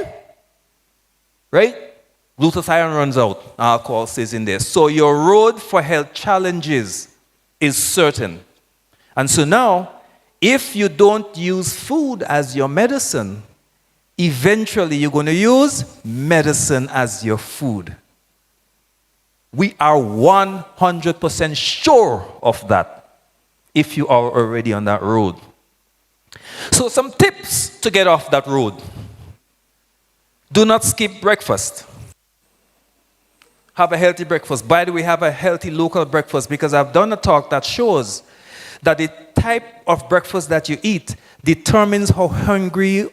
Right? Glutathione runs out. Alcohol stays in there. So your road for health challenges is certain. And so now, if you don't use food as your medicine, eventually you're going to use medicine as your food. We are 100% sure of that if you are already on that road. So some tips to get off that road. Do not skip breakfast. Have a healthy breakfast. By the way, have a healthy local breakfast, because I've done a talk that shows that the type of breakfast that you eat determines how hungry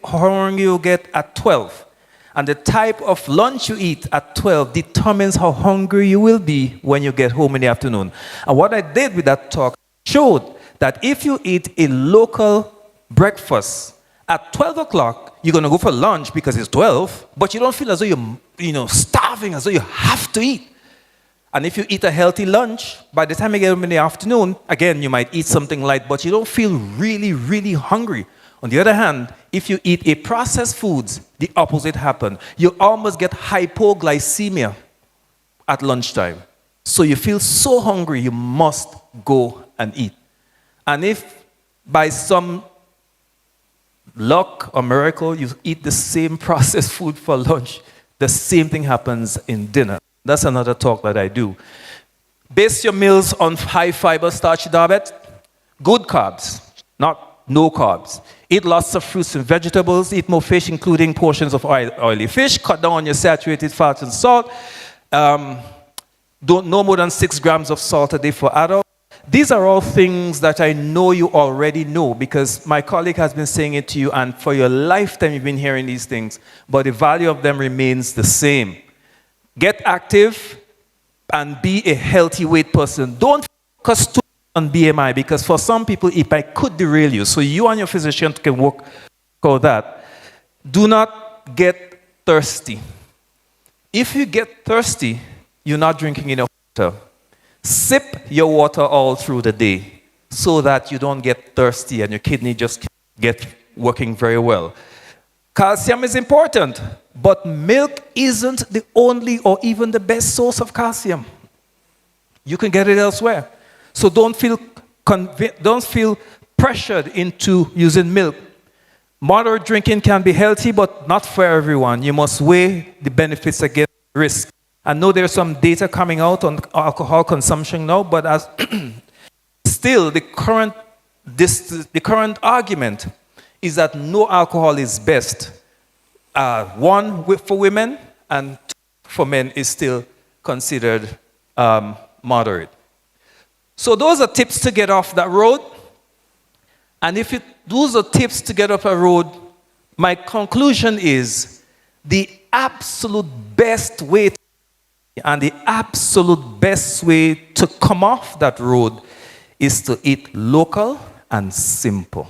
you get at 12. And the type of lunch you eat at 12 determines how hungry you will be when you get home in the afternoon. And what I did with that talk showed that if you eat a local breakfast at 12 o'clock, you're going to go for lunch because it's 12, but you don't feel as though you're starving, as though you have to eat. And if you eat a healthy lunch, by the time you get home in the afternoon, again, you might eat something light, but you don't feel really, really hungry. On the other hand, if you eat a processed foods, the opposite happens. You almost get hypoglycemia at lunchtime. So you feel so hungry, you must go and eat. And if by some luck or miracle you eat the same processed food for lunch, the same thing happens in dinner. That's another talk that I do. Base your meals on high fiber starchy diet, good carbs, not no carbs. Eat lots of fruits and vegetables. Eat more fish, including portions of oily fish. Cut down on your saturated fat and salt. Don't no more than 6 grams of salt a day for adults. These are all things that I know you already know, because my colleague has been saying it to you, and for your lifetime you've been hearing these things, but the value of them remains the same. Get active and be a healthy weight person. Don't focus too much on BMI, because for some people it might could derail you. So you and your physician can work on that. Do not get thirsty. If you get thirsty, you're not drinking enough water. Sip your water all through the day so that you don't get thirsty and your kidney just get working very well. Calcium is important, but milk isn't the only or even the best source of calcium. You can get it elsewhere. So don't feel pressured into using milk. Moderate drinking can be healthy, but not for everyone. You must weigh the benefits against the risk. I know there's some data coming out on alcohol consumption now, but as still the the current argument is that no alcohol is best. One for women and two for men is still considered moderate. So those are tips to get off that road. And if those are tips to get off a road, my conclusion is the absolute best way and the absolute best way to come off that road is to eat local and simple.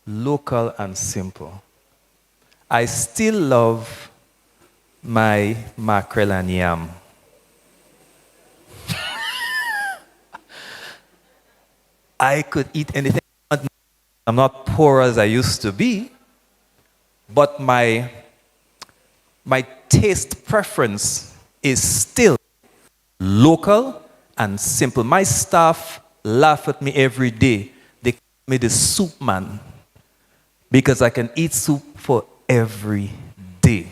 Local and simple. I still love my mackerel and yam. I could eat anything. I'm not poor as I used to be, but my taste preference is still local and simple. My staff laugh at me every day. They call me the soup man because I can eat soup for every day.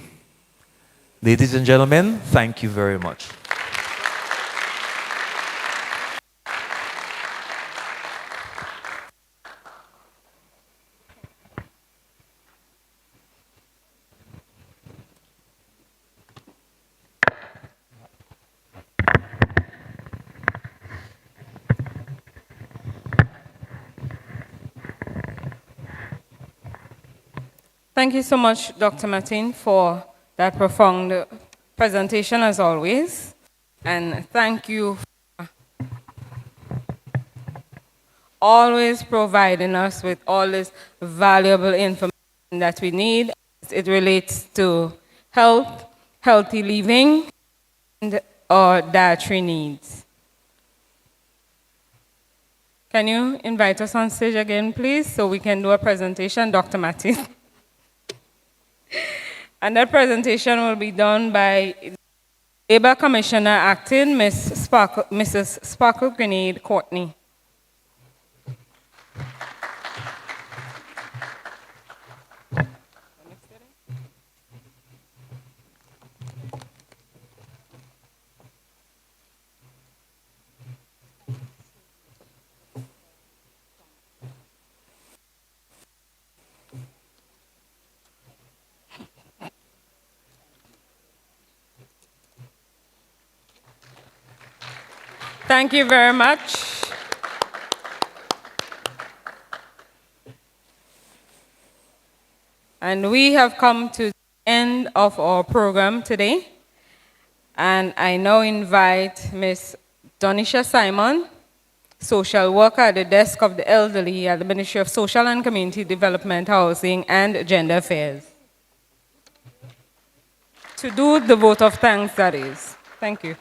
Ladies and gentlemen, thank you very much. Thank you so much, Dr. Martin, for that profound presentation, as always. And thank you for always providing us with all this valuable information that we need as it relates to health, healthy living, and our dietary needs. Can you invite us on stage again, please, so we can do a presentation, Dr. Martin? And that presentation will be done by Labor Commissioner Acting, Mrs. Sparkle Grenade Courtney. Thank you very much. And we have come to the end of our program today. And I now invite Ms. Donisha Simon, social worker at the desk of the elderly at the Ministry of Social and Community Development, Housing and Gender Affairs, to do the vote of thanks, that is. Thank you.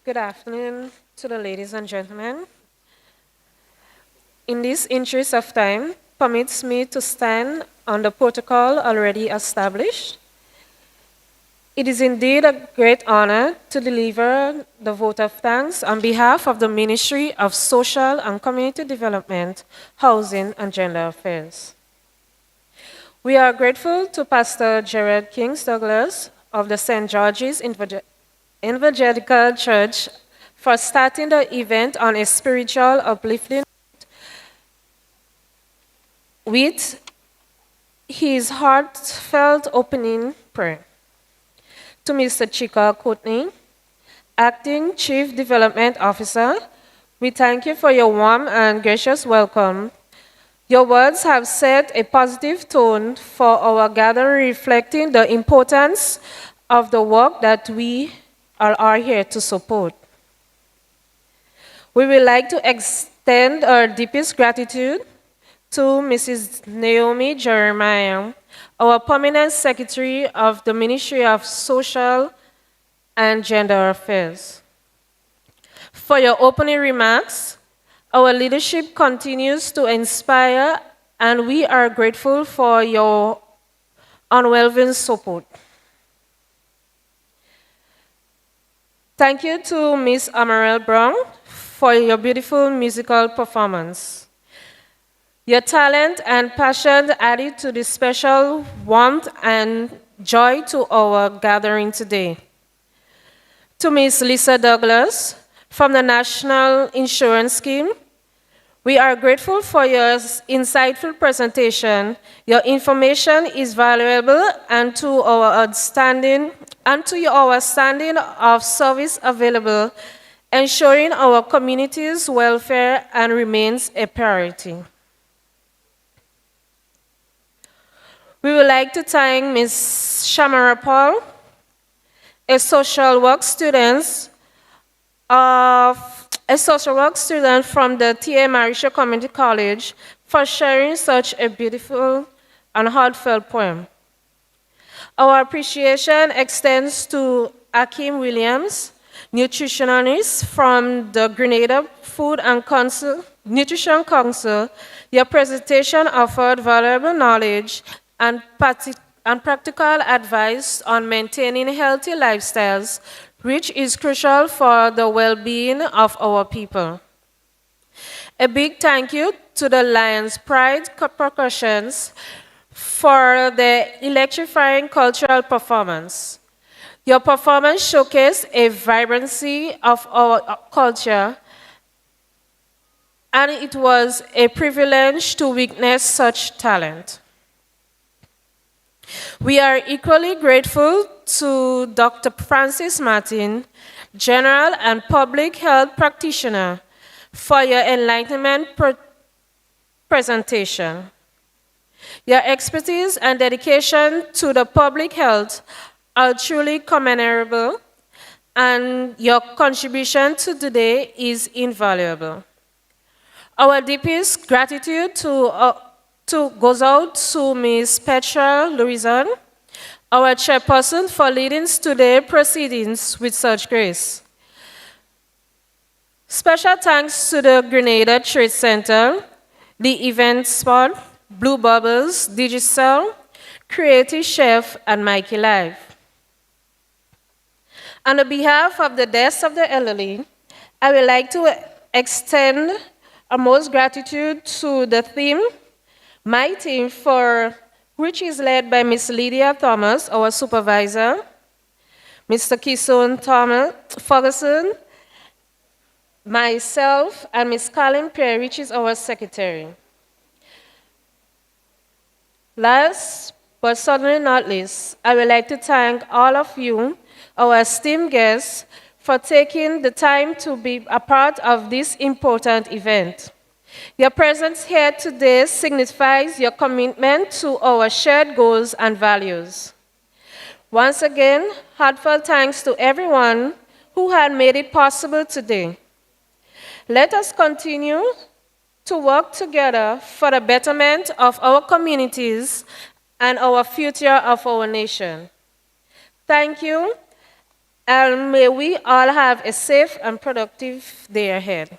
Good afternoon to the ladies and gentlemen. In this interest of time, permits me to stand on the protocol already established. It is indeed a great honor to deliver the vote of thanks on behalf of the Ministry of Social and Community Development, Housing and Gender Affairs. We are grateful to Pastor Gerard Kings Douglas of the St. George's Evangelical Church for starting the event on a spiritual uplifting with his heartfelt opening prayer. To Mr. Chika Courtney, Acting Chief Development Officer, we thank you for your warm and gracious welcome. Your words have set a positive tone for our gathering, reflecting the importance of the work that we are here to support. We would like to extend our deepest gratitude to Mrs. Naomi Jeremiah, our Permanent Secretary of the Ministry of Social and Gender Affairs. For your opening remarks, our leadership continues to inspire, and we are grateful for your unwavering support. Thank you to Ms. Amarel Brown for your beautiful musical performance. Your talent and passion added to the special warmth and joy to our gathering today. To Ms. Lisa Douglas from the National Insurance Scheme, we are grateful for your insightful presentation. Your information is valuable and to our standing of service available, ensuring our community's welfare and remains a priority. We would like to thank Ms. Shamara Paul, a social work student from the T.A. Marisha Community College, for sharing such a beautiful and heartfelt poem. Our appreciation extends to Akim Williams, nutritionist from the Grenada Food and Nutrition Council. Your presentation offered valuable knowledge and practical advice on maintaining healthy lifestyles, which is crucial for the well-being of our people. A big thank you to the Lions Pride Percussions for the electrifying cultural performance. Your performance showcased a vibrancy of our culture, and it was a privilege to witness such talent. We are equally grateful to Dr. Francis Martin, General and Public Health Practitioner, for your enlightenment presentation. Your expertise and dedication to the public health are truly commendable, and your contribution to today is invaluable. Our deepest gratitude goes out to Ms. Petra Louison, our chairperson, for leading today's proceedings with such grace. Special thanks to the Grenada Trade Center, the event spot, Blue Bubbles, Digicel, Creative Chef, and Mikey Live. On behalf of the Desk of the Elderly, I would like to extend our most gratitude to the team, my team, which is led by Ms. Lydia Thomas, our supervisor, Mr. Keeson Ferguson, myself, and Ms. Colin Perry, which is our secretary. Last, but certainly not least, I would like to thank all of you, our esteemed guests, for taking the time to be a part of this important event. Your presence here today signifies your commitment to our shared goals and values. Once again, heartfelt thanks to everyone who had made it possible today. Let us continue to work together for the betterment of our communities and our future of our nation. Thank you, and may we all have a safe and productive day ahead.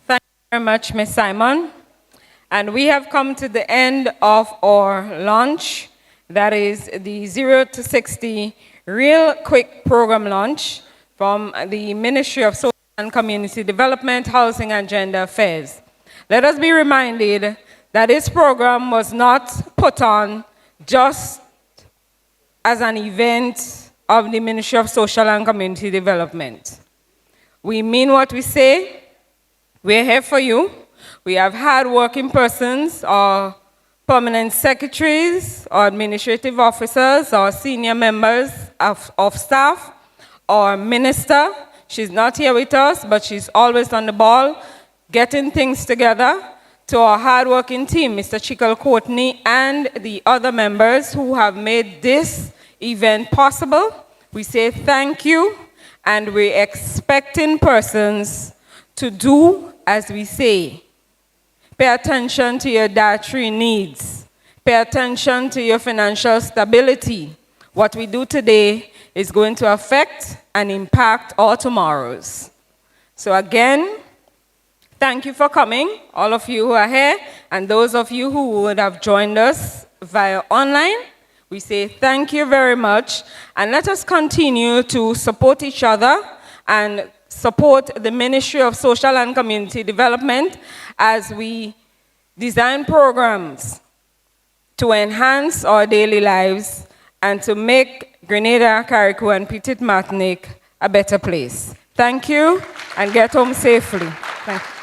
Thank you very much, Ms. Simon. And we have come to the end of our launch. That is the 0 to 60 Real Quick Program launch from the Ministry of Social and Community Development, Housing and Gender Affairs. Let us be reminded that this program was not put on just as an event of the Ministry of Social and Community Development. We mean what we say. We're here for you. We have hard-working persons, or permanent secretaries, or administrative officers, or senior members of staff, or minister. She's not here with us, but she's always on the ball, getting things together. To our hard-working team, Mr. Chikal Courtney, and the other members who have made this event possible, we say thank you, and we're expecting persons to do as we say. Pay attention to your dietary needs. Pay attention to your financial stability. What we do today is going to affect and impact our tomorrows. So again, thank you for coming, all of you who are here, and those of you who would have joined us via online. We say thank you very much, and let us continue to support each other and support the Ministry of Social and Community Development as we design programs to enhance our daily lives and to make Grenada, Carriacou, and Petite Martinique a better place. Thank you, and get home safely. Thank you.